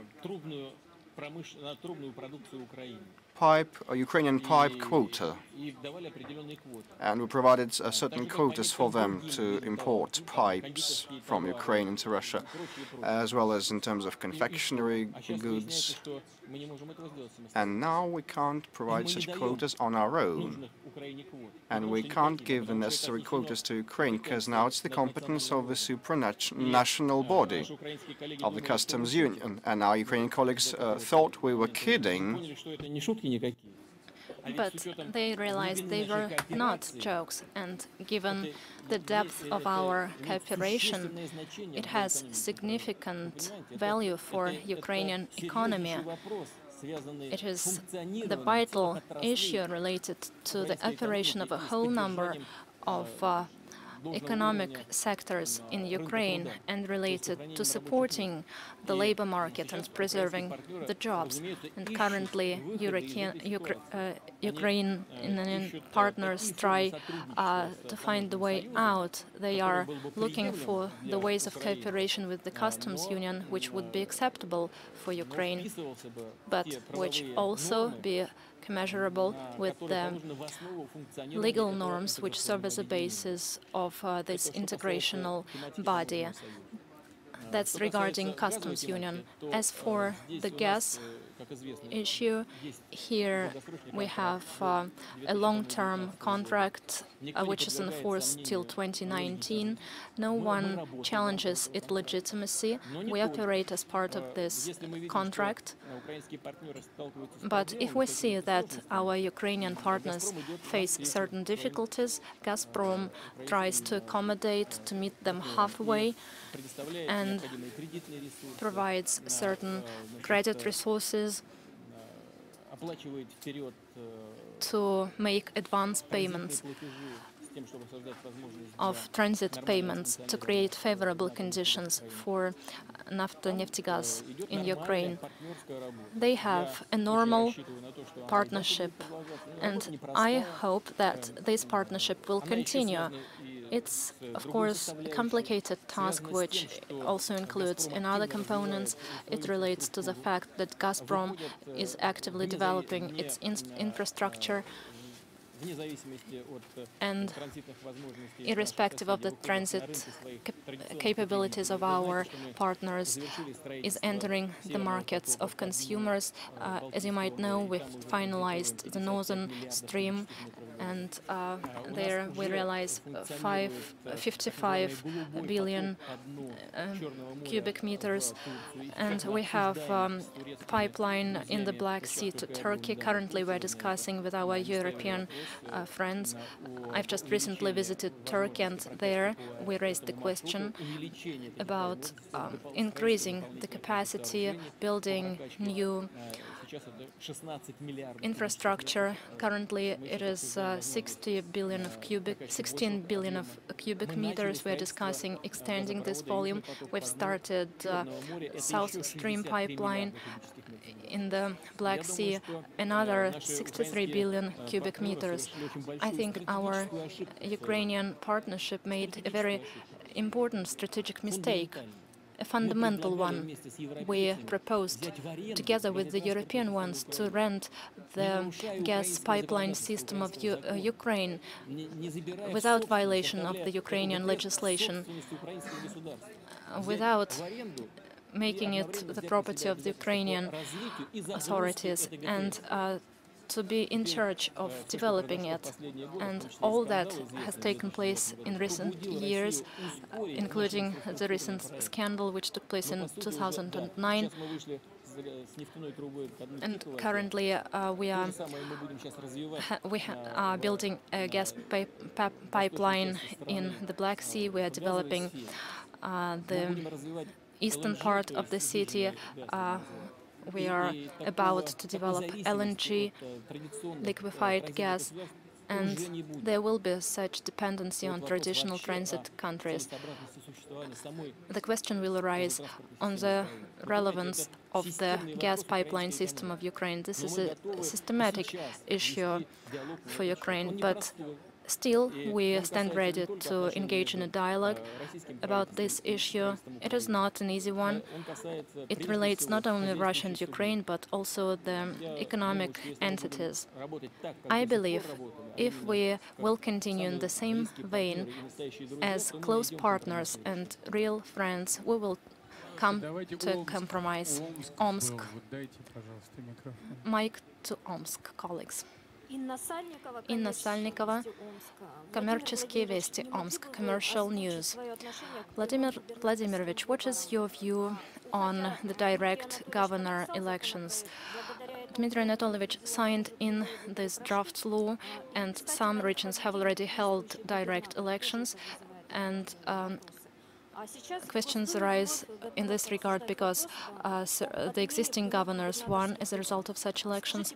Ukrainian pipe quota, and we provided certain quotas for them to import pipes from Ukraine into Russia, as well as in terms of confectionery goods. And now we can't provide such quotas on our own, and we can't give the necessary quotas to Ukraine, because now it's the competence of the supranational body of the customs union. And our Ukrainian colleagues thought we were kidding, but they realized they were not jokes, and given the depth of our cooperation, it has significant value for Ukrainian economy. It is the vital issue related to the operation of a whole number of economic sectors in Ukraine and related to supporting the labor market and preserving the jobs. And currently, Ukrainian partners try to find the way out. They are looking for the ways of cooperation with the customs union which would be acceptable for Ukraine, but which also be commensurable with the legal norms which serve as a basis of this integrational body. That's regarding customs union. As for the gas issue, here we have a long-term contract which is in force till 2019. No one challenges its legitimacy. We operate as part of this contract. But if we see that our Ukrainian partners face certain difficulties, Gazprom tries to accommodate, to meet them halfway, and provides certain credit resources to make advance payments of transit payments to create favorable conditions for Neftegaz in Ukraine. They have a normal partnership, and I hope that this partnership will continue. It's, of course, a complicated task which also includes another components. It relates to the fact that Gazprom is actively developing its infrastructure, and irrespective of the transit capabilities of our partners, is entering the markets of consumers. As you might know, we've finalized the Northern Stream, and there we realize 55 billion cubic meters, and we have pipeline in the Black Sea to Turkey. Currently we're discussing with our European friends. I've just recently visited Turkey, and there we raised the question about increasing the capacity, building new infrastructure. Currently it is 16 billion of cubic meters. We're discussing extending this volume. We've started South Stream pipeline in the Black Sea, another 63 billion cubic meters. I think our Ukrainian partnership made a very important strategic mistake, a fundamental one. We proposed, together with the European ones, to rent the gas pipeline system of Ukraine without violation of the Ukrainian legislation, without making it the property of the Ukrainian authorities, and to be in charge of developing it. And all that has taken place in recent years, including the recent scandal which took place in 2009. And currently we are building a gas pipeline in the Black Sea. We are developing the eastern part of the city, we are about to develop LNG, liquefied gas, and there will be such dependency on traditional transit countries. The question will arise on the relevance of the gas pipeline system of Ukraine. This is a systematic issue for Ukraine, but still, we stand ready to engage in a dialogue about this issue. It is not an easy one. It relates not only Russia and Ukraine, but also the economic entities. I believe if we will continue in the same vein as close partners and real friends, we will come to compromise. Omsk. Mic to Omsk, colleagues. Инна Сальникова, Коммерческие вести, Omsk, Commercial News. Vladimir Vladimirovich, what is your view on the direct governor elections? Dmitry Anatolyevich signed in this draft law, and some regions have already held direct elections, and questions arise in this regard because the existing governors won as a result of such elections.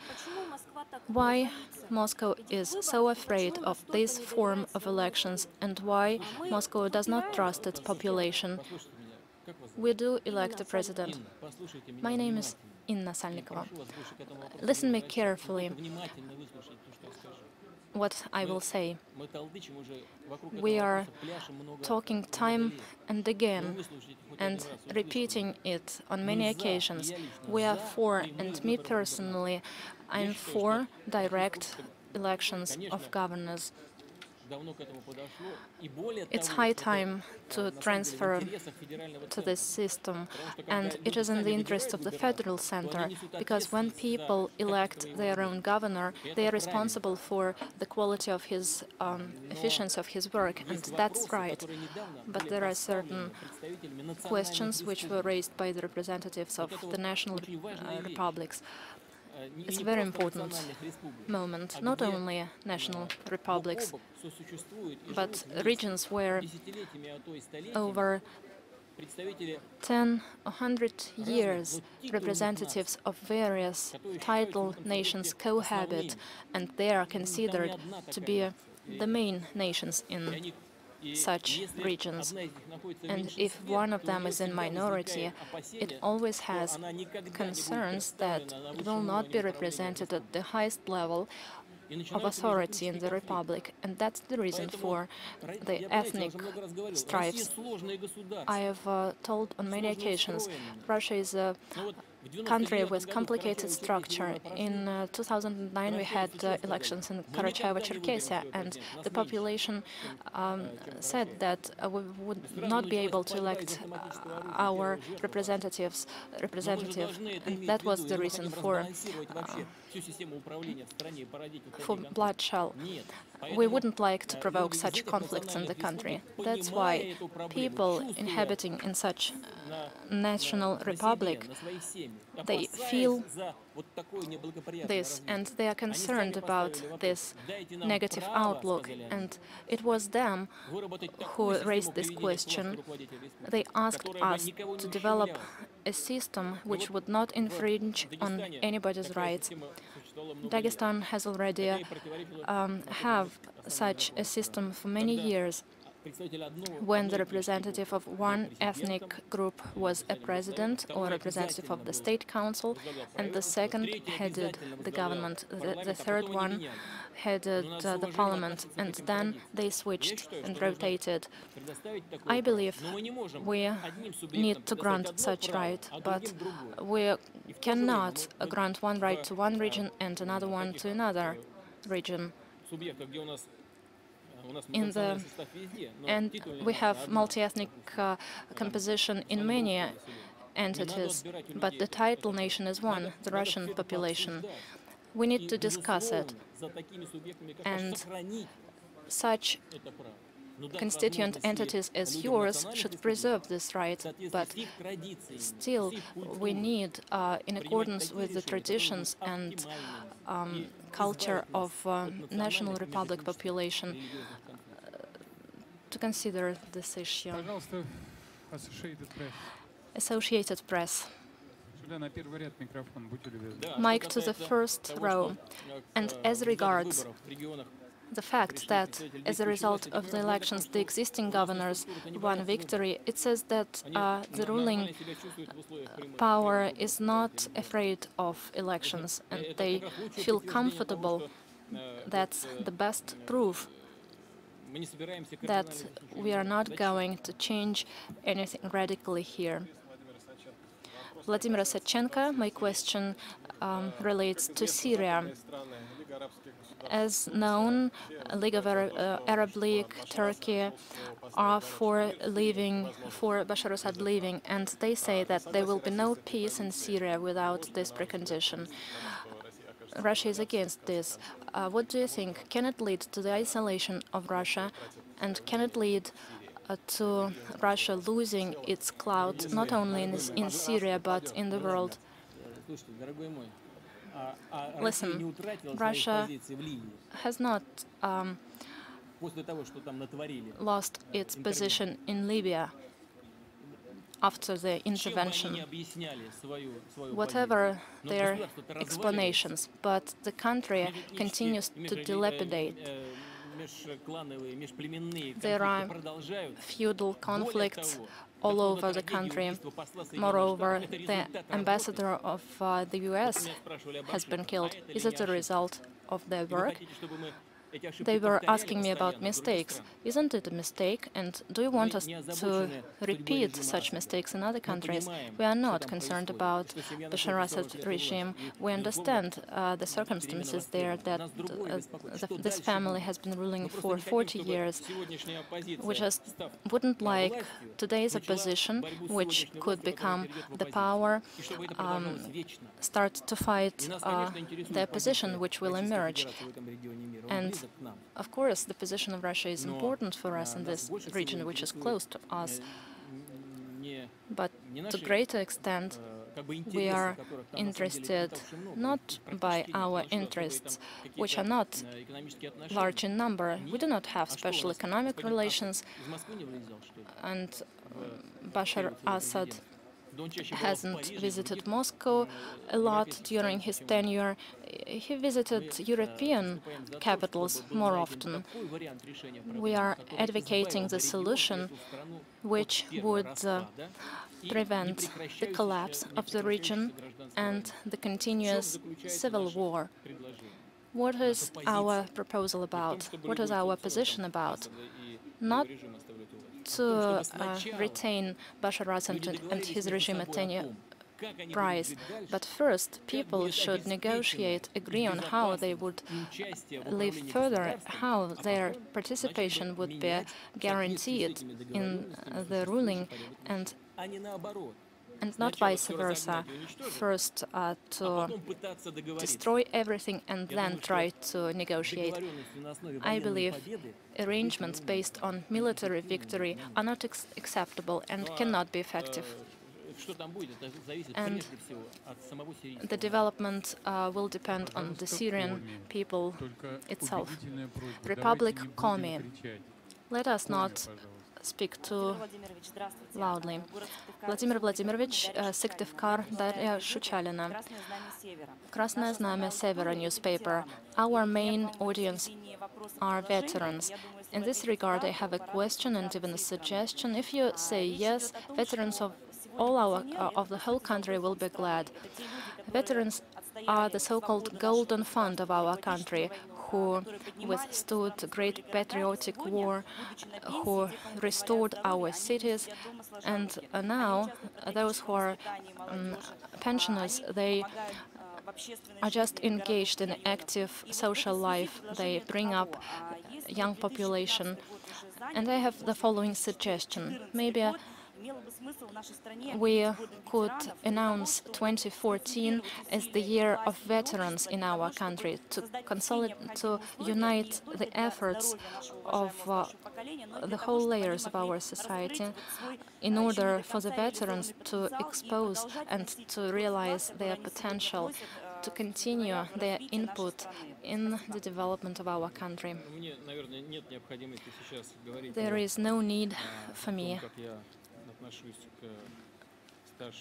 Why Moscow is so afraid of this form of elections and why Moscow does not trust its population? We do elect a president. My name is Inna Salnikova. Listen me carefully what I will say. We are talking time and again and repeating it on many occasions. We are for, and me personally, I'm for direct elections of governors. It's high time to transfer to this system, and it is in the interest of the federal center, because when people elect their own governor, they are responsible for the quality of his efficiency of his work, and that's right. But there are certain questions which were raised by the representatives of the national republics. It's a very important moment, not only national republics, but regions where over 10 or 100 years representatives of various tidal nations cohabit, and they are considered to be the main nations in such regions. And if one of them is in minority, it always has concerns that it will not be represented at the highest level of authority in the republic, and that's the reason for the ethnic strifes. I have told on many occasions, Russia is a country with complicated structure. In 2009 we had elections in Karacháyevo-Cherkessia, and the population said that we would not be able to elect our representative, and that was the reason for bloodshed. We wouldn't like to provoke such conflicts in the country. That's why people inhabiting in such national republic, they feel this, and they are concerned about this negative outlook. And it was them who raised this question. They asked us to develop a system which would not infringe on anybody's rights. Dagestan has already have such a system for many years, when the representative of one ethnic group was a president or representative of the state council, and the second headed the government, the third one headed the parliament, and then they switched and rotated. I believe we need to grant such right, but we cannot grant one right to one region and another one to another region. And we have multi-ethnic composition in many entities, but the title nation is one, the Russian population. We need to discuss it, and such constituent entities as yours should preserve this right, but still we need, in accordance with the traditions and culture of national republic population, to consider this issue. Associated Press. Mic to the first row. And as regards the fact that, as a result of the elections, the existing governors won victory, it says that the ruling power is not afraid of elections and they feel comfortable. That's the best proof that we are not going to change anything radically here. Vladimir Ossadchenko, my question relates to Syria. As known, League of Arab League, Turkey are for Bashar Assad leaving, and they say that there will be no peace in Syria without this precondition. Russia is against this. What do you think? Can it lead to the isolation of Russia, and can it lead to Russia losing its clout not only in Syria but in the world? Listen, Russia has not lost its position in Libya after the intervention, whatever their explanations, but the country continues to dilapidate. There are feudal conflicts all over the country. Moreover, the ambassador of the US has been killed. Is it a result of their work? They were asking me about mistakes. Isn't it a mistake? And do you want us to repeat such mistakes in other countries? We are not concerned about Bashar Assad regime. We understand the circumstances there, that this family has been ruling for 40 years. We just wouldn't like today's opposition, which could become the power, start to fight the opposition which will emerge. And of course, the position of Russia is important for us in this region, which is close to us. But to a greater extent, we are interested not by our interests, which are not large in number. We do not have special economic relations, and Bashar Assad hasn't visited Moscow a lot during his tenure. He visited European capitals more often. We are advocating the solution which would prevent the collapse of the region and the continuous civil war. What is our proposal about? What is our position about? Not to retain Bashar Assad and his regime at any price, but first people should negotiate, agree on how they would live further, how their participation would be guaranteed in the ruling, and not vice versa. First to destroy everything and then try to negotiate. I believe arrangements based on military victory are not acceptable and cannot be effective. And the development will depend on the Syrian people itself. Republic Komi. Let us not speak too loudly. Vladimir Vladimirovich, Syktyvkar, Darya Shuchalina. Krasное Znamya Severa newspaper. Our main audience are veterans. In this regard, I have a question and even a suggestion. If you say yes, veterans of the whole country will be glad. Veterans are the so-called golden fund of our country, who withstood great patriotic war, who restored our cities, and now those who are pensioners, they are just engaged in active social life. They bring up young population. And I have the following suggestion. Maybe we could announce 2014 as the year of veterans in our country, to unite the efforts of the whole layers of our society in order for the veterans to expose and to realize their potential, to continue their input in the development of our country. There is no need for me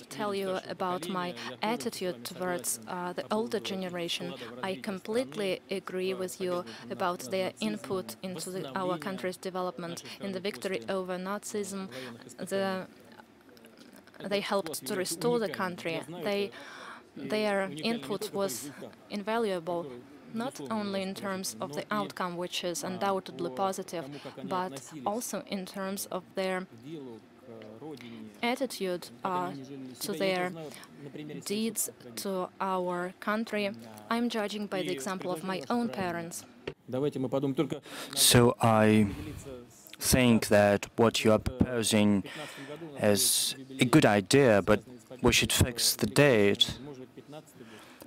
tell you about my attitude towards the older generation. I completely agree with you about their input into our country's development. In the victory over Nazism, they helped to restore the country. Their input was invaluable, not only in terms of the outcome, which is undoubtedly positive, but also in terms of their attitude to their deeds to our country. I'm judging by the example of my own parents. So I think that what you are proposing is a good idea, but we should fix the date.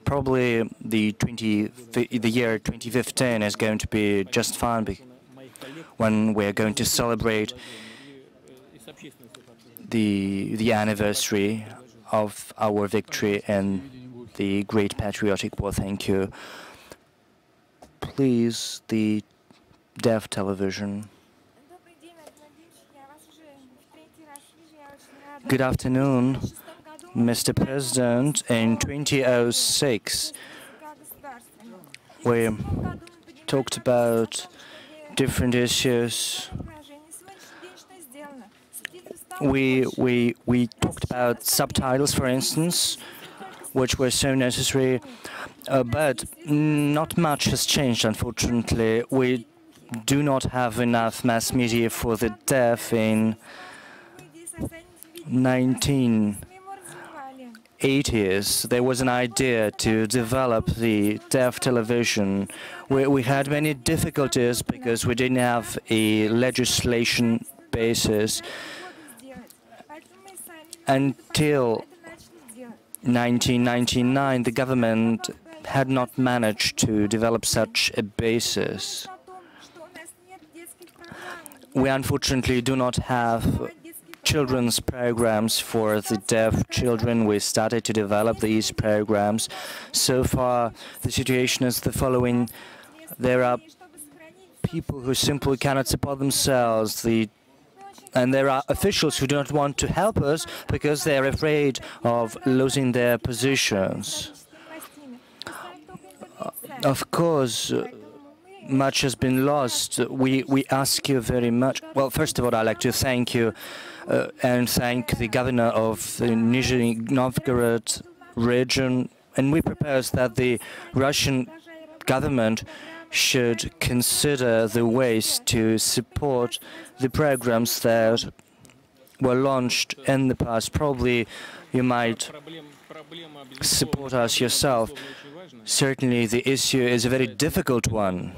Probably the year 2015 is going to be just fine when we are going to celebrate the anniversary of our victory in the Great Patriotic War. Thank you. Please, the deaf television. Good afternoon, Mr. President. In 2006, we talked about different issues. We talked about subtitles, for instance, which were so necessary, but not much has changed, unfortunately. We do not have enough mass media for the deaf. In 1980s, there was an idea to develop the deaf television. We had many difficulties because we didn't have a legislation basis. Until 1999, the government had not managed to develop such a basis. We unfortunately do not have children's programs for the deaf children. We started to develop these programs. So far, the situation is the following. There are people who simply cannot support themselves, and there are officials who don't want to help us because they're afraid of losing their positions. Of course, much has been lost. We ask you very much. Well, first of all, I'd like to thank you and thank the governor of the Nizhny Novgorod region. And we propose that the Russian government should consider the ways to support the programs that were launched in the past. Probably you might support us yourself. Certainly the issue is a very difficult one,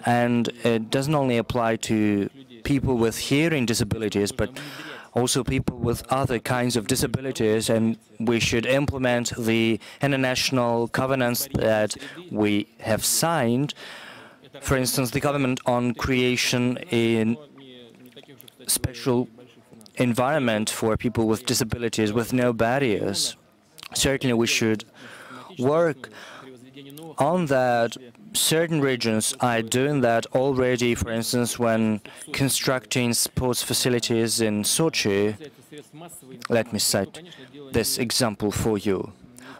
and it doesn't only apply to people with hearing disabilities, but also people with other kinds of disabilities, and we should implement the international covenants that we have signed. For instance, the Covenant on creation in special environment for people with disabilities with no barriers. Certainly we should work on that. Certain regions are doing that already, for instance, when constructing sports facilities in Sochi. Let me cite this example for you.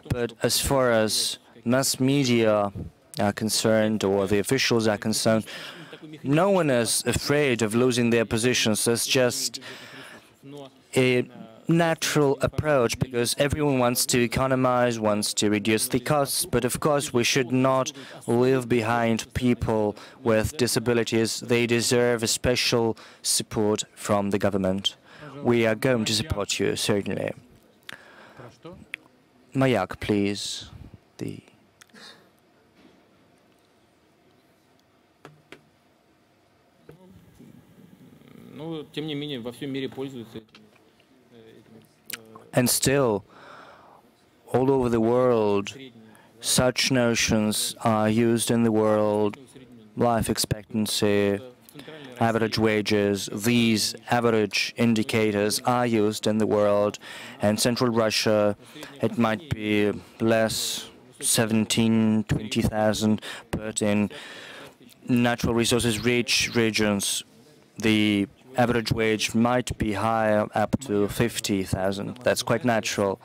But as far as mass media are concerned, or the officials are concerned, no one is afraid of losing their positions. It's just a natural approach, because everyone wants to economize, wants to reduce the costs, but of course we should not leave behind people with disabilities. They deserve a special support from the government. We are going to support you, certainly. Mayak, please. And still, all over the world, such notions are used in the world. Life expectancy, average wages, these average indicators are used in the world. And Central Russia, it might be less, 17, 20,000, but in natural resources rich regions, the average wage might be higher, up to 50,000. That's quite natural.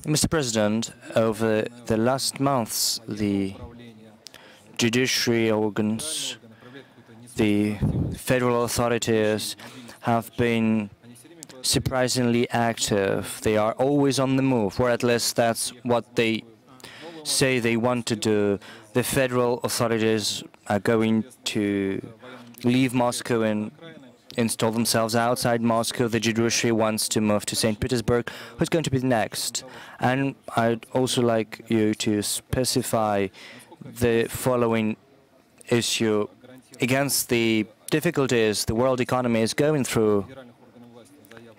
Mr. President, over the last months, the judiciary organs, the federal authorities have been surprisingly active. They are always on the move, or at least that's what they say they want to do. The federal authorities are going to leave Moscow and install themselves outside Moscow. The judiciary wants to move to St. Petersburg. Who's going to be next? And I'd also like you to specify the following issue. Against the difficulties the world economy is going through,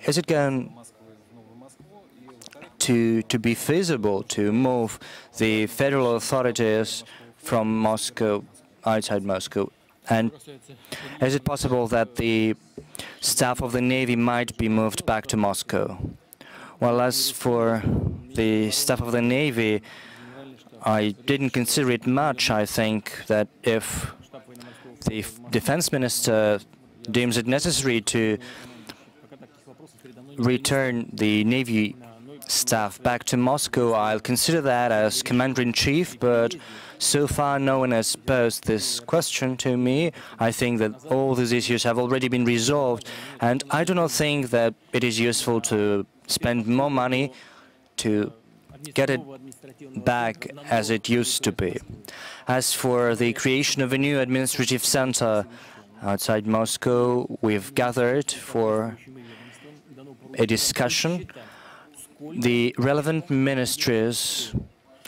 is it going to be feasible to move the federal authorities from Moscow, outside Moscow? And is it possible that the staff of the Navy might be moved back to Moscow? Well, as for the staff of the Navy, I didn't consider it much. I think that if the defense minister deems it necessary to return the Navy staff back to Moscow, I'll consider that as Commander-in-Chief, but so far no one has posed this question to me. I think that all these issues have already been resolved, and I do not think that it is useful to spend more money to get it back as it used to be. As for the creation of a new administrative center outside Moscow, we've gathered for a discussion. The relevant ministries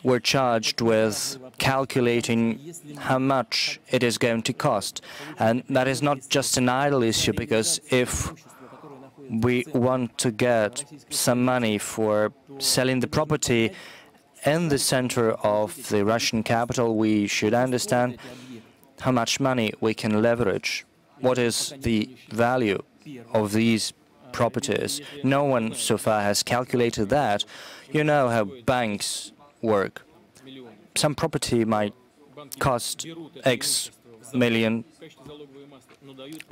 were charged with calculating how much it is going to cost. And that is not just an idle issue, because if we want to get some money for selling the property in the center of the Russian capital, we should understand how much money we can leverage. What is the value of these properties? No one so far has calculated that. You know how banks work. Some property might cost X million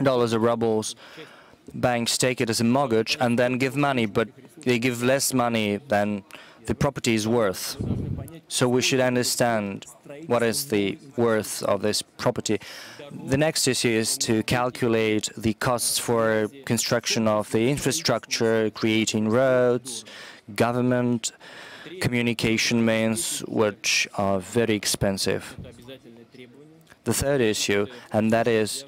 dollars or rubles. Banks take it as a mortgage and then give money, but they give less money than the property is worth. So we should understand what is the worth of this property. The next issue is to calculate the costs for construction of the infrastructure, creating roads, government communication means, which are very expensive. The third issue, and that is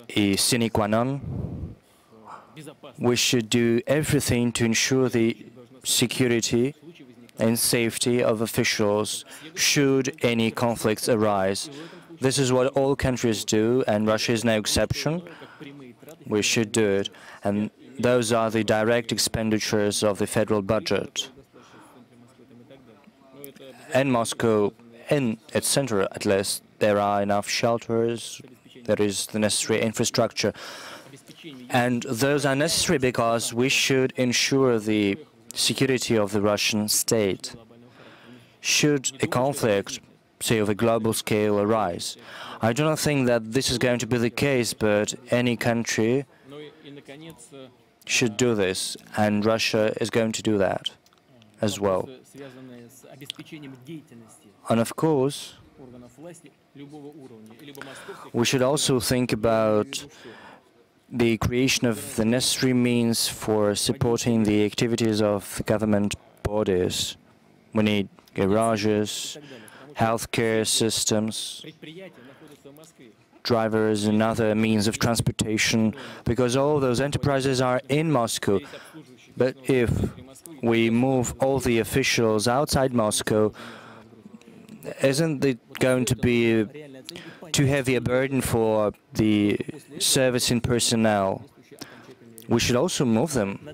a sine qua non, we should do everything to ensure the security and safety of officials should any conflicts arise. This is what all countries do, and Russia is no exception. We should do it. And those are the direct expenditures of the federal budget. In Moscow, in its center at least, there are enough shelters, there is the necessary infrastructure. And those are necessary because we should ensure the security of the Russian state. Should a conflict, say of a global scale, arise, I do not think that this is going to be the case, but any country should do this, and Russia is going to do that as well. And of course, we should also think about the creation of the necessary means for supporting the activities of the government bodies. We need garages, healthcare systems, drivers and other means of transportation, because all those enterprises are in Moscow. But if we move all the officials outside Moscow, isn't it going to be too heavy a burden for the servicing personnel? We should also move them.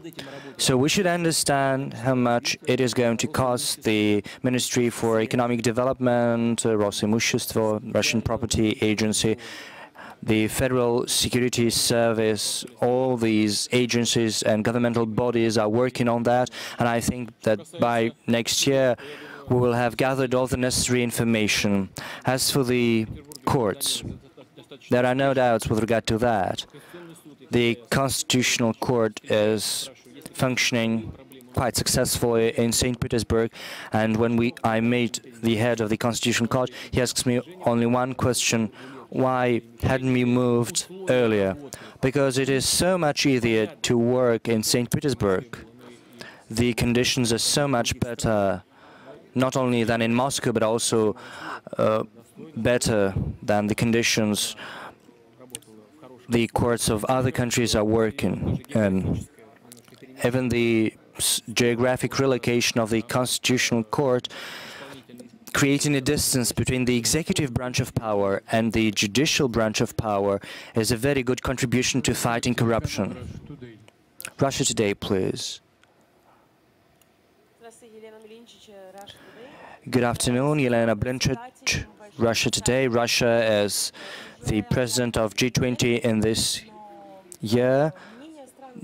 So we should understand how much it is going to cost the Ministry for Economic Development, Rosimущество, Russian Property Agency, the Federal Security Service. All these agencies and governmental bodies are working on that, and I think that by next year we will have gathered all the necessary information. As for the courts, there are no doubts with regard to that. the Constitutional Court is functioning quite successfully in St. Petersburg, and when I meet the head of the Constitutional Court, he asks me only one question: why hadn't we moved earlier? Because it is so much easier to work in St. Petersburg. The conditions are so much better, not only than in Moscow, but also better than the conditions the courts of other countries are working in. Even the geographic relocation of the Constitutional Court, creating a distance between the executive branch of power and the judicial branch of power, is a very good contribution to fighting corruption. Russia Today, please. Good afternoon, Yelena Blinchich, Russia Today. Russia is the president of G20 in this year.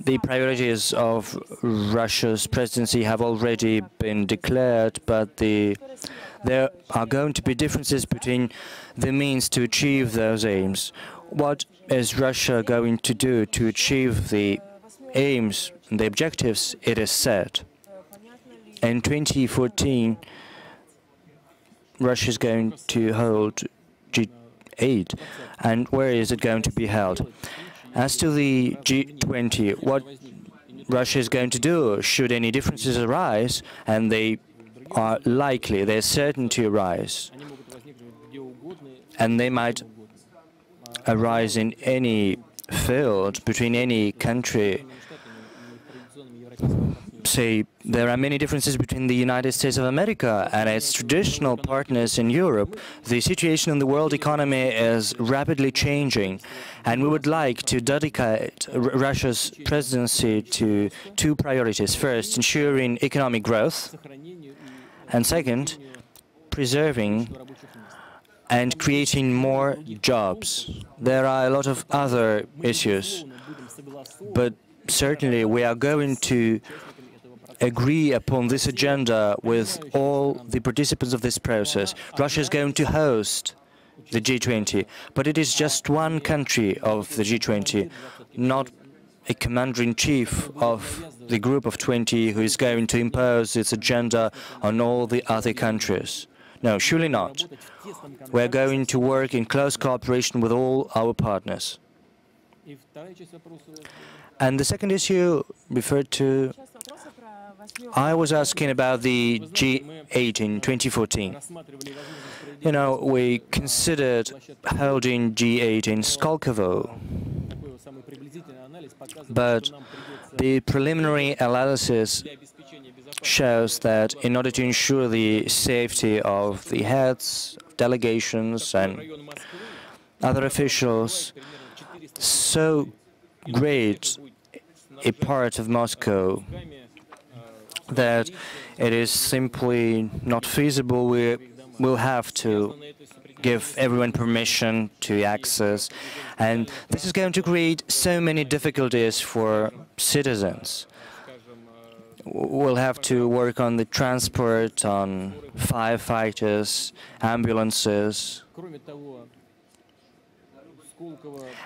The priorities of Russia's presidency have already been declared, but there are going to be differences between the means to achieve those aims. What is Russia going to do to achieve the aims and the objectives it has set? In 2014, Russia is going to hold G8, and where is it going to be held? As to the G20, what Russia is going to do should any differences arise, and they are likely, they're certain to arise, and they might arise in any field, between any country. Say, there are many differences between the United States of America and its traditional partners in Europe. The situation in the world economy is rapidly changing, and we would like to dedicate Russia's presidency to two priorities. First, ensuring economic growth, and second, preserving and creating more jobs. There are a lot of other issues, but certainly we are going to agree upon this agenda with all the participants of this process. Russia is going to host the G20, but it is just one country of the G20, not a commander-in-chief of the group of 20 who is going to impose its agenda on all the other countries. No, surely not. We are going to work in close cooperation with all our partners. And the second issue referred to, I was asking about the G8 in 2014. You know, we considered holding G8 in Skolkovo, but the preliminary analysis shows that in order to ensure the safety of the heads, delegations and other officials, so great a part of Moscow that it is simply not feasible. We will have to give everyone permission to access, and this is going to create so many difficulties for citizens. We'll have to work on the transport, on firefighters, ambulances.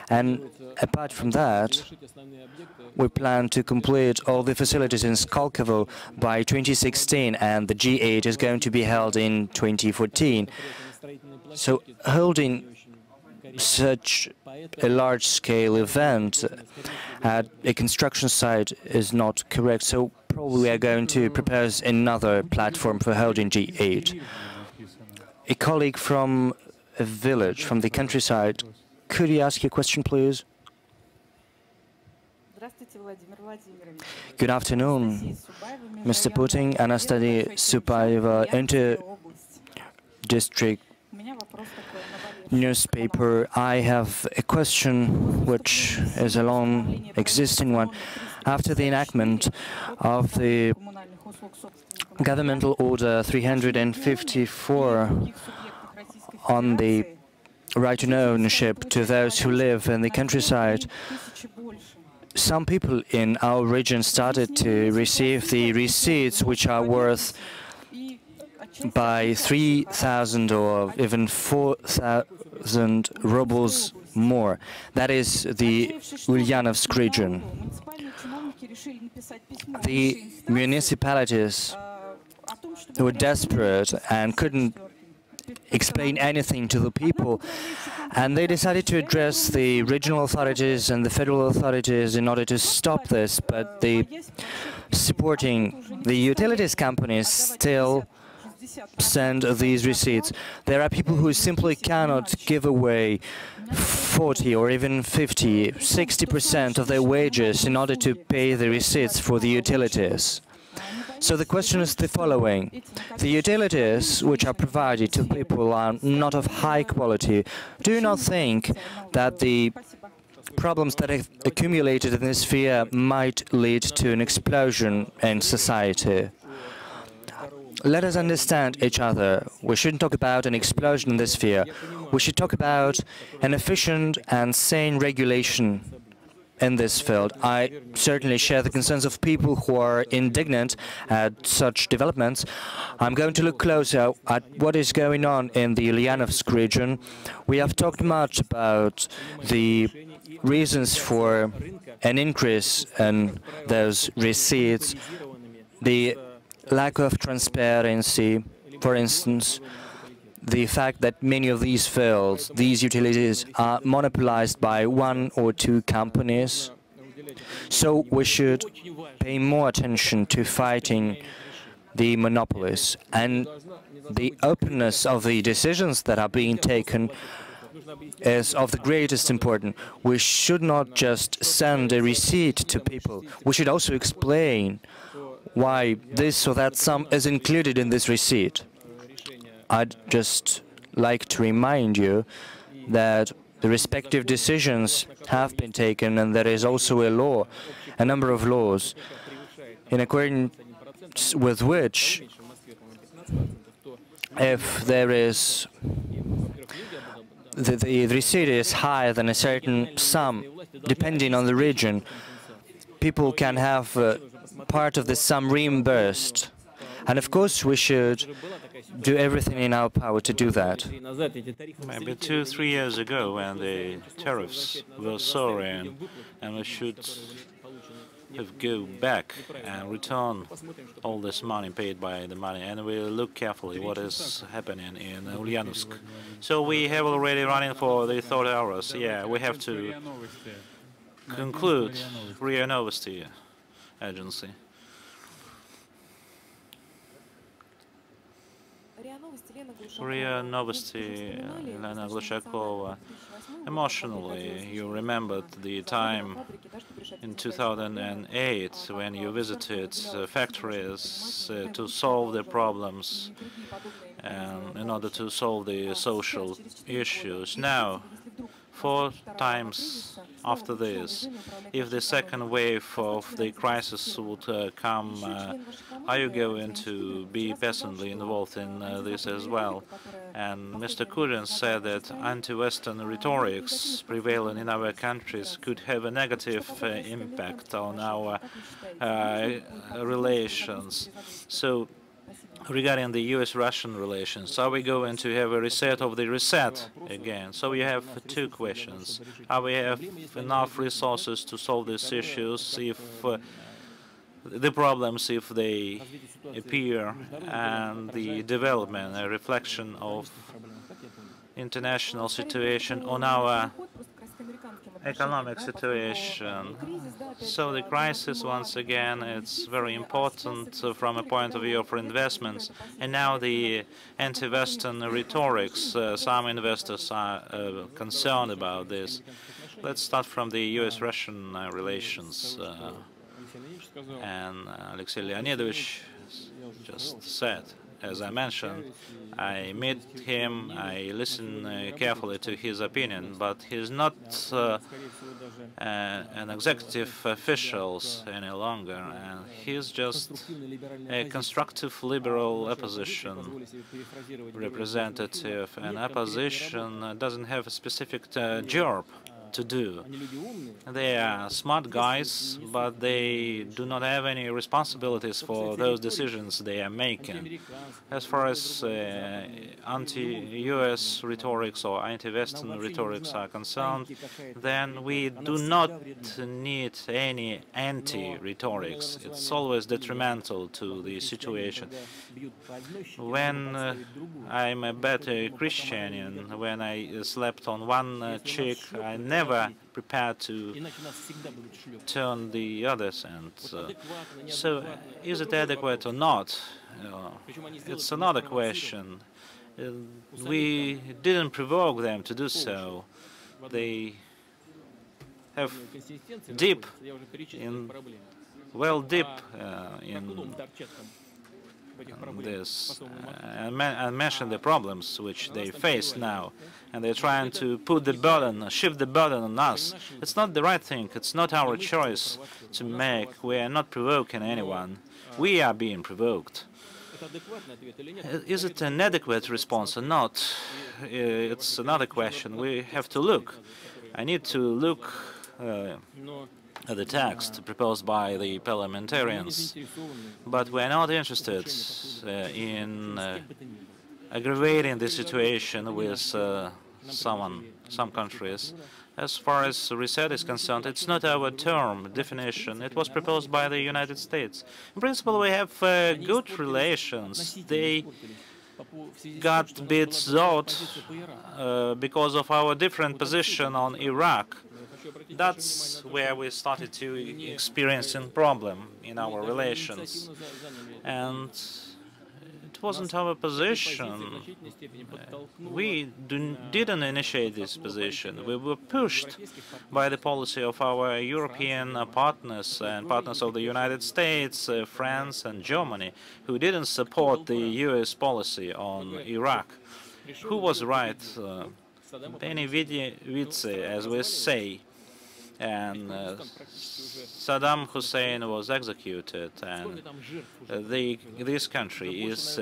And apart from that, we plan to complete all the facilities in Skolkovo by 2016, and the G8 is going to be held in 2014. So holding such a large-scale event at a construction site is not correct, so probably we are going to propose another platform for holding G8. A colleague from a village, from the countryside, could you ask your question, please? Good afternoon, Mr. Putin. Anastasia Supaeva, Inter-District newspaper. I have a question which is a long existing one. After the enactment of the Governmental Order 354 on the right to ownership to those who live in the countryside, some people in our region started to receive the receipts which are worth by 3,000 or even 4,000 rubles more. That is the Ulyanovsk region. The municipalities were desperate and couldn't explain anything to the people, and they decided to address the regional authorities and the federal authorities in order to stop this, but the supporting the utilities companies still send these receipts. There are people who simply cannot give away 40 or even 50, 60% of their wages in order to pay the receipts for the utilities. So the question is the following. The utilities which are provided to people are not of high quality. Do you not think that the problems that have accumulated in this sphere might lead to an explosion in society? Let us understand each other. We shouldn't talk about an explosion in this sphere. We should talk about an efficient and sane regulation in this field. I certainly share the concerns of people who are indignant at such developments. I'm going to look closer at what is going on in the Ulyanovsk region. We have talked much about the reasons for an increase in those receipts, the lack of transparency, for instance, the fact that many of these fields, these utilities, are monopolized by one or two companies. So we should pay more attention to fighting the monopolies, and the openness of the decisions that are being taken is of the greatest importance. We should not just send a receipt to people. We should also explain why this or that sum is included in this receipt. I'd just like to remind you that the respective decisions have been taken, and there is also a law, a number of laws, in accordance with which, if there is the receipt is higher than a certain sum, depending on the region, people can have part of the sum reimbursed. And of course, we should do everything in our power to do that. Maybe 2-3 years ago, when the tariffs were soaring, and we should have go back and return all this money paid by the money, and we'll look carefully what is happening in Ulyanovsk. So we have already running for the 3rd hours. Yeah, we have to conclude. RIA Novosti agency. RIA Novosti, Elena Glashakova. Emotionally, you remembered the time in 2008 when you visited factories to solve the problems and in order to solve the social issues. Now, 4 times after this, if the second wave of the crisis would come, are you going to be personally involved in this as well? And Mr. Kurin said that anti-Western rhetorics prevailing in our countries could have a negative impact on our relations. So, regarding the US-Russian relations, are we going to have a reset of the reset again? So we have 2 questions. Are we have enough resources to solve these issues if the problems, if they appear, and the development, a reflection of international situation on our economic situation? So the crisis, once again, it's very important from a point of view for investments. And now the anti-Western rhetorics, some investors are concerned about this. Let's start from the US-Russian relations. And Alexei Leonidovich just said, as I mentioned, I meet him, I listen carefully to his opinion, but he's not an executive official any longer, and he's just a constructive liberal opposition representative, and opposition doesn't have a specific job to do. They are smart guys, but they do not have any responsibilities for those decisions they are making. As far as anti-US rhetorics or anti-Western rhetorics are concerned, then we do not need any anti-rhetorics. It's always detrimental to the situation. When I'm a better Christian, when I slept on one cheek, I never prepared to turn the others. And so, is it adequate or not? It's another question. We didn't provoke them to do so. They have deep in this and mention the problems which they face now, and they're trying to put the burden, shift the burden on us. It's not the right thing. It's not our choice to make. We are not provoking anyone. We are being provoked. Is it an adequate response or not? It's another question. We have to look. I need to look at the text proposed by the parliamentarians, but we are not interested in aggravating the situation with some countries. As far as reset is concerned, it's not our term definition. It was proposed by the United States. In principle, we have good relations. They got a bit soured because of our different position on Iraq. That's where we started to experience a problem in our relations. And it wasn't our position. We didn't initiate this position. We were pushed by the policy of our European partners and partners of the United States, France and Germany, who didn't support the US policy on Iraq. Who was right? Beni vice, as we say. And Saddam Hussein was executed, and this country is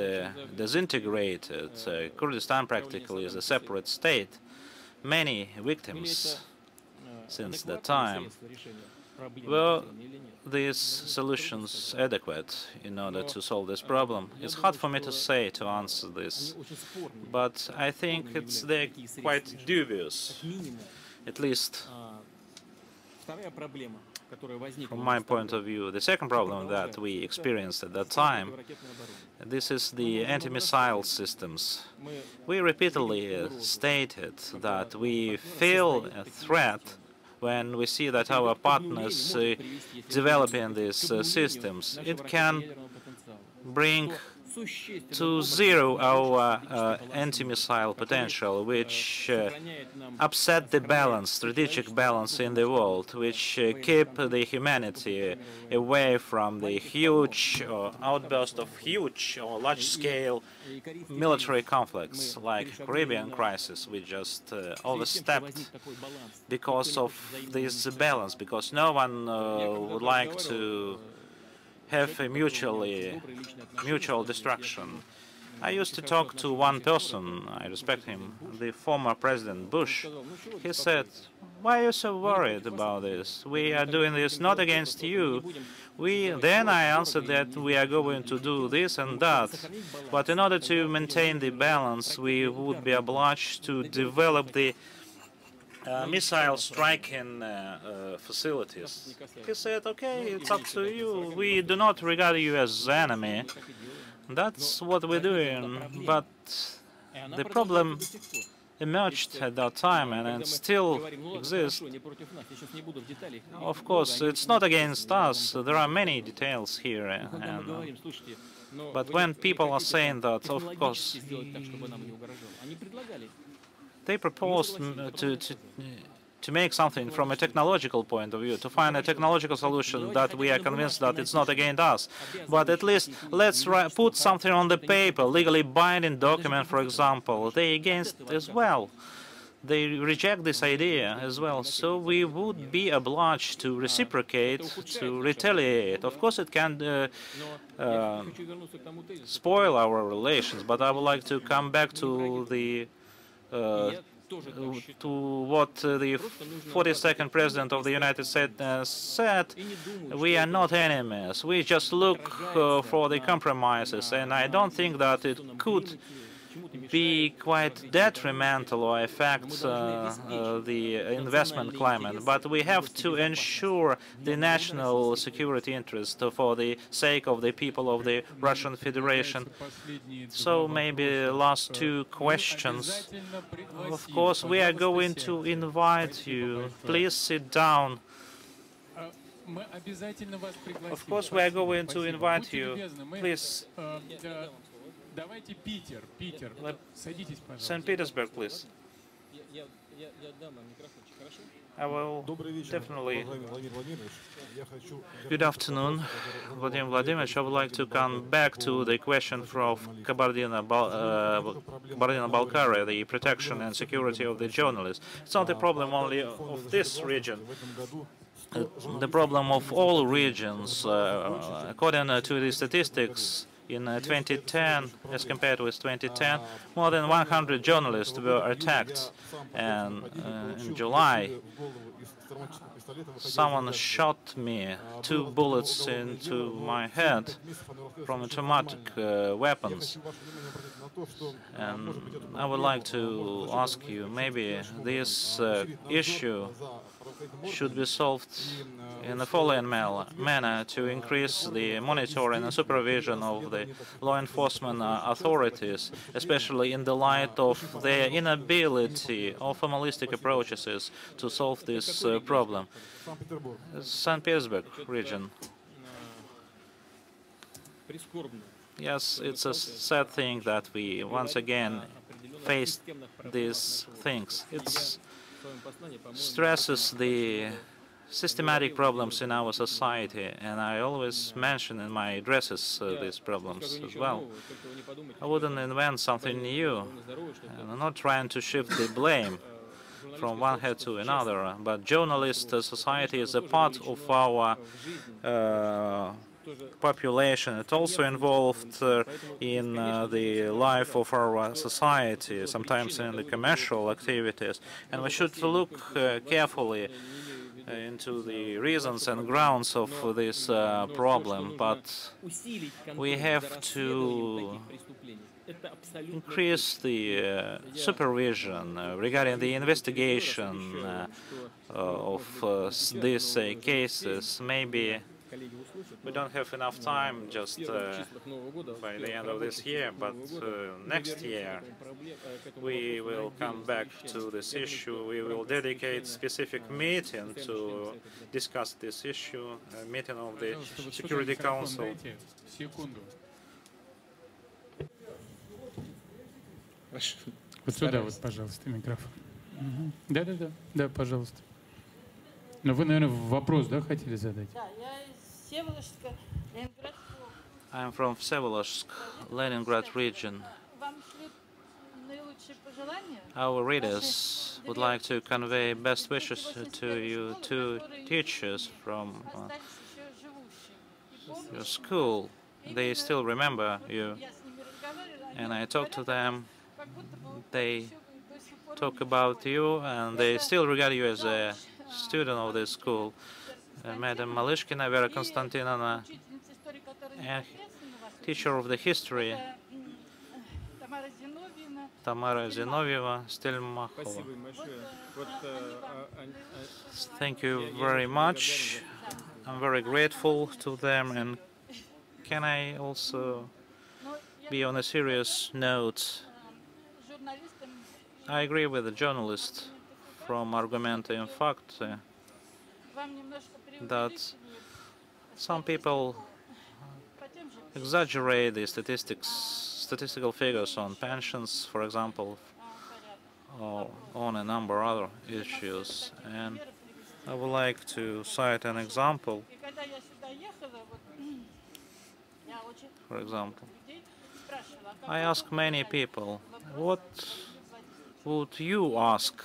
disintegrated. Kurdistan practically is a separate state. Many victims since that time. Were these solutions adequate in order to solve this problem? It's hard for me to say, to answer this, but I think they're quite dubious, at least from my point of view. The second problem that we experienced at that time, this is the anti-missile systems. We repeatedly stated that we feel a threat when we see that our partners developing these systems. It can bring to zero our anti-missile potential, which upset the balance, strategic balance in the world, which keep the humanity away from the huge outburst of huge or large-scale military conflicts like Caribbean crisis. We just overstepped because of this balance, because no one would like to have a mutual destruction. I used to talk to one person, I respect him, the former President Bush. He said, "Why are you so worried about this? We are doing this not against you." Then I answered that we are going to do this and that, but in order to maintain the balance, we would be obliged to develop the missile striking facilities. He said, "Okay, it's up to you. We do not regard you as enemy. That's what we're doing." But the problem emerged at that time, and it still exists. Of course, it's not against us. There are many details here. But when people are saying that, of course, they proposed to make something from a technological point of view, to find a technological solution that we are convinced that it's not against us. But at least let's put something on the paper, legally binding document, for example. They against as well. They reject this idea as well. So we would be obliged to reciprocate, to retaliate. Of course, it can spoil our relations, but I would like to come back to the to what the 42nd President of the United States said, we are not enemies. We just look for the compromises, and I don't think that it could be quite detrimental or affect the investment climate. But we have to ensure the national security interest for the sake of the people of the Russian Federation. So maybe last two questions. Of course, we are going to invite you. Please sit down. Of course, we are going to invite you. Please. St. Petersburg, please. I will definitely. Good afternoon, Vladimir Vladimirovich. I would like to come back to the question from Kabardino-Balkaria, the protection and security of the journalists. It's not a problem only of this region. The problem of all regions, according to the statistics, in 2010, as compared with 2010, more than 100 journalists were attacked. And in July, someone shot me 2 bullets into my head from automatic weapons. And I would like to ask you, maybe this issue should be solved in the following manner to increase the monitoring and supervision of the law enforcement authorities, especially in the light of their inability or formalistic approaches to solve this problem. St. Petersburg region. Yes, it's a sad thing that we once again faced these things. It stresses the systematic problems in our society, and I always mention in my addresses these problems as well. I wouldn't invent something new, and I'm not trying to shift the blame from one head to another, but journalist society is a part of our population. It also involved in the life of our society, sometimes in the commercial activities, and we should look carefully into the reasons and grounds of this problem, but we have to increase the supervision regarding the investigation of these cases. Maybe we don't have enough time just by the end of this year, but next year we will come back to this issue. We will dedicate specific meeting to discuss this issue, a meeting of the Security Council. Вот сюда вот, пожалуйста, микрофон. Да, пожалуйста. Но вы, наверное, вопрос, да, хотели задать? Да, я из Всеволожска, Ленинградского. I'm from Всеволожsk, Leningrad region. Вам шлют наилучшие пожелания. Our readers would like to convey best wishes to you two teachers from your school. They still remember you, and I talked to them. They talk about you, and they still regard you as a student of this school. Madam Malishkina Vera Konstantinovna, and teacher of the history, Tamara Zinovieva Stelmachova. Thank you very much. I'm very grateful to them, and can I also be on a serious note? I agree with the journalist from Argumenta in fact that some people exaggerate the statistical figures on pensions, for example, or on a number of other issues. And I would like to cite an example. For example, I ask many people, what would you ask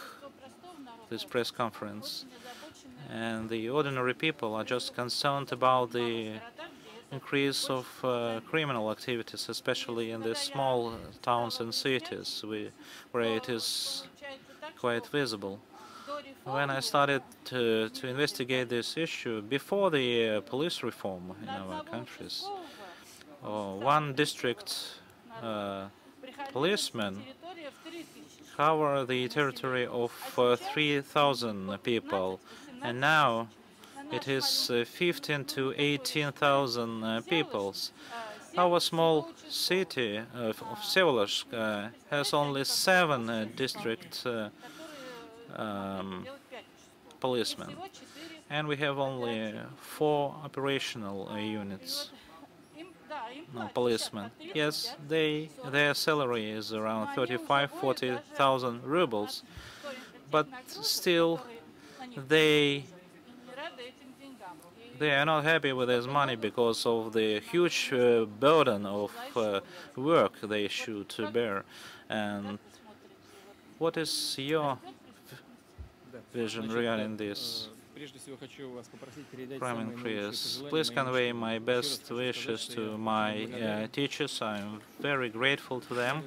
this press conference? And the ordinary people are just concerned about the increase of criminal activities, especially in the small towns and cities, where it is quite visible. When I started to investigate this issue, before the police reform in our countries, one district policeman cover the territory of 3,000 people, and now it is 15 to 18,000 people. Our small city of Всеволожск has only 7 district policemen, and we have only 4 operational units. No, policemen. Yes, their salary is around 35–40,000 rubles, but still they are not happy with this money because of the huge burden of work they should bear. And what is your vision regarding this crime increase? Please convey my best wishes to my teachers. I'm very grateful to them.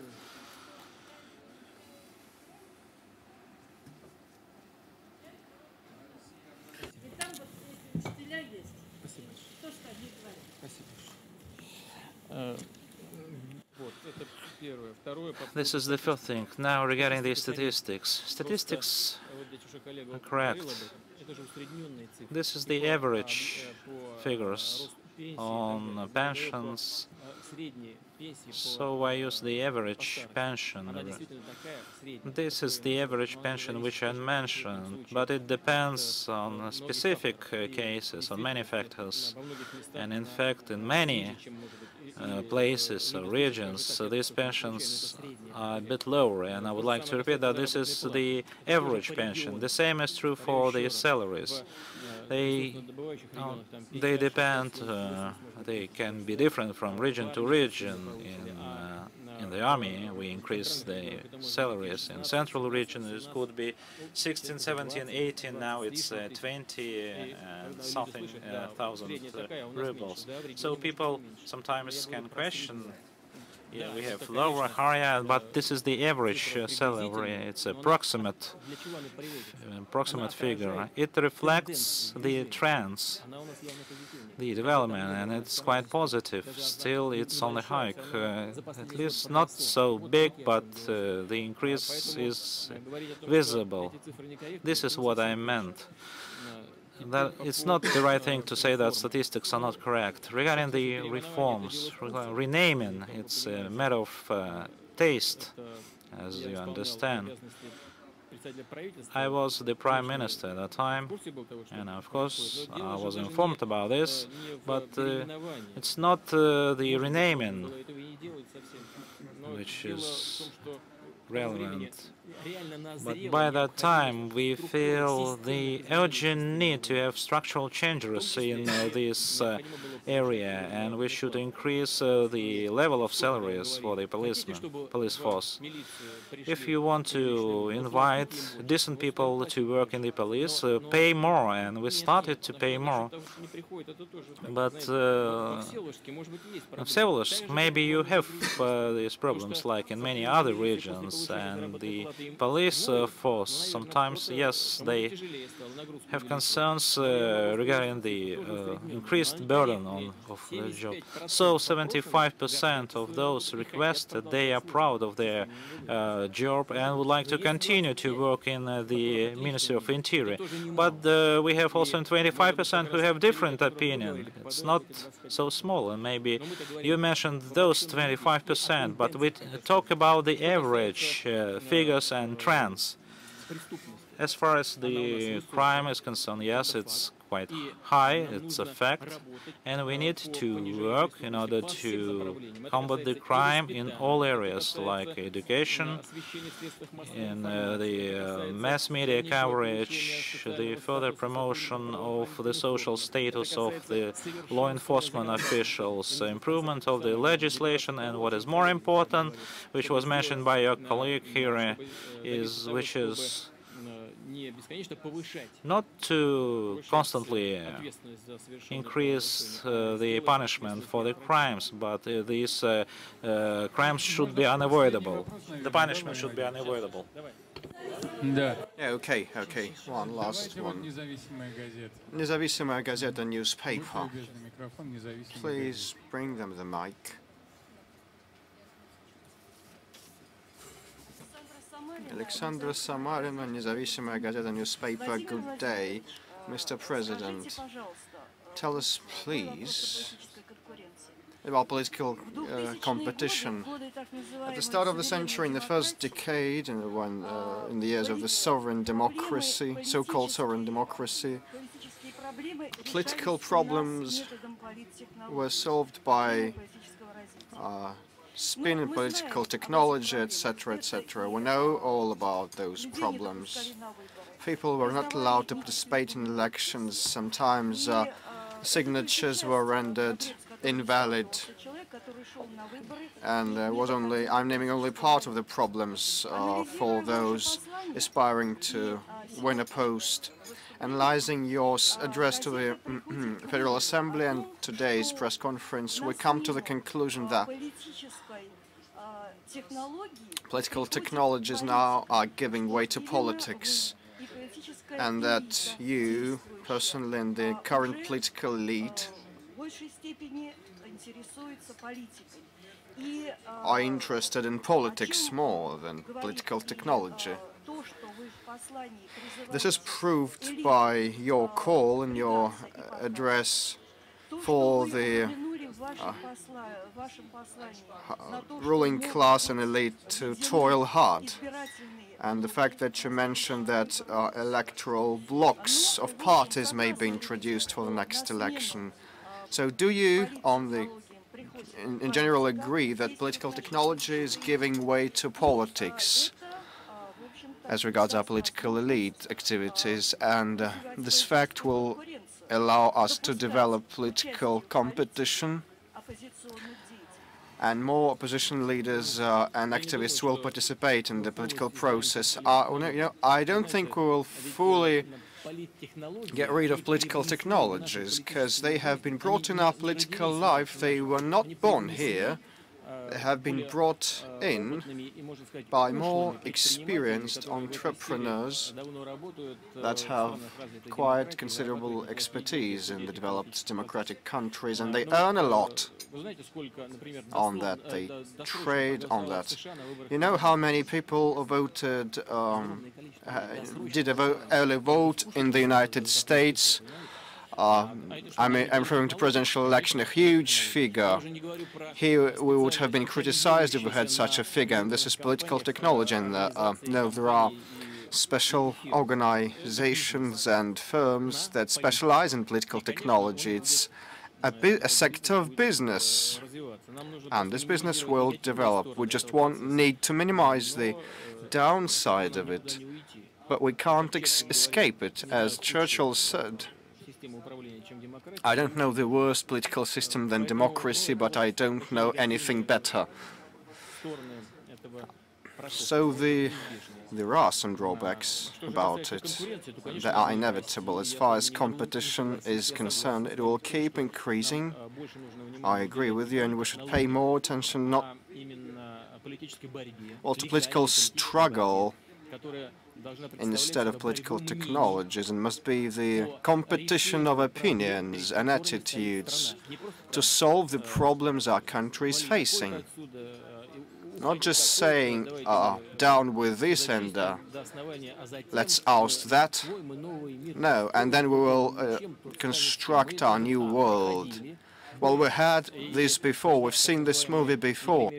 This is the first thing. Now, regarding the statistics. Statistics are correct. This is the average figures on pensions. So I use the average pension. This is the average pension which I mentioned, but it depends on specific cases, on many factors. And in fact, in many places or regions, these pensions are a bit lower. And I would like to repeat that this is the average pension. The same is true for the salaries. They depend, they can be different from region to region. In the army, we increase the salaries. In central region, it could be 16, 17, 18. Now it's 20 something thousand rubles. So people sometimes can question. Yeah, we have lower, higher, but this is the average salary. It's approximate figure. It reflects the trends, the development, and it's quite positive. Still, it's on the hike. At least not so big, but the increase is visible. This is what I meant. That it's not the right thing to say that statistics are not correct. Regarding the reforms, renaming, it's a matter of taste, as you understand. I was the Prime Minister at that time, and of course I was informed about this, but it's not the renaming which is relevant. But by that time, we feel the urgent need to have structural changes in this area, and we should increase the level of salaries for the police force. If you want to invite decent people to work in the police, pay more, and we started to pay more. But in Всеволожск, maybe you have these problems like in many other regions, and the police force sometimes, yes, they have concerns regarding the increased burden of the job. So 75% of those requested, they are proud of their job and would like to continue to work in the Ministry of Interior. But we have also 25% who have different opinion. It's not so small, and maybe you mentioned those 25%, but we talk about the average figures and trends. As far as the crime is concerned, yes, it's quite high, it's a fact, and we need to work in order to combat the crime in all areas, like education, in the mass media coverage, the further promotion of the social status of the law enforcement officials, improvement of the legislation, and what is more important, which was mentioned by your colleague here, which is not to constantly increase the punishment for the crimes, but these crimes should be unavoidable. The punishment should be unavoidable. Да. Yeah, okay. One last Давайте вот one. независимая газета. Независимая газета newspaper. Любезный микрофон, независимая Please bring them the mic. Alexandra Samarina, независимая газета newspaper. Good day, Mr. President. Tell us, please, about political competition. At the start of the century, in the first decade, in the years of the sovereign democracy, so-called sovereign democracy, political problems were solved by spin and political technology, etc., etc. We know all about those problems. People were not allowed to participate in elections. Sometimes signatures were rendered invalid, and I'm naming only part of the problems for those aspiring to win a post. Analyzing your address to the Federal Assembly and today's press conference, we come to the conclusion that political technologies now are giving way to politics, and that you, personally, and the current political elite are interested in politics more than political technology. This is proved by your call and your address for the ruling class and elite to toil hard, and the fact that you mentioned that electoral blocks of parties may be introduced for the next election. So do you, in general, agree that political technology is giving way to politics as regards our political elite activities, and this fact will allow us to develop political competition, and more opposition leaders and activists will participate in the political process? I don't think we will fully get rid of political technologies, because they have been brought in our political life. They were not born here. They have been brought in by more experienced entrepreneurs that have quite considerable expertise in the developed democratic countries, and they earn a lot on that. They trade on that. You know how many people voted, did a early vote in the United States? I'm referring to presidential election, a huge figure. Here we would have been criticized if we had such a figure, and this is political technology. And no, there are special organizations and firms that specialize in political technology. It's a sector of business, and this business will develop. We just need to minimize the downside of it, but we can't escape it. As Churchill said, I don't know the worst political system than democracy, but I don't know anything better. So there are some drawbacks about it that are inevitable. As far as competition is concerned, it will keep increasing. I agree with you, and we should pay more attention not to political struggle instead of political technologies, and must be the competition of opinions and attitudes to solve the problems our country is facing. Not just saying, down with this and let's oust that. No, and then we will construct our new world. Well, we had this before, we've seen this movie before.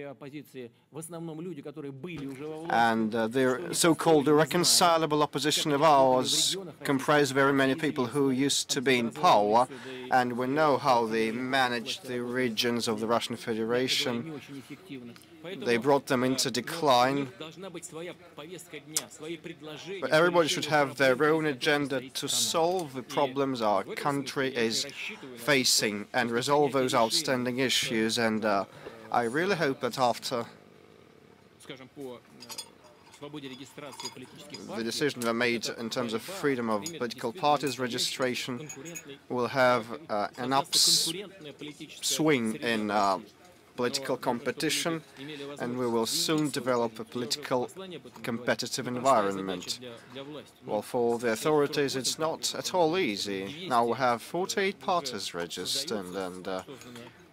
And the so-called irreconcilable opposition of ours comprised very many people who used to be in power, and we know how they managed the regions of the Russian Federation. They brought them into decline. But everybody should have their own agenda to solve the problems our country is facing and resolve those outstanding issues. And I really hope that after the decisions are made in terms of freedom of political parties registration, we'll have an upswing in political competition, and we will soon develop a political competitive environment. Well, for the authorities, it's not at all easy. Now we have 48 parties registered, and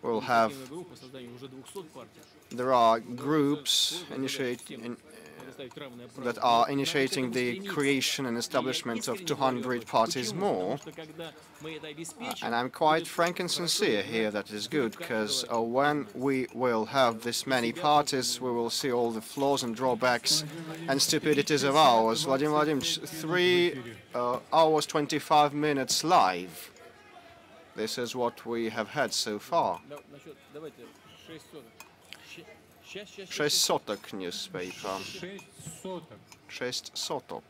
we'll have. There are groups that are initiating the creation and establishment of 200 parties more. And I'm quite frank and sincere here. That is good, because when we will have this many parties, we will see all the flaws and drawbacks and stupidities of ours. Vladimir Vladimirovich, 3 hours 25 minutes live. This is what we have had so far. 6 sotok newspaper. 6 sotok.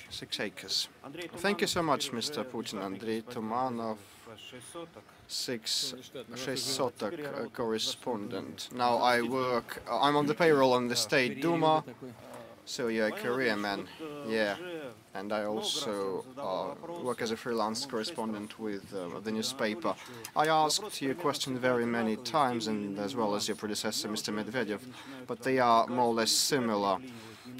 6 acres. Thank you so much, Mr. Putin. Andrei Tumanov, 6 sotok correspondent. Now I'm on the payroll on the State Duma. So you're a career man, yeah. And I also work as a freelance correspondent with the newspaper. I asked you a question very many times, and as well as your predecessor, Mr. Medvedev, but they are more or less similar.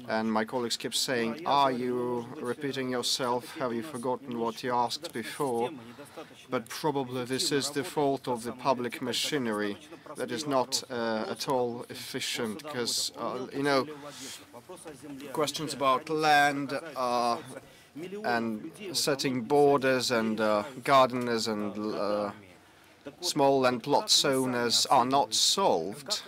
And my colleagues keep saying, are you repeating yourself? Have you forgotten what you asked before? But probably this is the fault of the public machinery that is not at all efficient, because, you know, questions about land and setting borders and gardeners and small land plots owners are not solved.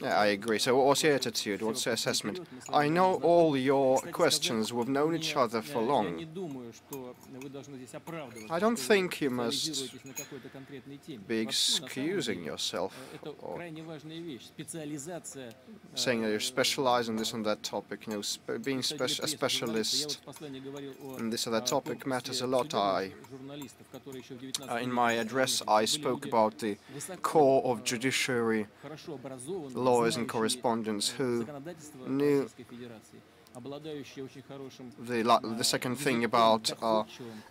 Yeah, I agree. So what's your attitude? What's your assessment? I know all your questions. We've known each other for long. I don't think you must be excusing yourself or saying that you specialize in this and that topic. You know, being a specialist in this or that topic matters a lot. In my address, I spoke about the core of judiciary lawyers and correspondents who knew the second thing about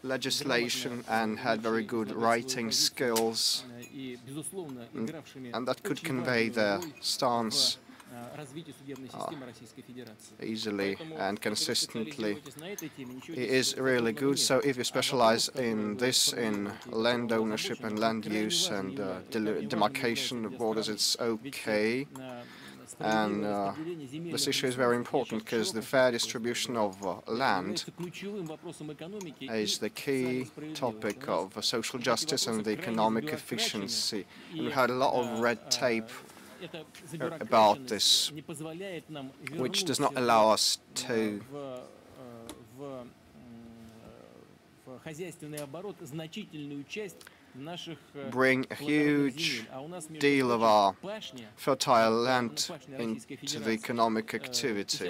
legislation and had very good writing skills, and that could convey their stance easily and consistently. It is really good. So if you specialize in this, in land ownership and land use and demarcation of borders, it's okay. And this issue is very important because the fair distribution of land is the key topic of social justice and the economic efficiency. And we had a lot of red tape about this, which does not allow us to bring a huge deal of our fertile land into the economic activity.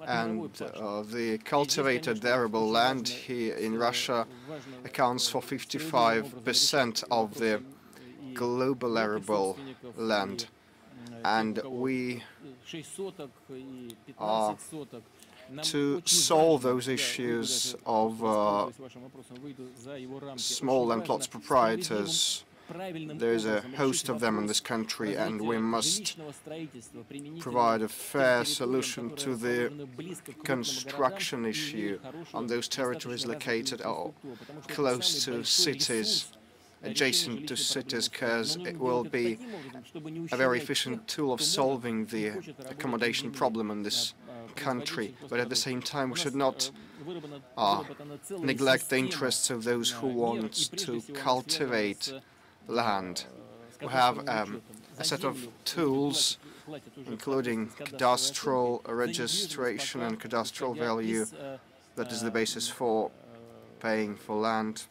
And the cultivated arable land here in Russia accounts for 55% of the global arable land. And we are to solve those issues of small land plots proprietors. There is a host of them in this country, and we must provide a fair solution to the construction issue on those territories located close to cities, adjacent to cities, because it will be a very efficient tool of solving the accommodation problem in this country. But at the same time, we should not neglect the interests of those who want to cultivate land. We have a set of tools, including cadastral registration and cadastral value, that is the basis for paying for land.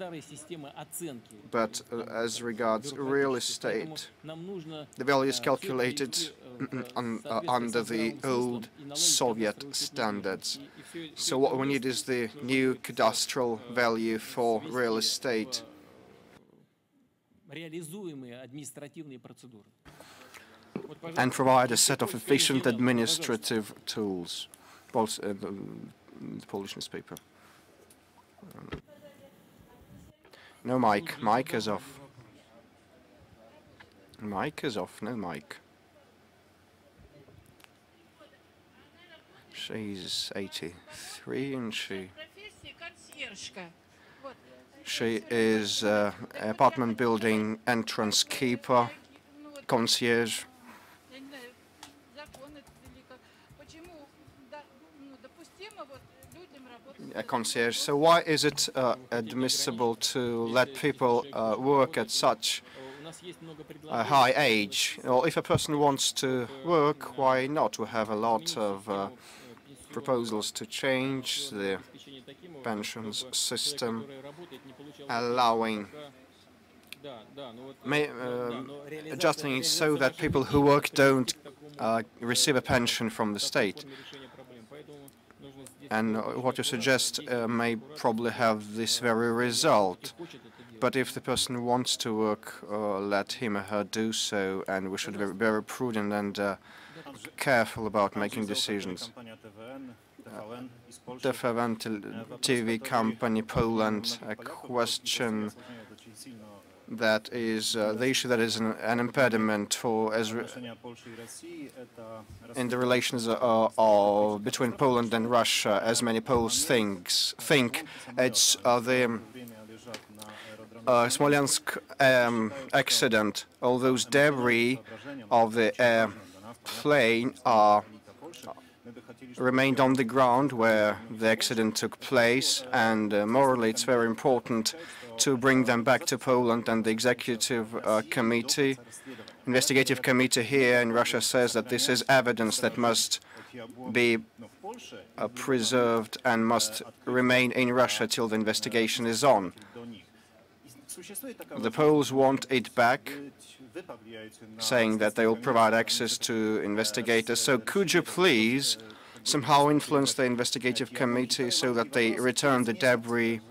But as regards real estate, the value is calculated under the old Soviet standards. So what we need is the new cadastral value for real estate. And provide a set of efficient administrative tools. The Polish newspaper. No mic. Mic is off. Mic is off. No mic. She's 83 and she is apartment building entrance keeper, concierge. A concierge. So why is it admissible to let people work at such a high age? Well, if a person wants to work, why not? We have a lot of proposals to change the pensions system, allowing adjusting it so that people who work don't receive a pension from the state. And what you suggest may probably have this very result. But if the person wants to work, let him or her do so, and we should be very prudent and careful about making decisions. The TV company, Poland, a question that is the issue that is an impediment for in the relations between Poland and Russia, as many Poles think. It's the Smolensk accident. All those debris of the plane remained on the ground where the accident took place, and morally it's very important to bring them back to Poland. And the executive committee, investigative committee here in Russia says that this is evidence that must be preserved and must remain in Russia till the investigation is on. The Poles want it back, saying that they will provide access to investigators. So could you please somehow influence the investigative committee so that they return the debris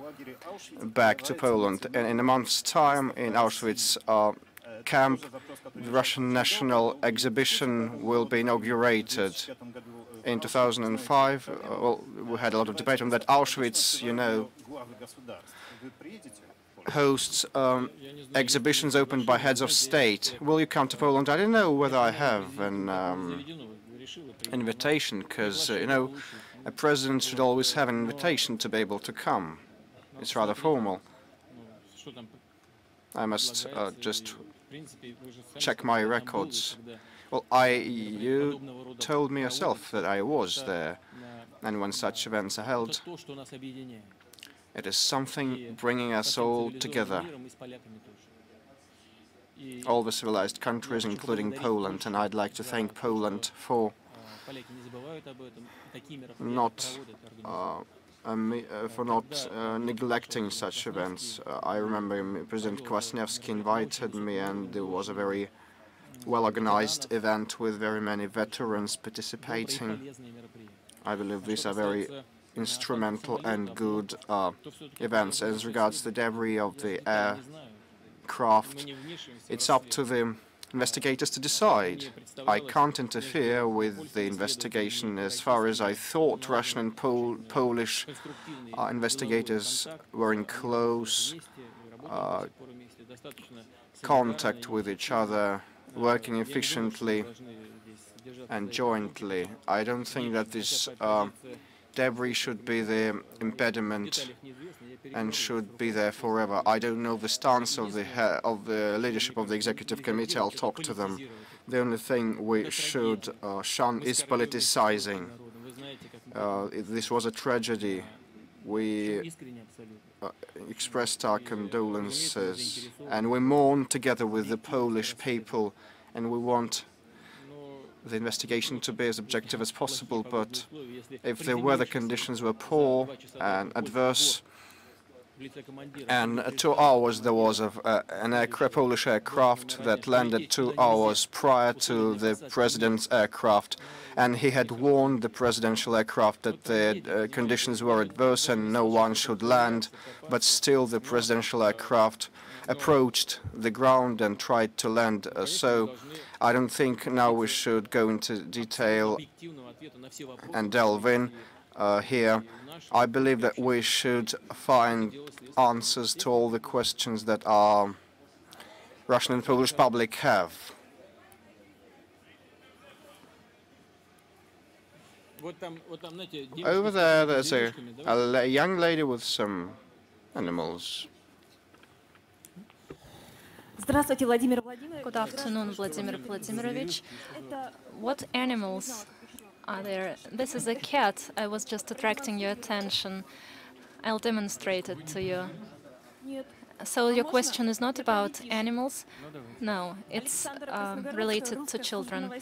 back to Poland? And in a month's time, in Auschwitz camp, the Russian National Exhibition will be inaugurated. In 2005, well, we had a lot of debate on that. Auschwitz, you know, hosts exhibitions opened by heads of state. Will you come to Poland? I don't know whether I have an invitation, because, you know, a president should always have an invitation to be able to come. It's rather formal. I must just check my records. Well, you told me yourself that I was there, and when such events are held, it is something bringing us all together, all the civilized countries, including Poland, and I'd like to thank Poland for not neglecting such events. I remember President Kwasniewski invited me, and there was a very well-organized event with very many veterans participating. I believe these are very instrumental and good events. As regards the debris of the aircraft, it's up to the investigators to decide. I can't interfere with the investigation. As far as I thought, Russian and Polish investigators were in close contact with each other, working efficiently and jointly. I don't think that this debris should be the impediment and should be there forever. I don't know the stance of the leadership of the executive committee. I'll talk to them. The only thing we should shun is politicizing. This was a tragedy. We expressed our condolences, and we mourn together with the Polish people, and we want the investigation to be as objective as possible. But if the weather conditions were poor and adverse, and 2 hours there was an Polish aircraft that landed 2 hours prior to the president's aircraft, and he had warned the presidential aircraft that the conditions were adverse and no one should land, but still the presidential aircraft approached the ground and tried to land. So I don't think now we should go into detail and delve in here. I believe that we should find answers to all the questions that our Russian and Polish public have. Over there, there's a young lady with some animals. Good afternoon, Vladimir Vladimirovich. What animals are there? This is a cat. I was just attracting your attention. I'll demonstrate it to you. So your question is not about animals? No, it's related to children.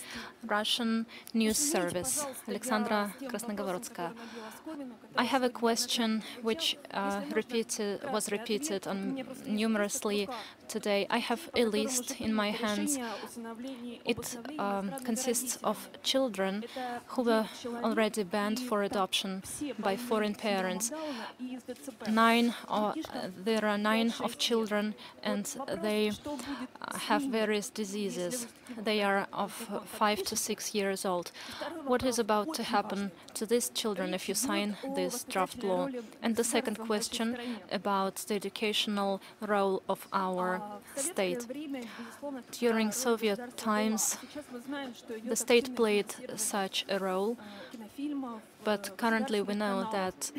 Russian news service, Alexandra Krasnogorodska. I have a question which was repeated numerously today. I have a list in my hands. It consists of children who were already banned for adoption by foreign parents. There are 9 of children, and they have various diseases. They are of 5 to 6 years old. What is about to happen to these children if you sign this draft law? And the second question about the educational role of our state. During Soviet times, the state played such a role, but currently we know that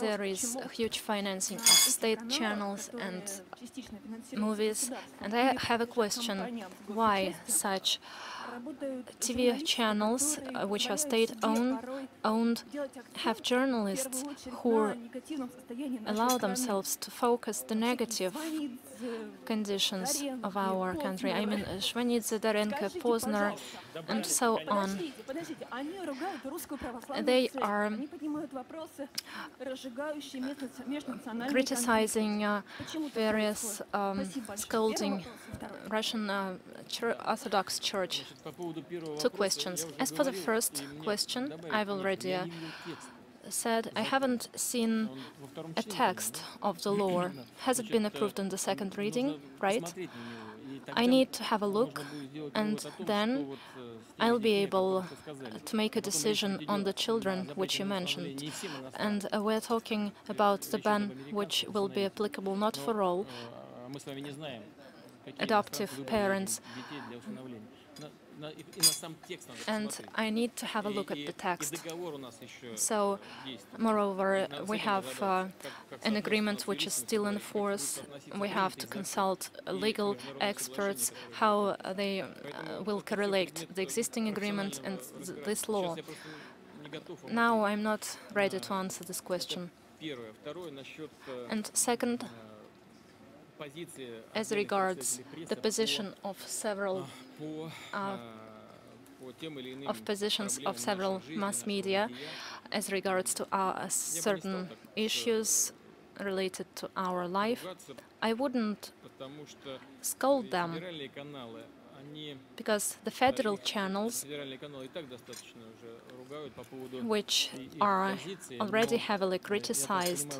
there is a huge financing of state channels and movies. And I have a question. Why such TV channels, which are state-owned, have journalists who allow themselves to focus the negative conditions of our country? I mean, Shvanidze, Darenko, Posner, and so on. They are criticizing various scolding Russian Orthodox Church. 2 questions. As for the first question, I've already said I haven't seen a text of the law. Has it been approved in the second reading? Right? I need to have a look, and then I'll be able to make a decision on the children which you mentioned. And we're talking about the ban which will be applicable not for all adoptive parents. And I need to have a look at the text. So, moreover, we have an agreement which is still in force. We have to consult legal experts how they will correlate the existing agreement and this law. Now I'm not ready to answer this question. And second, as regards the position of several mass media, as regards to certain issues related to our life, I wouldn't scold them, because the federal channels, which are already heavily criticized,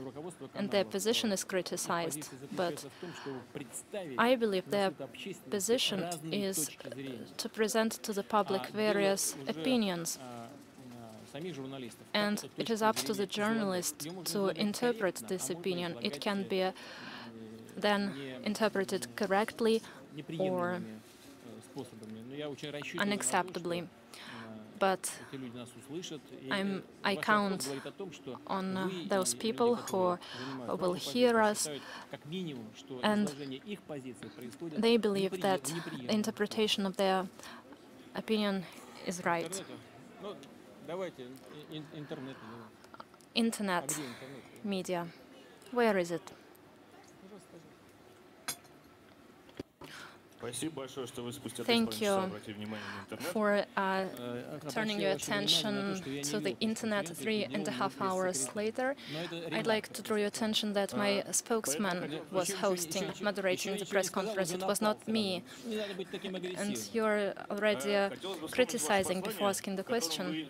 and their position is criticized, but I believe their position is to present to the public various opinions, and it is up to the journalist to interpret this opinion. It can be then interpreted correctly or unacceptably. But I count on those people who will hear us, and they believe that the interpretation of their opinion is right. Internet media. Where is it? Thank you for turning your attention to the internet 3.5 hours later. I'd like to draw your attention that my spokesman was moderating the press conference. It was not me. And you're already criticizing before asking the question.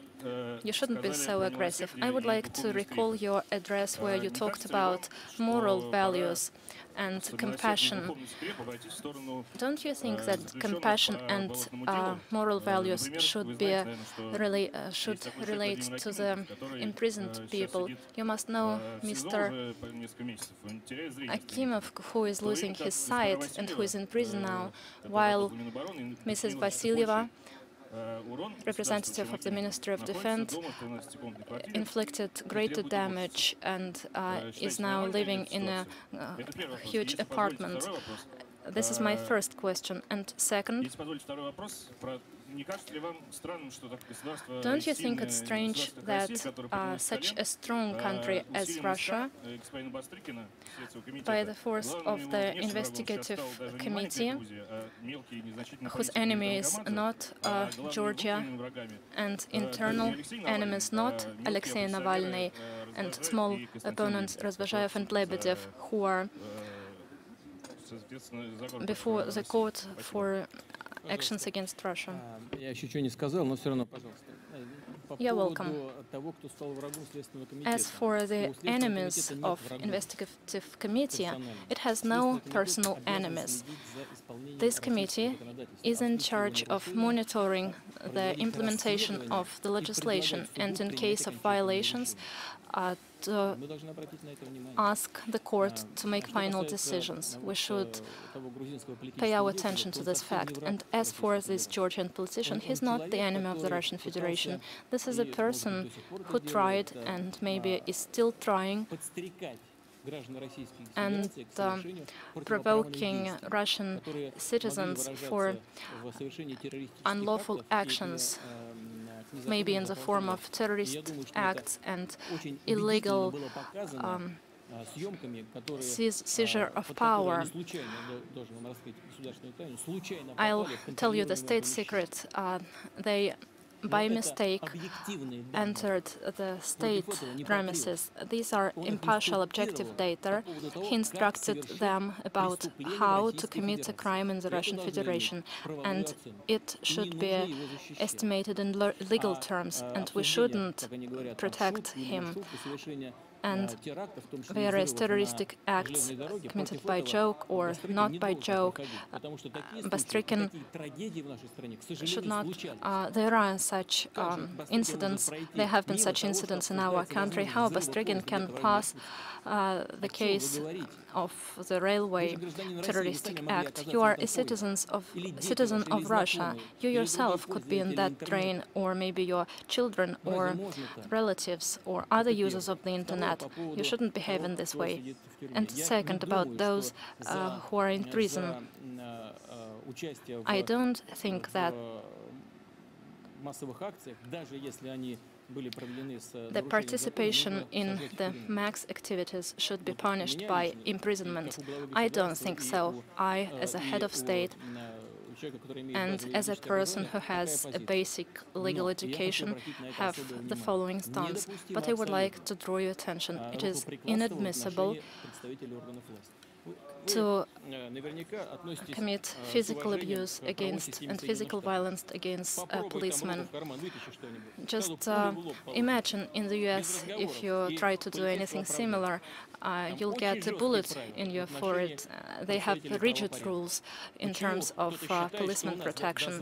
You shouldn't be so aggressive. I would like to recall your address where you talked about moral values and compassion. Don't you think that compassion and moral values should be should relate to the imprisoned people? You must know Mr. Akimov, who is losing his sight and who is in prison now, while Mrs. Vasilyeva, representative of the Ministry of Defense, inflicted greater damage and is now living in a huge apartment. This is my first question. And second, don't you think it's strange that such a strong country as Russia, by the force of the investigative committee, whose enemy is not Georgia, and internal enemies not Alexei Navalny and small opponents Razvozhaev and Lebedev, who are before the court for actions against Russia? You're welcome. As for the enemies of investigative committee, it has no personal enemies. This committee is in charge of monitoring the implementation of the legislation and, in case of violations, to ask the court to make final decisions. We should pay our attention to this fact. And as for this Georgian politician, he's not the enemy of the Russian Federation. This is a person who tried and maybe is still trying and provoking Russian citizens for unlawful actions, maybe in the form of terrorist acts and illegal seizure of power. I'll tell you the state secret. They, by mistake, entered the state premises. These are impartial, objective data. He instructed them about how to commit a crime in the Russian Federation, and it should be estimated in legal terms, and we shouldn't protect him. And various terroristic acts committed by joke or not by joke, Bastrykin should not. There are such incidents. There have been such incidents in our country. How Bastrykin can pass the case of the railway terroristic act? You are a citizen of Russia. You yourself could be in that train, or maybe your children or relatives or other users of the internet. You shouldn't behave in this way. And second, about those who are in prison, I don't think that the participation in the mass activities should be punished by imprisonment. I don't think so. I, as a head of state, and as a person who has a basic legal education, have the following stance. But I would like to draw your attention. It is inadmissible to commit physical abuse against and physical violence against a policeman. Just imagine in the US, if you try to do anything similar, you'll get a bullet in your forehead. They have rigid rules in terms of policeman protection.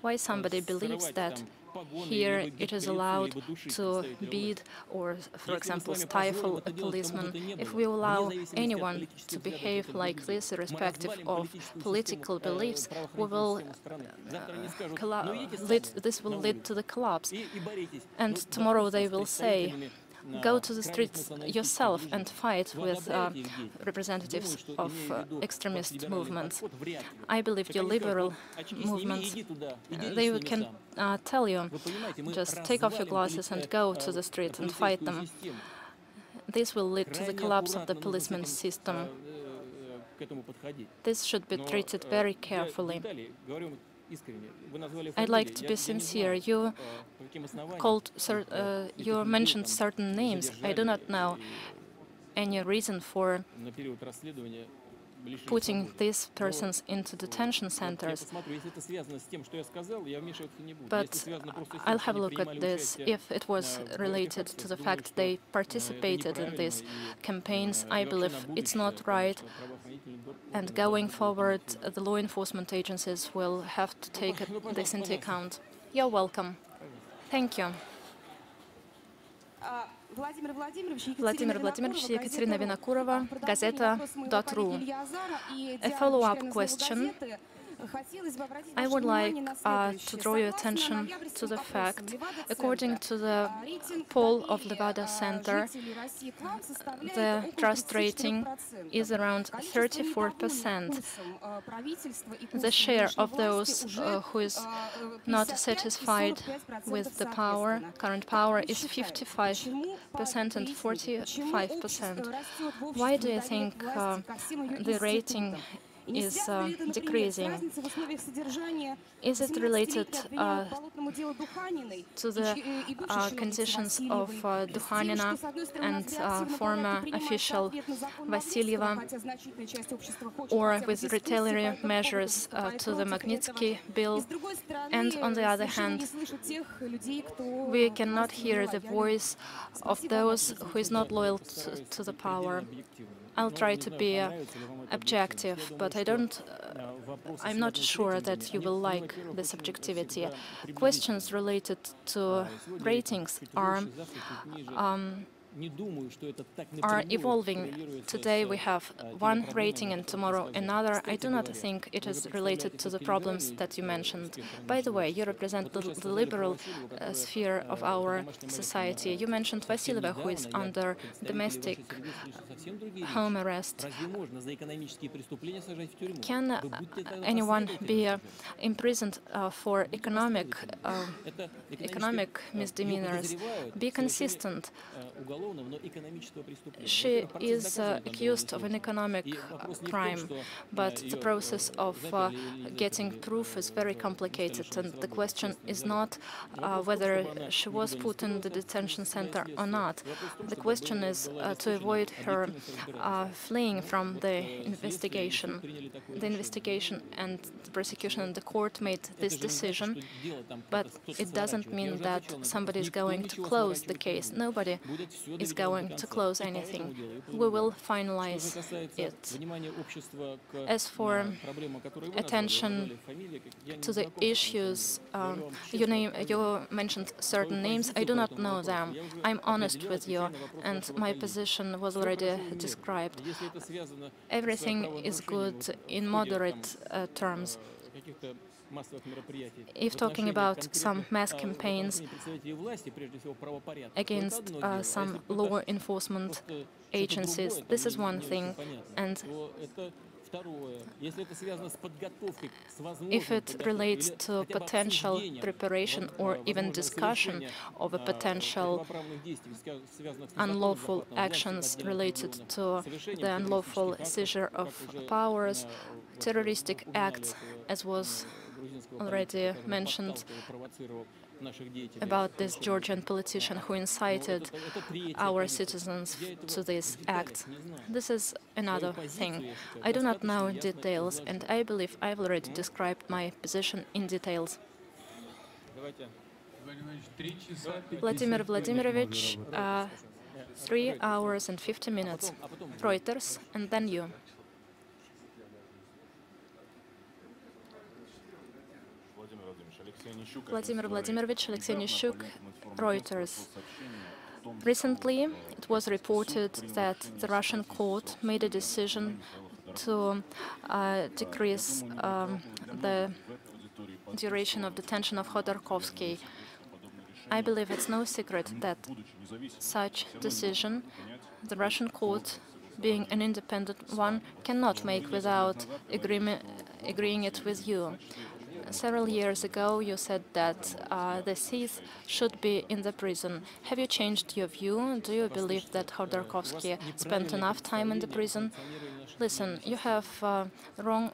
Why somebody believes that here it is allowed to beat or, for example, stifle a policeman? If we allow anyone to behave like this, irrespective of political beliefs, we will this will lead to the collapse. And tomorrow they will say, go to the streets yourself and fight with representatives of extremist movements. I believe your liberal movements, they can tell you, just take off your glasses and go to the streets and fight them. This will lead to the collapse of the policeman system. This should be treated very carefully. I'd like to be sincere. You mentioned certain names. I do not know any reason for putting these persons into detention centers. But I'll have a look at this. If it was related to the fact they participated in these campaigns, I believe it's not right. And going forward, the law enforcement agencies will have to take this into account. You're welcome. Thank you. Владимир Владимирович, Екатерина Винокурова, Газета.ру. A follow-up question. I would like to draw your attention to the fact, according to the poll of Levada Center, the trust rating is around 34%. The share of those who is not satisfied with the current power is 55% and 45%. Why do you think the rating is decreasing? Is it related to the conditions of Dukhanina and former official Vasilyeva, or with retaliatory measures to the Magnitsky bill? And on the other hand, we cannot hear the voice of those who is not loyal to the power. I'll try to be objective, but I'm not sure that you will like this objectivity. Questions related to ratings are evolving. Today we have one rating and tomorrow another. I do not think it is related to the problems that you mentioned. By the way, you represent the liberal sphere of our society. You mentioned Vasilyeva, who is under domestic home arrest. Can anyone be imprisoned for economic misdemeanors? Be consistent. She is accused of an economic crime, but the process of getting proof is very complicated, and the question is not whether she was put in the detention center or not. The question is to avoid her fleeing from the investigation. The investigation and the prosecution and the court made this decision, but it doesn't mean that somebody is going to close the case. Nobody is going to close anything. We will finalize it. As for attention to the issues, you mentioned certain names. I do not know them. I'm honest with you, and my position was already described. Everything is good in moderate terms. If talking about some mass campaigns against some law enforcement agencies, this is one thing. And if it relates to potential preparation or even discussion of a potential unlawful actions related to the unlawful seizure of powers, terroristic acts, as was already mentioned about this Georgian politician who incited our citizens to this act. This is another thing. I do not know details, and I believe I've already described my position in details. Vladimir Vladimirovich, 3 hours and 50 minutes. Reuters, and then you. Vladimir Vladimirovich, Alexei Nishuk, Reuters. Recently, it was reported that the Russian court made a decision to decrease the duration of detention of Khodorkovsky. I believe it's no secret that such decision, the Russian court, being an independent one, cannot make without agreeing it with you. Several years ago, you said that the thief should be in the prison. Have you changed your view? Do you believe that Khodorkovsky spent enough time in the prison? Listen, you have wrong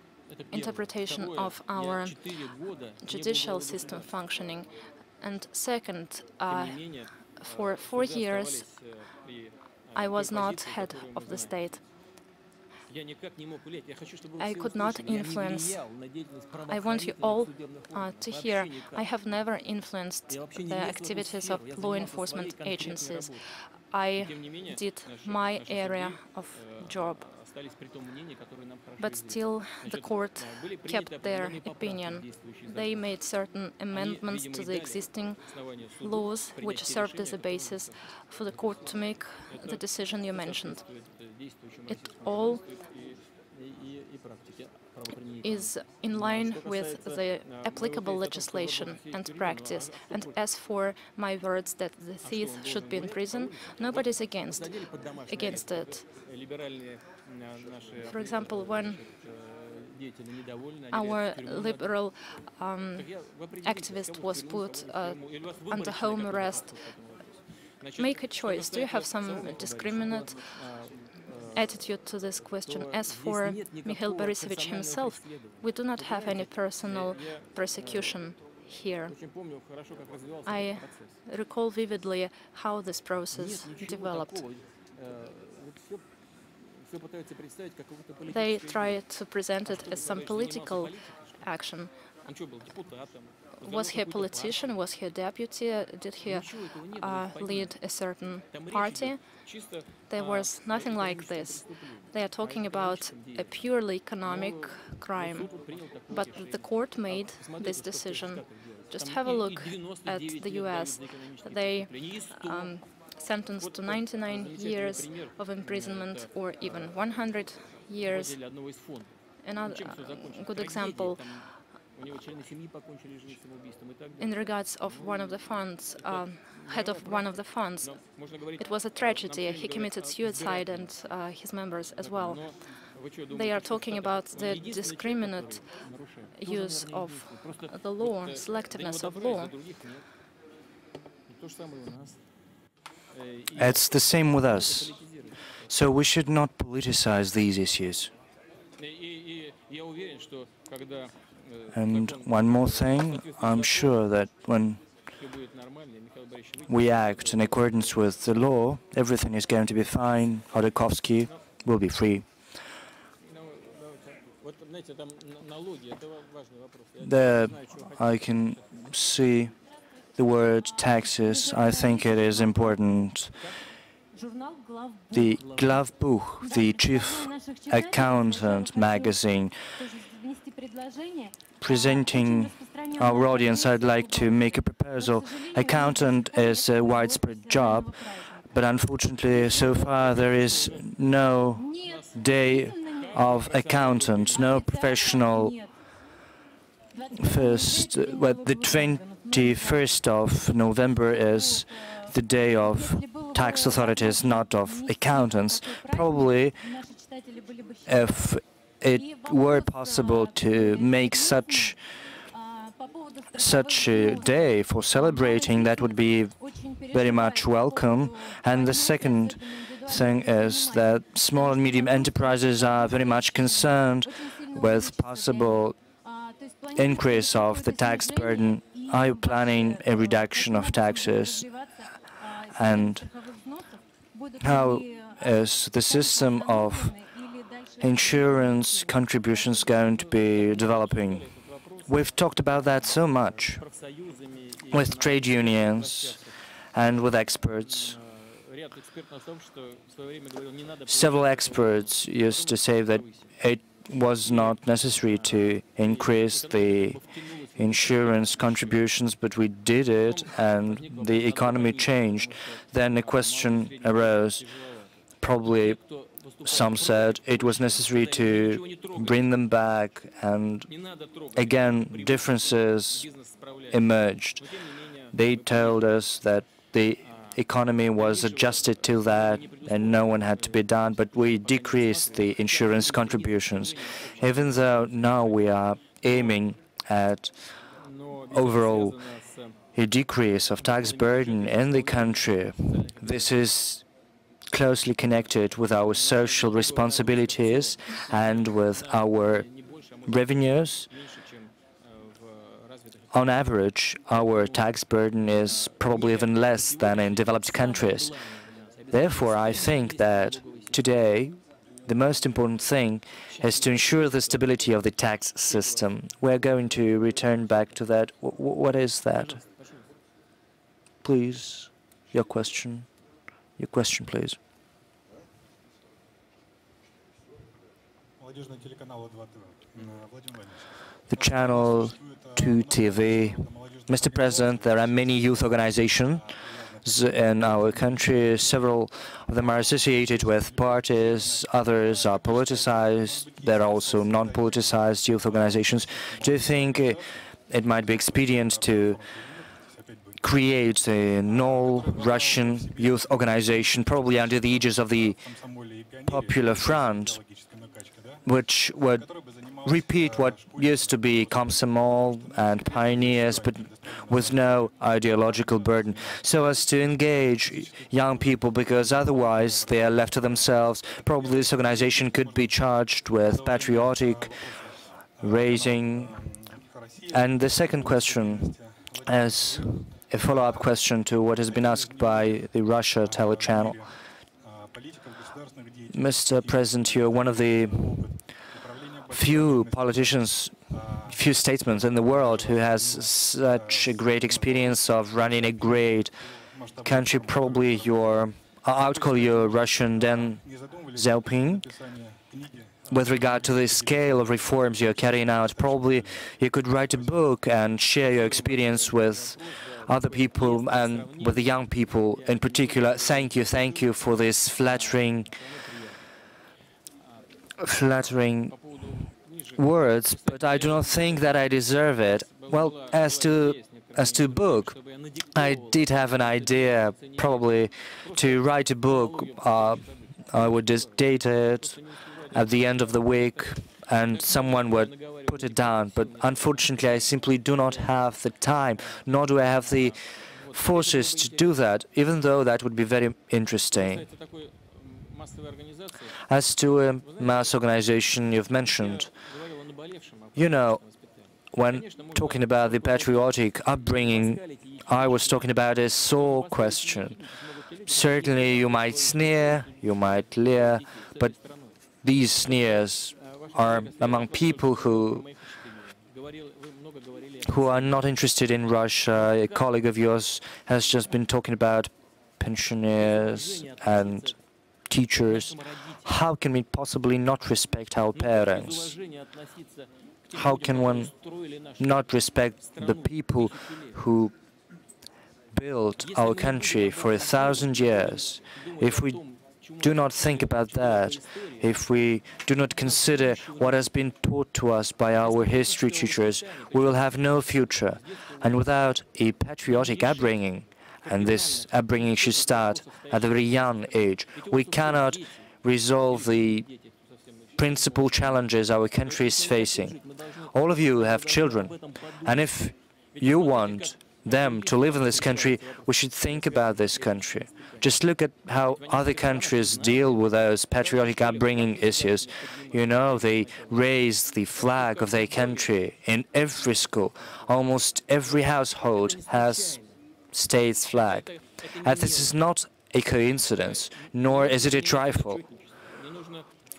interpretation of our judicial system functioning. And second, for 4 years, I was not head of the state. I could not influence. I want you all to hear, I have never influenced the activities of law enforcement agencies. I did my area of job. But still, the court kept their opinion. They made certain amendments to the existing laws, which served as a basis for the court to make the decision you mentioned. It all is in line with the applicable legislation and practice. And as for my words that the thief should be in prison, nobody's against it. For example, when our liberal activist was put under home arrest, make a choice. Do you have some discriminate attitude to this question? As for Mikhail Borisovich himself, we do not have any personal persecution here. I recall vividly how this process developed. They try to present it as some political action. Was he a politician? Was he a deputy? Did he lead a certain party? There was nothing like this. They are talking about a purely economic crime. But the court made this decision. Just have a look at the US. They sentenced to 99 years of imprisonment or even 100 years. Another good example, in regards of one of the funds, head of one of the funds, it was a tragedy. He committed suicide and his members as well. They are talking about the discriminate use of the law, selectiveness of law. It's the same with us. So we should not politicize these issues. And one more thing, I'm sure that when we act in accordance with the law, everything is going to be fine. Khodorkovsky will be free. There I can see the word taxes. I think it is important. The Glavbuch, the chief accountant magazine, presenting our audience, I'd like to make a proposal. Accountant is a widespread job, but unfortunately, so far there is no day of accountant, no professional. The 21st of November is the day of tax authorities, not of accountants. Probably, if it were possible to make such a day for celebrating, that would be very much welcome. And the second thing is that small and medium enterprises are very much concerned with possible increase of the tax burden. Are you planning a reduction of taxes? And how is the system of insurance contributions going to be developing? We've talked about that so much with trade unions and with experts. Several experts used to say that it was not necessary to increase the insurance contributions, but we did it and the economy changed. Then a question arose. Probably some said it was necessary to bring them back, and again differences emerged. They told us that the economy was adjusted to that and no one had to be done, but we decreased the insurance contributions. Even though now we are aiming at overall a decrease of tax burden in the country, this is closely connected with our social responsibilities and with our revenues. On average, our tax burden is probably even less than in developed countries. Therefore, I think that today the most important thing is to ensure the stability of the tax system. We're going to return back to that. What is that? Please, your question. Your question, please. The channel 2 TV. Mr. President, there are many youth organizations in our country. Several of them are associated with parties, others are politicized. There are also non-politicized youth organizations. Do you think it might be expedient to create a no-Russian youth organization, probably under the aegis of the Popular Front, which would repeat what used to be Komsomol and Pioneers, but with no ideological burden, so as to engage young people, because otherwise they are left to themselves. Probably this organization could be charged with patriotic raising. And the second question, as a follow-up question to what has been asked by the Russia telechannel. Mr. President, you're one of the few politicians, few statesmen in the world who has such a great experience of running a great country. Probably I would call you Russian Deng Xiaoping. With regard to the scale of reforms you're carrying out, probably you could write a book and share your experience with other people and with the young people in particular. Thank you for this flattering words, but I do not think that I deserve it. Well, as to book, I did have an idea probably to write a book. I would just date it at the end of the week and someone would put it down, but unfortunately I simply do not have the time, nor do I have the forces to do that, even though that would be very interesting. As to a mass organization you've mentioned, you know, when talking about the patriotic upbringing, I was talking about a sore question. Certainly you might sneer, you might leer, but these sneers are among people who are not interested in Russia. A colleague of yours has just been talking about pensioners and teachers. How can we possibly not respect our parents? How can one not respect the people who built our country for 1,000 years? If we do not think about that, if we do not consider what has been taught to us by our history teachers, we will have no future. And without a patriotic upbringing, and this upbringing should start at a very young age, we cannot resolve the principal challenges our country is facing. All of you have children, and if you want them to live in this country, we should think about this country. Just look at how other countries deal with those patriotic upbringing issues. You know, they raise the flag of their country in every school. Almost every household has state's flag. And this is not a coincidence, nor is it a trifle.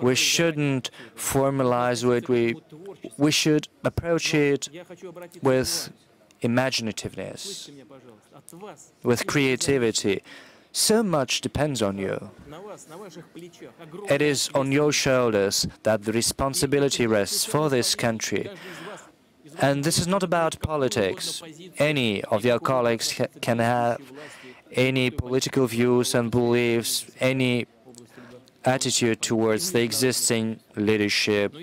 We shouldn't formalize it, we should approach it with imaginativeness, with creativity. So much depends on you. It is on your shoulders that the responsibility rests for this country. And this is not about politics. Any of your colleagues can have any political views and beliefs, any attitude towards the existing leadership,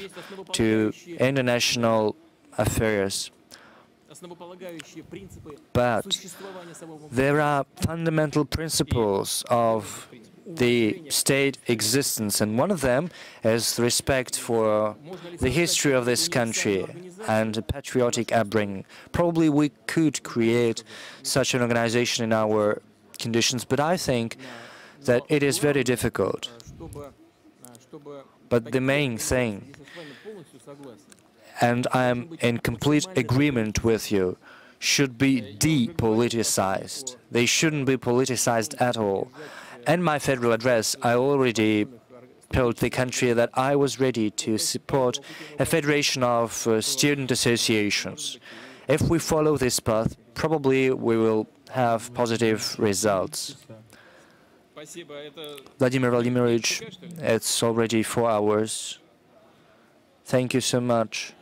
to international affairs. But there are fundamental principles of the state existence, and one of them is respect for the history of this country and a patriotic upbringing. Probably we could create such an organization in our conditions, but I think that it is very difficult. But the main thing, and I am in complete agreement with you, should be depoliticized. They shouldn't be politicized at all. In my federal address, I already told the country that I was ready to support a federation of student associations. If we follow this path, probably we will have positive results. Vladimir Vladimirovich, it's already 4 hours. Thank you so much.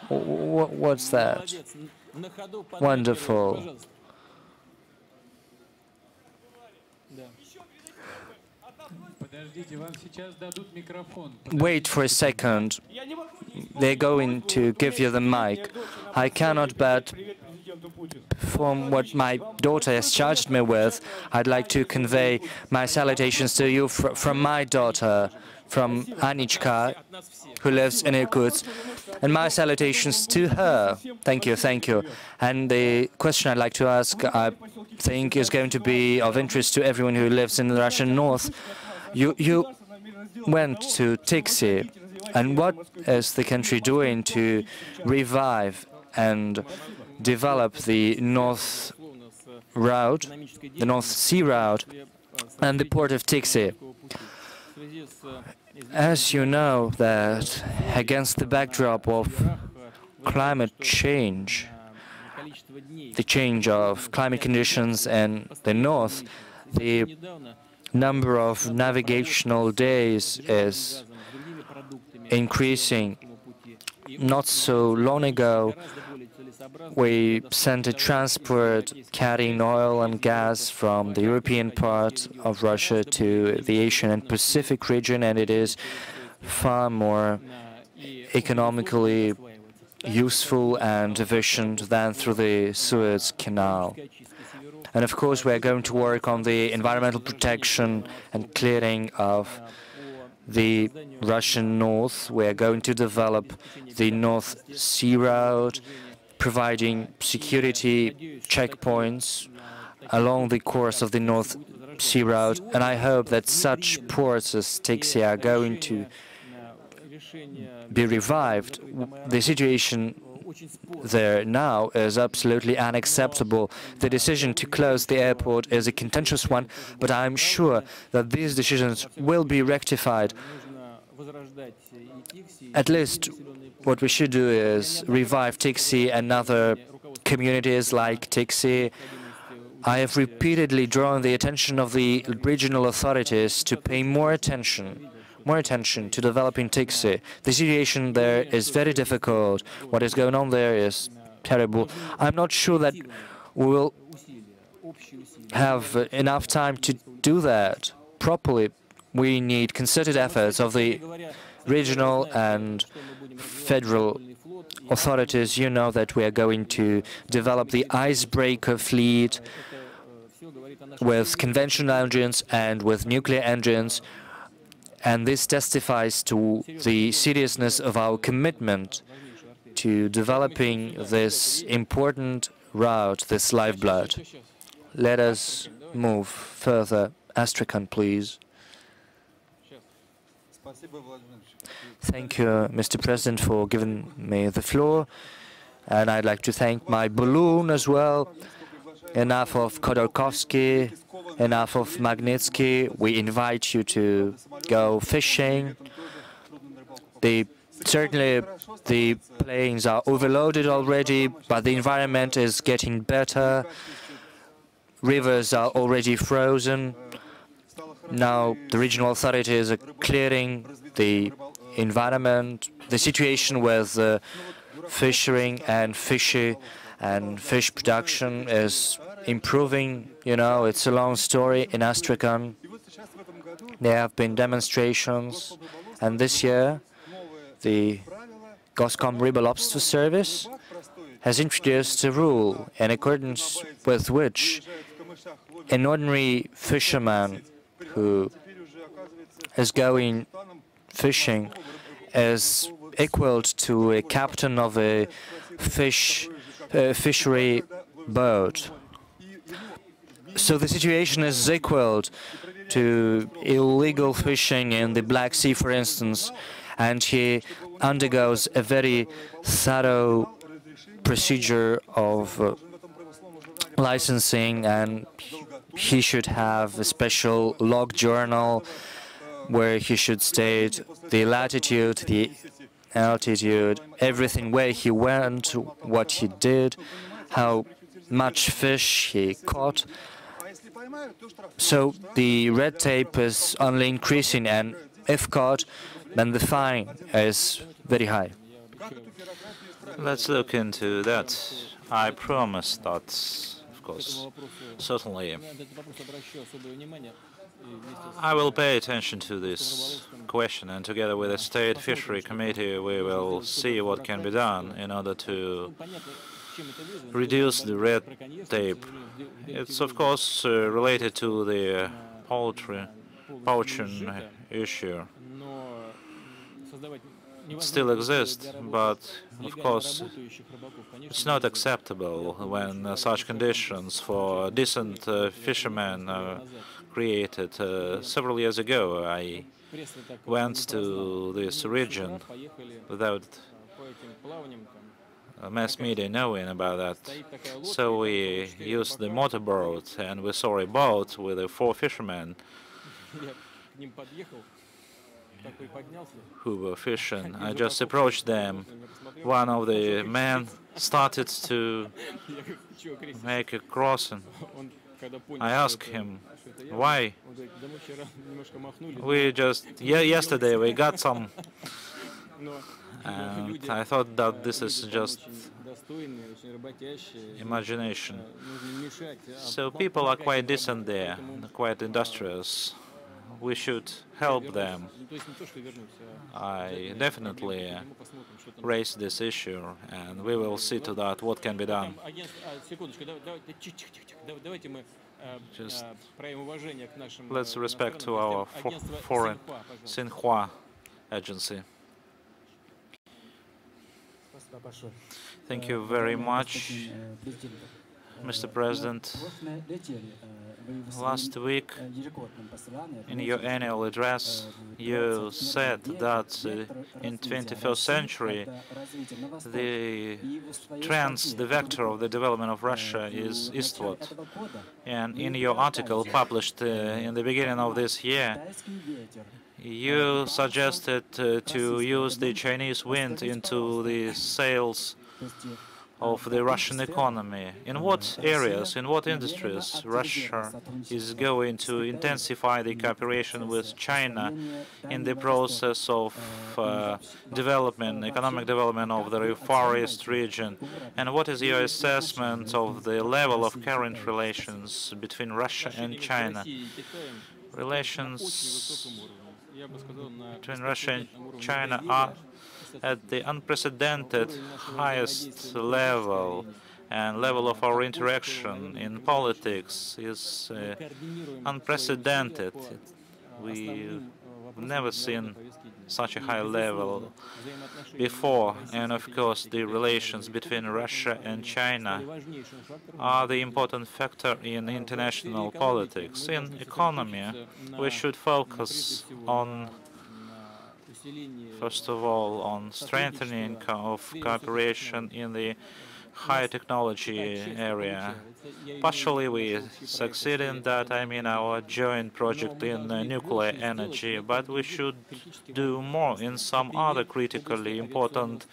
What's that? Wonderful. Wait for a second. They're going to give you the mic. I cannot, but from what my daughter has charged me with, I'd like to convey my salutations to you from my daughter, from Anichka, who lives in Irkutsk, and my salutations to her. Thank you, thank you. And the question I'd like to ask, I think, is going to be of interest to everyone who lives in the Russian north. You went to Tixi, and what is the country doing to revive and develop the North Route, the North Sea Route, and the port of Tixi? As you know, that against the backdrop of climate change, the change of climate conditions in the north, the number of navigational days is increasing. Not so long ago, we sent a transport carrying oil and gas from the European part of Russia to the Asian and Pacific region, and it is far more economically useful and efficient than through the Suez Canal. And of course, we are going to work on the environmental protection and clearing of the Russian north. We are going to develop the North Sea Route, providing security checkpoints along the course of the North Sea Route. And I hope that such ports as Tixi are going to be revived. The situation there now is absolutely unacceptable. The decision to close the airport is a contentious one, but I'm sure that these decisions will be rectified. At least what we should do is revive Tixi and other communities like Tixi. I have repeatedly drawn the attention of the regional authorities to pay more attention to developing Tixi. The situation there is very difficult. What is going on there is terrible. I'm not sure that we will have enough time to do that properly. We need concerted efforts of the regional and federal authorities. You know that we are going to develop the icebreaker fleet with conventional engines and with nuclear engines. And this testifies to the seriousness of our commitment to developing this important route, this lifeblood. Let us move further. Astrakhan, please. Thank you, Mr. President, for giving me the floor. And I'd like to thank my balloon as well. Enough of Khodorkovsky, enough of Magnitsky. We invite you to go fishing. Certainly the planes are overloaded already, but the environment is getting better. Rivers are already frozen. Now the regional authorities are clearing the environment. The situation with fishing and fish production is improving. You know, it's a long story. In Astrakhan, there have been demonstrations, and this year the Goscom River Lobster Service has introduced a rule in accordance with which an ordinary fisherman who is going fishing is equal to a captain of a fishery boat. So the situation is equal to illegal fishing in the Black Sea, for instance, and he undergoes a very thorough procedure of licensing, and he should have a special log journal where he should state the latitude, the altitude, everything, where he went, what he did, how much fish he caught. So the red tape is only increasing, and if caught, then the fine is very high. Let's look into that. I promise that, of course, certainly. I will pay attention to this question, and together with the State Fishery Committee, we will see what can be done in order to reduce the red tape. It's, of course, related to the poaching issue. It still exists, but of course it's not acceptable when such conditions for decent fishermen are created. Several years ago I went to this region without mass media knowing about that. So we used the motorboat, and we saw a boat with 4 fishermen who were fishing. I just approached them. One of the men started to make a crossing. I asked him, why? We just, yesterday we got some. And I thought that this is just imagination. So people are quite decent there, quite industrious. We should help them. I definitely raised this issue, and we will see to that what can be done. Just let's respect to our foreign Xinhua agency. Thank you very much, Mr. President. Last week, in your annual address, you said that in 21st century, the vector of the development of Russia is eastward. And in your article published in the beginning of this year, you suggested to use the Chinese wind into the sales of the Russian economy. In what areas, in what industries Russia is going to intensify the cooperation with China in the process of economic development of the Far East region? And what is your assessment of the level of current relations between Russia and China? Relations between Russia and China are at the unprecedented highest level, and level of our interaction in politics is unprecedented. We've never seen such a high level before, and of course the relations between Russia and China are the important factor in international politics. In economy, we should focus on, first of all, on strengthening of cooperation in the high technology area. Partially we succeed in that, I mean our joint project in nuclear energy, but we should do more in some other critically important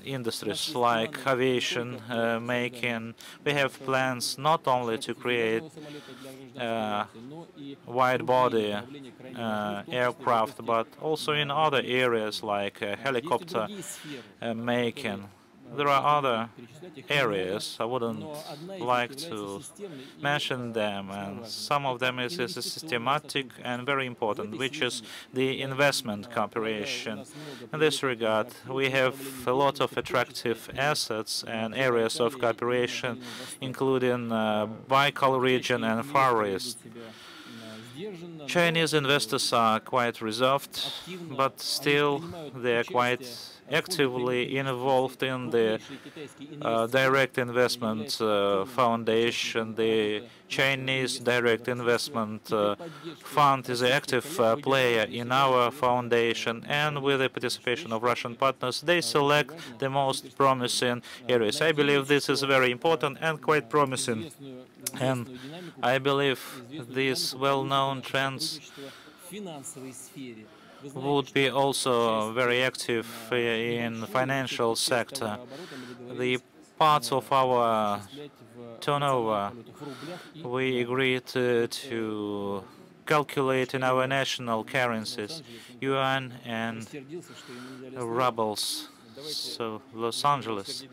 industries like aviation making. We have plans not only to create wide-body aircraft, but also in other areas like helicopter making. There are other areas, I wouldn't like to mention them, and some of them is systematic and very important, which is the investment cooperation. In this regard, we have a lot of attractive assets and areas of cooperation, including Baikal region and Far East. Chinese investors are quite reserved, but still they are quite actively involved in the direct investment foundation. The Chinese direct investment fund is an active player in our foundation, and with the participation of Russian partners, they select the most promising areas. I believe this is very important and quite promising, and I believe these well-known trends would be also very active in the financial sector. The parts of our turnover we agreed to calculate in our national currencies, yuan and rubles. So Los Angeles.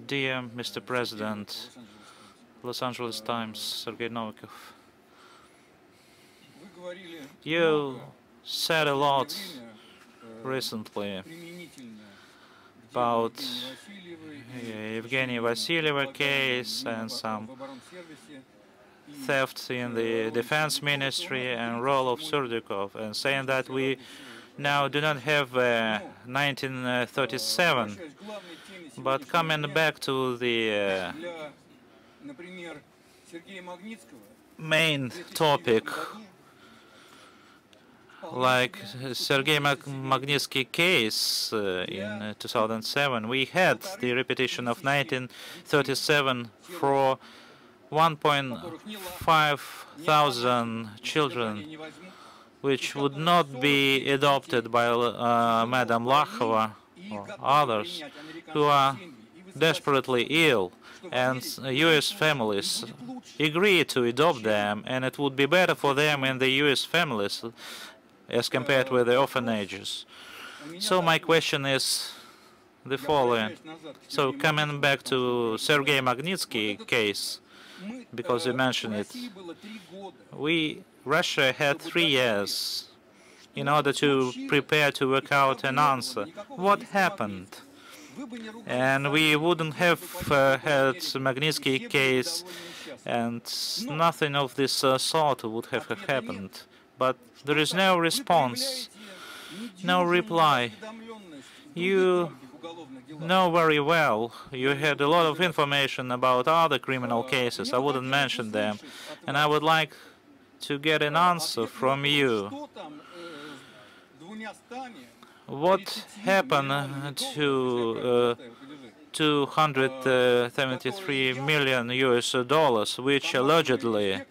Dear Mr. President, Los Angeles Times, Sergei Novikov. You said a lot recently about Evgeny Vasilyeva case and some theft in the defense ministry and role of Surdykov, and saying that we now do not have 1937. But coming back to the main topic, like Sergei Magnitsky case in 2007, we had the repetition of 1937 for 1.5 thousand children, which would not be adopted by Madame Lachova or others who are desperately ill, and US families agree to adopt them, and it would be better for them and the US families as compared with the orphanages. So my question is the following. So coming back to Sergei Magnitsky case, because you mentioned it, Russia had 3 years in order to prepare to work out an answer. What happened? And we wouldn't have had Magnitsky case, and nothing of this sort would have happened. But there is no response, no reply. You know very well, you had a lot of information about other criminal cases. I wouldn't mention them, and I would like to get an answer from you. What happened to 273 million US dollars, which allegedly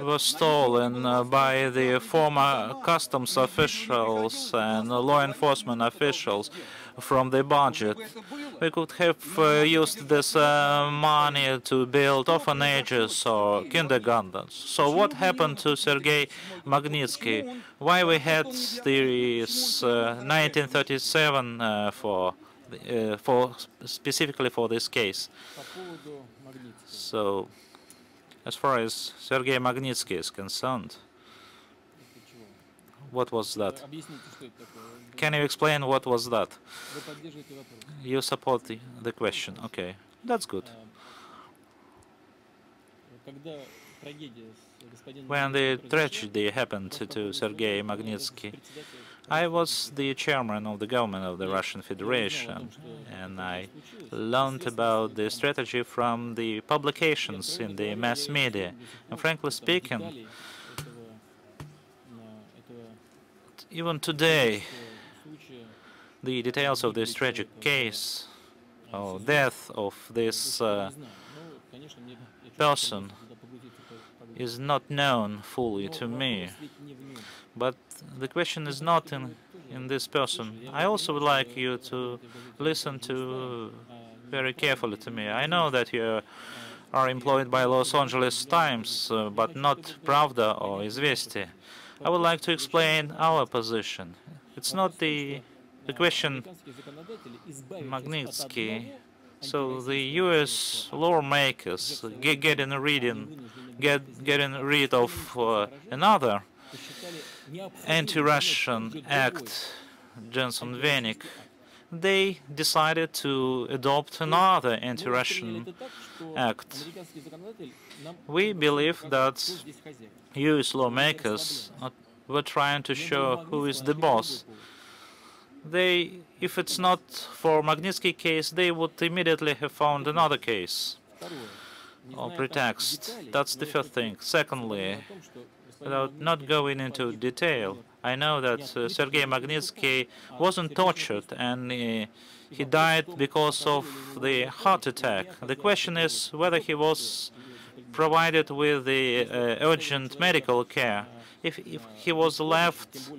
was stolen by the former customs officials and law enforcement officials from the budget? We could have used this money to build orphanages or kindergartens. So what happened to Sergei Magnitsky? Why we had this 1937 specifically for this case? So, as far as Sergei Magnitsky is concerned, what was that? Can you explain what was that? You support the question. Okay, that's good. When the tragedy happened to Sergei Magnitsky, I was the chairman of the government of the Russian Federation, and I learned about the strategy from the publications in the mass media. And frankly speaking, even today, the details of this tragic case, or death of this person, is not known fully to me. But the question is not in this person. I also would like you to listen to very carefully to me. I know that you are employed by Los Angeles Times, but not Pravda or Izvesty. I would like to explain our position. It's not the question Magnitsky. So the U.S. lawmakers getting rid of another anti-Russian act, Johnson-Vanik, they decided to adopt another anti-Russian act. We believe that U.S. lawmakers were trying to show who is the boss. If it's not for Magnitsky case, they would immediately have found another case or pretext. That's the first thing. Secondly, without not going into detail, I know that Sergei Magnitsky wasn't tortured, and he died because of the heart attack. The question is whether he was provided with the urgent medical care. If he was left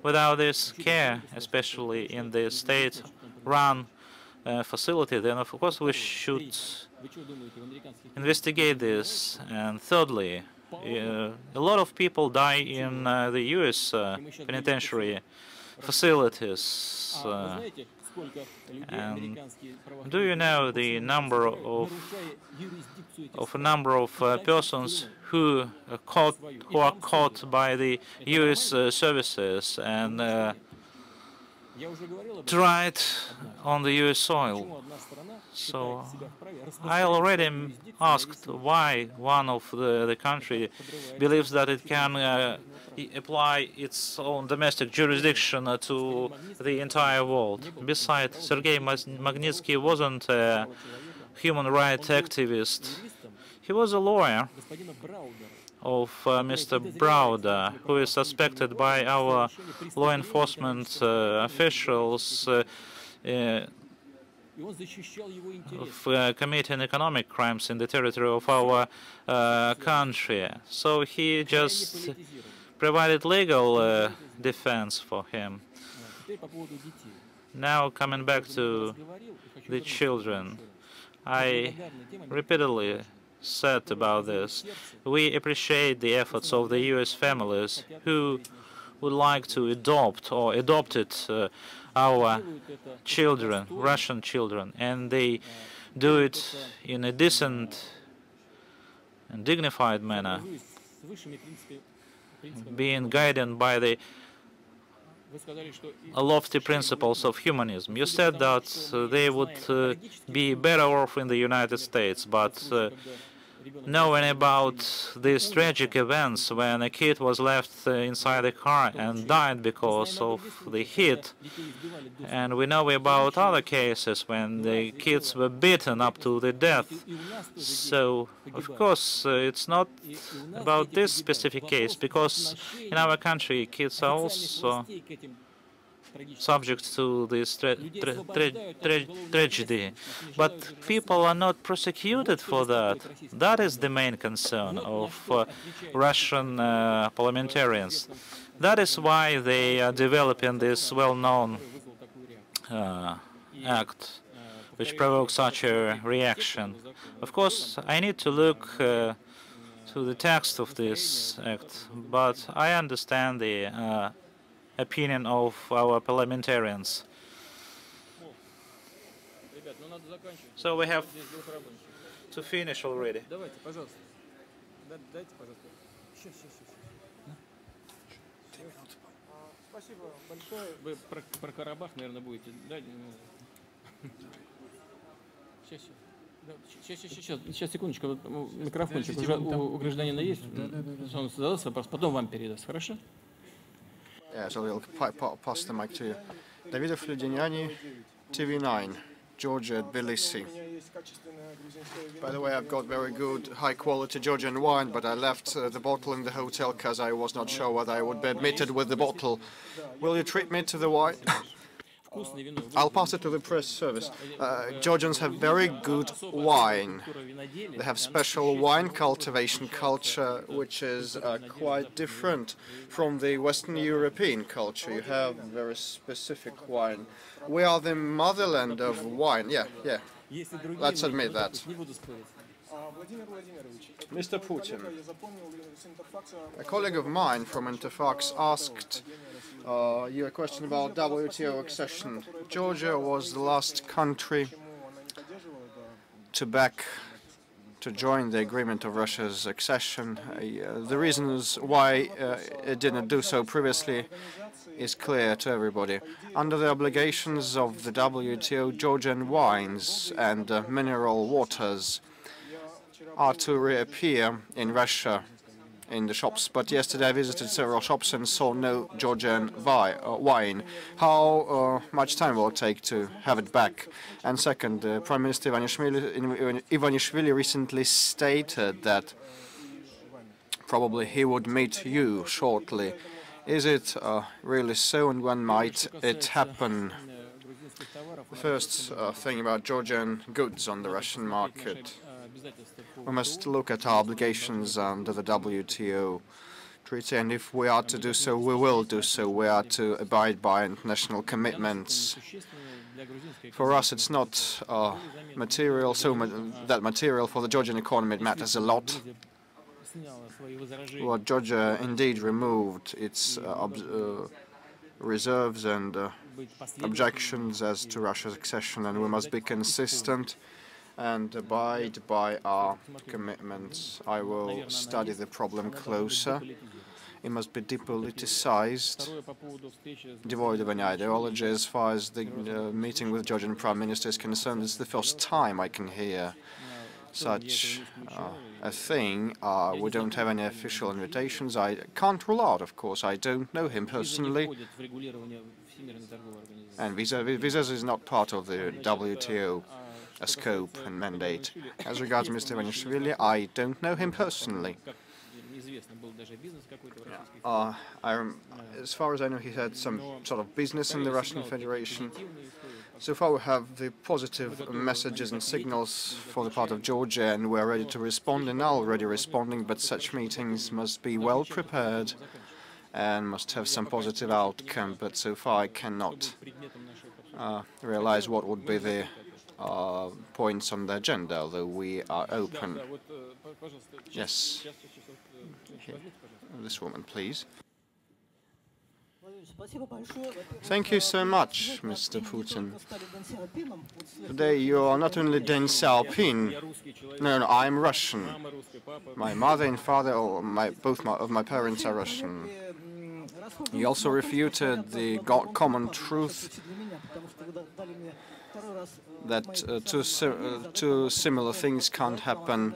without this care, especially in the state-run facility, then of course we should investigate this. And thirdly, a lot of people die in the US penitentiary facilities. And do you know the number of persons who are caught by the US services and tried on the US soil? So I already asked why one of the country believes that it can apply its own domestic jurisdiction to the entire world. Besides, Sergei Magnitsky wasn't a human rights activist. He was a lawyer of Mr. Browder, who is suspected by our law enforcement officials of committing economic crimes in the territory of our country. So he just provided legal defense for him. Now, coming back to the children, I repeatedly said about this. We appreciate the efforts of the US families who would like to adopt or adopted our children, Russian children, and they do it in a decent and dignified manner, being guided by the lofty principles of humanism. You said that they would be better off in the United States, but knowing about these tragic events when a kid was left inside a car and died because of the heat, and we know about other cases when the kids were beaten up to the death. So, of course, it's not about this specific case, because in our country kids are also subject to this tragedy, but people are not prosecuted for that. That is the main concern of Russian parliamentarians. That is why they are developing this well-known act, which provokes such a reaction. Of course, I need to look to the text of this act, but I understand the opinion of our parliamentarians. So we have to finish already. Сейчас, секундочку, микрофончик уже у гражданина есть, он задаст вопрос, потом вам передаст, хорошо? Yeah, so we'll pass the mic to you. Davidov Людиняни, TV9, Georgia, Tbilisi. By the way, I've got very good, high-quality Georgian wine, but I left the bottle in the hotel because I was not sure whether I would be admitted with the bottle. Will you treat me to the wine? I'll pass it to the press service. Georgians have very good wine. They have special wine cultivation culture, which is quite different from the Western European culture. You have very specific wine. We are the motherland of wine. Yeah, let's admit that. Mr. Putin, a colleague of mine from Interfax asked you a question about WTO accession. Georgia was the last country to join the agreement of Russia's accession. The reasons why it didn't do so previously is clear to everybody. Under the obligations of the WTO, Georgian wines and mineral waters are to reappear in Russia in the shops, but yesterday I visited several shops and saw no Georgian wine. How much time will it take to have it back? And second, Prime Minister Ivanishvili recently stated that probably he would meet you shortly Is it really so, and when might it happen? The first thing about Georgian goods on the Russian market. We must look at our obligations under the WTO treaty, and if we are to do so, we will do so. We are to abide by international commitments. For us, it's not material, that material. For the Georgian economy, it matters a lot. What Georgia indeed removed its reserves and objections as to Russia's accession, and we must be consistent and abide by our commitments. I will study the problem closer. It must be depoliticized, devoid of any ideology. As far as the meeting with Georgian Prime Minister is concerned, it's the first time I can hear such a thing. We don't have any official invitations. I can't rule out, of course. I don't know him personally. And visas is not part of the WTO scope and mandate. As regards Mr. Ivanishvili, I don't know him personally. As far as I know, he had some sort of business in the Russian Federation. So far we have the positive messages and signals for the part of Georgia, and we're ready to respond and are already responding, but such meetings must be well prepared and must have some positive outcome. But so far I cannot realize what would be the points on the agenda, although we are open. Yes. This woman, please. Thank you so much, Mr. Putin. Today you are not only Deng Xiaoping. No, I'm Russian. My mother and father, or both of my parents are Russian. You also refuted the common truth that two similar things can't happen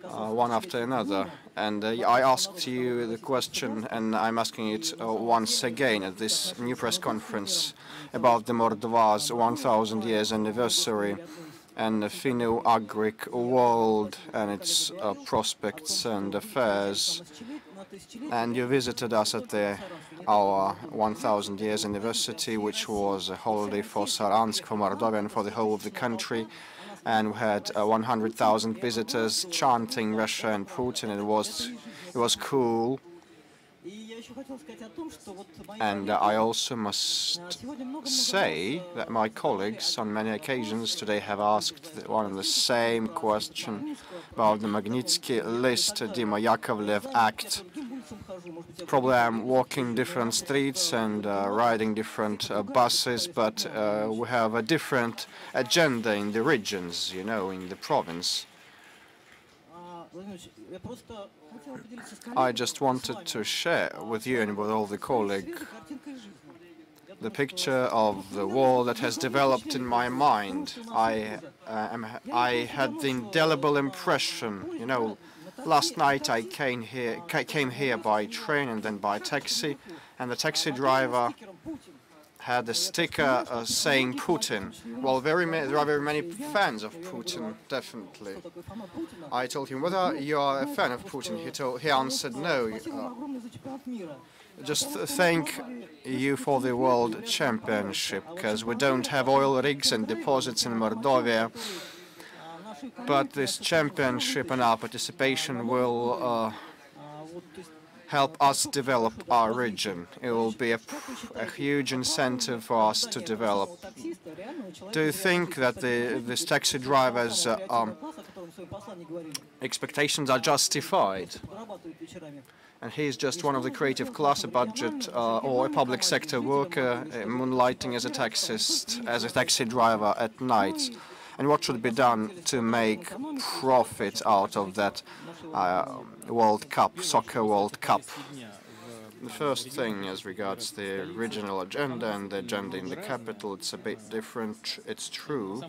one after another. And I asked you the question, and I'm asking it once again at this new press conference about the Moldova's 1,000 years anniversary and the Finno-Ugric world and its prospects and affairs. And you visited us at our 1,000 years anniversary, which was a holiday for Saransk, for Mordovia, and for the whole of the country. And we had 100,000 visitors chanting Russia and Putin. It was cool. And I also must say that my colleagues on many occasions today have asked one and the same question about the Magnitsky list, Dima Yakovlev Act. Probably I'm walking different streets and riding different buses, but we have a different agenda in the regions, you know, in the province. I just wanted to share with you and with all the colleagues the picture of the wall that has developed in my mind. I had the indelible impression, you know, last night I came here by train and then by taxi, and the taxi driver had a sticker saying Putin. Well, there are very many fans of Putin, definitely. I told him, whether you are a fan of Putin, he answered, no. Just thank you for the World Championship, because we don't have oil rigs and deposits in Mordovia. But this championship and our participation will help us develop our region. It will be a huge incentive for us to develop. Do you think that this taxi driver's expectations are justified? And he's just one of the creative class, a budget or a public sector worker moonlighting as a taxist, as a taxi driver at night. And what should be done to make profit out of that World Cup, Soccer World Cup? The first thing, as regards the regional agenda and the agenda in the capital, it's a bit different, it's true.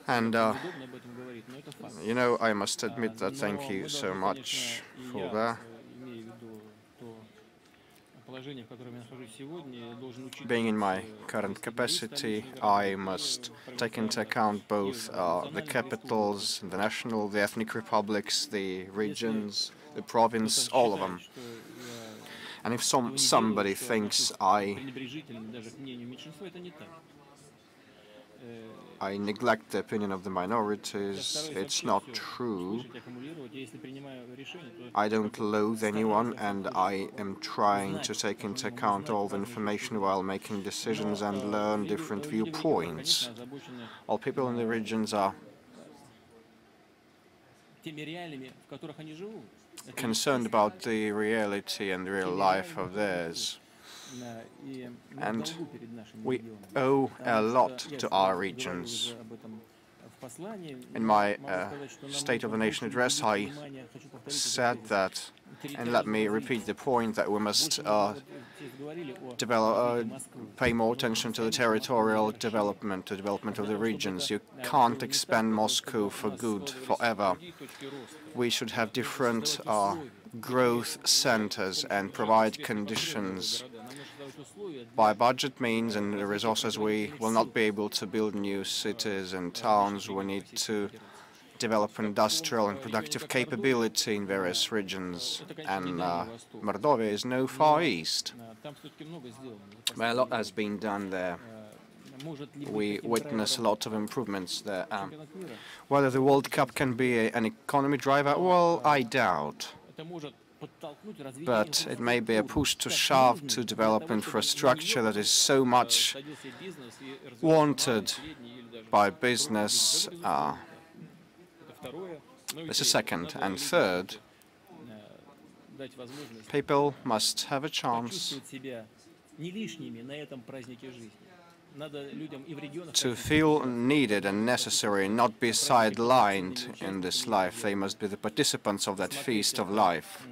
And, you know, I must admit that thank you so much for that. Being in my current capacity, I must take into account both the capitals, the national, the ethnic republics, the regions, the province, all of them. And if somebody thinks I neglect the opinion of the minorities, it's not true. I don't loathe anyone, and I am trying to take into account all the information while making decisions and learn different viewpoints. All people in the regions are concerned about the reality and the real life of theirs. And we owe a lot to our regions. In my State of the Nation address, I said that, and let me repeat the point, that we must pay more attention to the territorial development, the development of the regions. You can't expand Moscow for good forever. We should have different growth centers and provide conditions. By budget means and the resources, we will not be able to build new cities and towns. We need to develop industrial and productive capability in various regions. And Mordovia is no Far East. But a lot has been done there. We witness a lot of improvements there. Whether the World Cup can be an economy driver, well, I doubt. But it may be a push to shove to develop infrastructure that is so much wanted by business. This is second. And third, people must have a chance to feel needed and necessary and not be sidelined in this life. They must be the participants of that feast of life.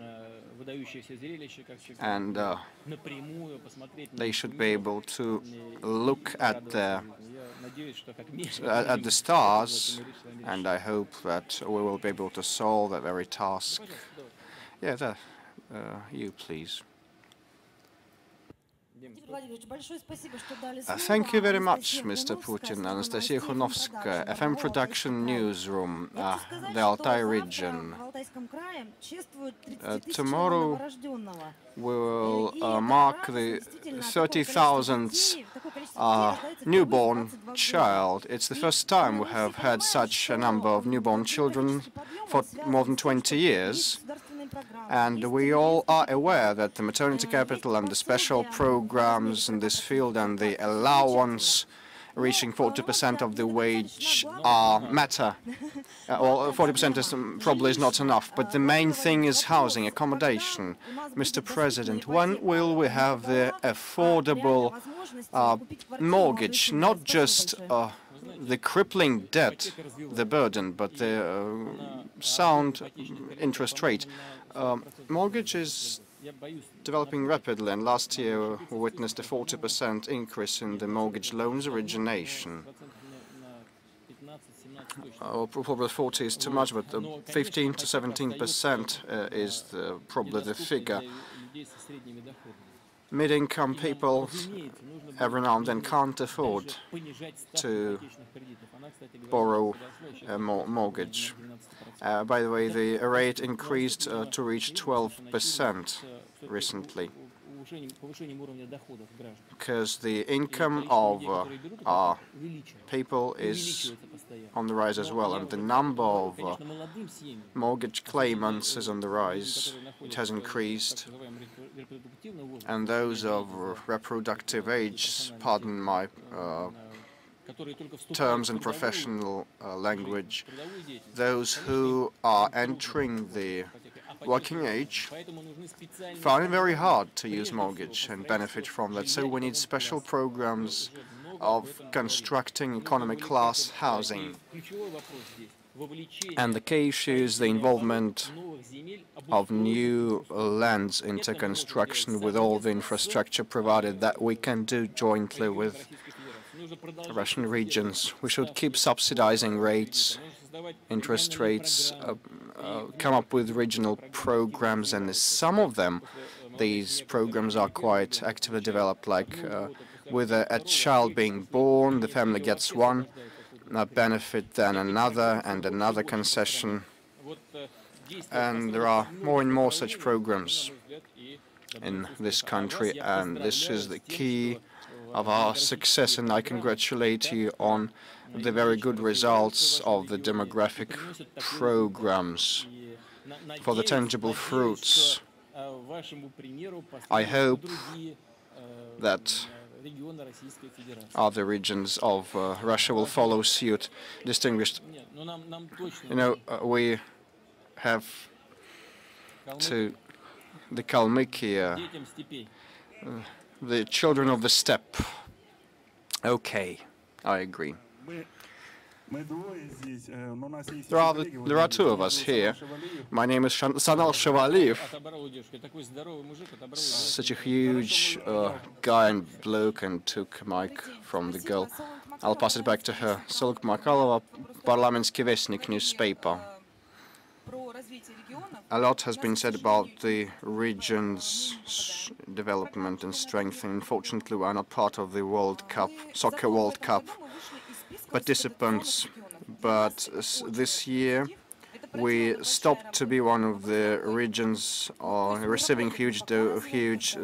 And they should be able to look at the stars, and I hope that we will be able to solve that very task. Yeah, you please. Thank you very much, Mr. Putin. Anastasia Khunovskaya, FM Production Newsroom, the Altai region. Tomorrow we will mark the 30,000th newborn child. It's the first time we have had such a number of newborn children for more than 20 years. And we all are aware that the maternity capital and the special programs in this field and the allowance reaching 40% of the wage matter. Well, 40% is probably is not enough, but the main thing is housing, accommodation. Mr. President, when will we have the affordable mortgage, not just the crippling debt, the burden, but the sound interest rate? Mortgage is developing rapidly, and last year we witnessed a 40% increase in the mortgage loans origination. Probably 40 is too much, but 15 to 17% is probably the figure. Mid-income people every now and then can't afford to borrow a mortgage. By the way, the rate increased to reach 12% recently, because the income of our people is on the rise as well, and the number of mortgage claimants is on the rise. It has increased, and those of reproductive age, pardon my terms in professional language, those who are entering the working age find it very hard to use mortgage and benefit from that. So we need special programs of constructing economy class housing. And the key issue is the involvement of new lands into construction with all the infrastructure provided that we can do jointly with Russian regions. We should keep subsidizing rates, interest rates, come up with regional programs, and some of them, these programs are quite actively developed, like with a child being born, the family gets one benefit, then another and another concession. And there are more and more such programs in this country, and this is the key of our success, and I congratulate you on the very good results of the demographic programs, for the tangible fruits. I hope that other regions of Russia will follow suit. Distinguished, we have to the Kalmykia, the children of the steppe. Okay, I agree. There are two of us here. My name is Sanal Shavaliev. Such a huge guy and bloke, and took a mic from the girl. I'll pass it back to her. Soluk Makalova, Parliamentski Vestnik newspaper. A lot has been said about the region's development and strength. Unfortunately, we are not part of the World Cup, Soccer World Cup participants, but this year we stopped to be one of the regions receiving huge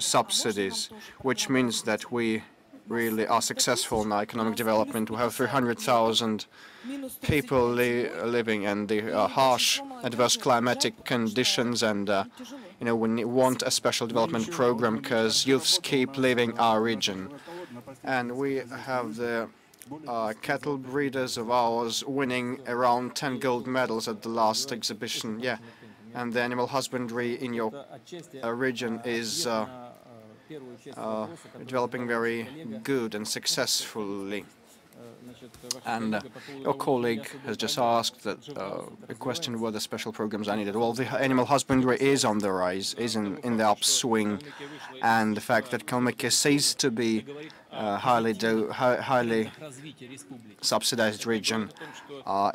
subsidies, which means that we really are successful in our economic development. We have 300,000 people living in the harsh, adverse climatic conditions, and we want a special development program because youths keep leaving our region. And we have the cattle breeders of ours winning around 10 gold medals at the last exhibition. Yeah, and the animal husbandry in your region is developing very good and successfully. And your colleague has just asked that a question whether special programs are needed. Well, the animal husbandry is on the rise, is in the upswing, and the fact that Kalmykia ceases to be highly subsidized region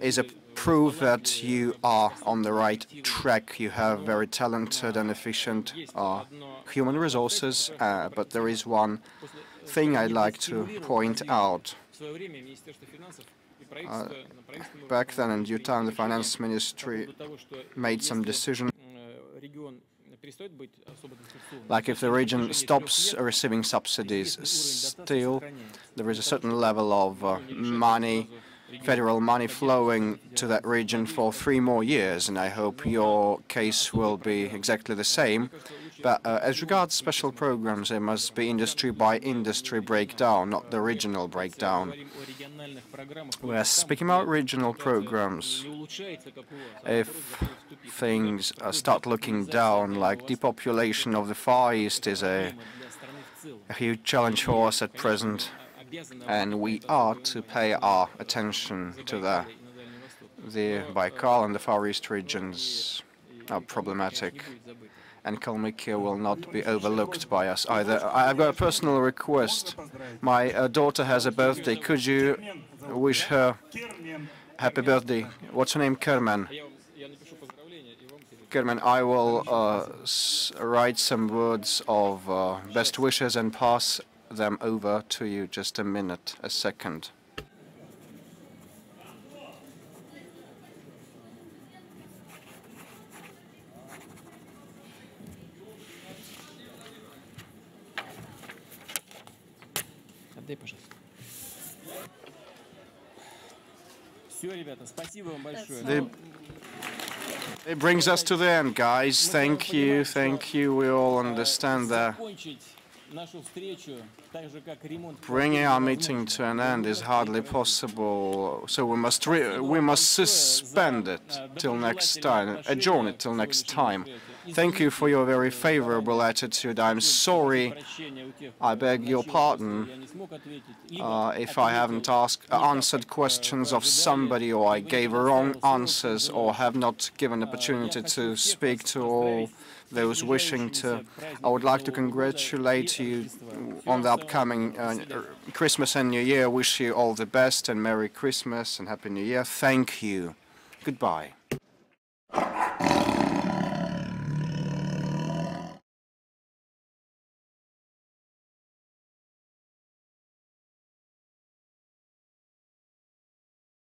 is a proof that you are on the right track. You have very talented and efficient human resources, but there is one thing I'd like to point out. Back then, in due time, the finance ministry made some decision. Like if the region stops receiving subsidies, still there is a certain level of money, federal money flowing to that region for 3 more years, and I hope your case will be exactly the same. But as regards special programs, there must be industry by industry breakdown, not the regional breakdown. We are speaking about regional programs. If things start looking down, like depopulation of the Far East is a huge challenge for us at present, and we are to pay our attention to that. The Baikal and the Far East regions are problematic, and Kalmykia will not be overlooked by us either. I've got a personal request. My daughter has a birthday. Could you wish her happy birthday? What's her name? Kerman. Kerman, I will write some words of best wishes and pass them over to you. Just a minute, a second. It brings us to the end, guys. Thank you, thank you. We all understand that bringing our meeting to an end is hardly possible, so we must suspend it till next time, adjourn it till next time. Thank you for your very favorable attitude. I'm sorry, I beg your pardon if I haven't answered questions of somebody, or I gave wrong answers, or have not given opportunity to speak to all those wishing to. I would like to congratulate you on the upcoming Christmas and New Year. Wish you all the best and Merry Christmas and Happy New Year. Thank you. Goodbye.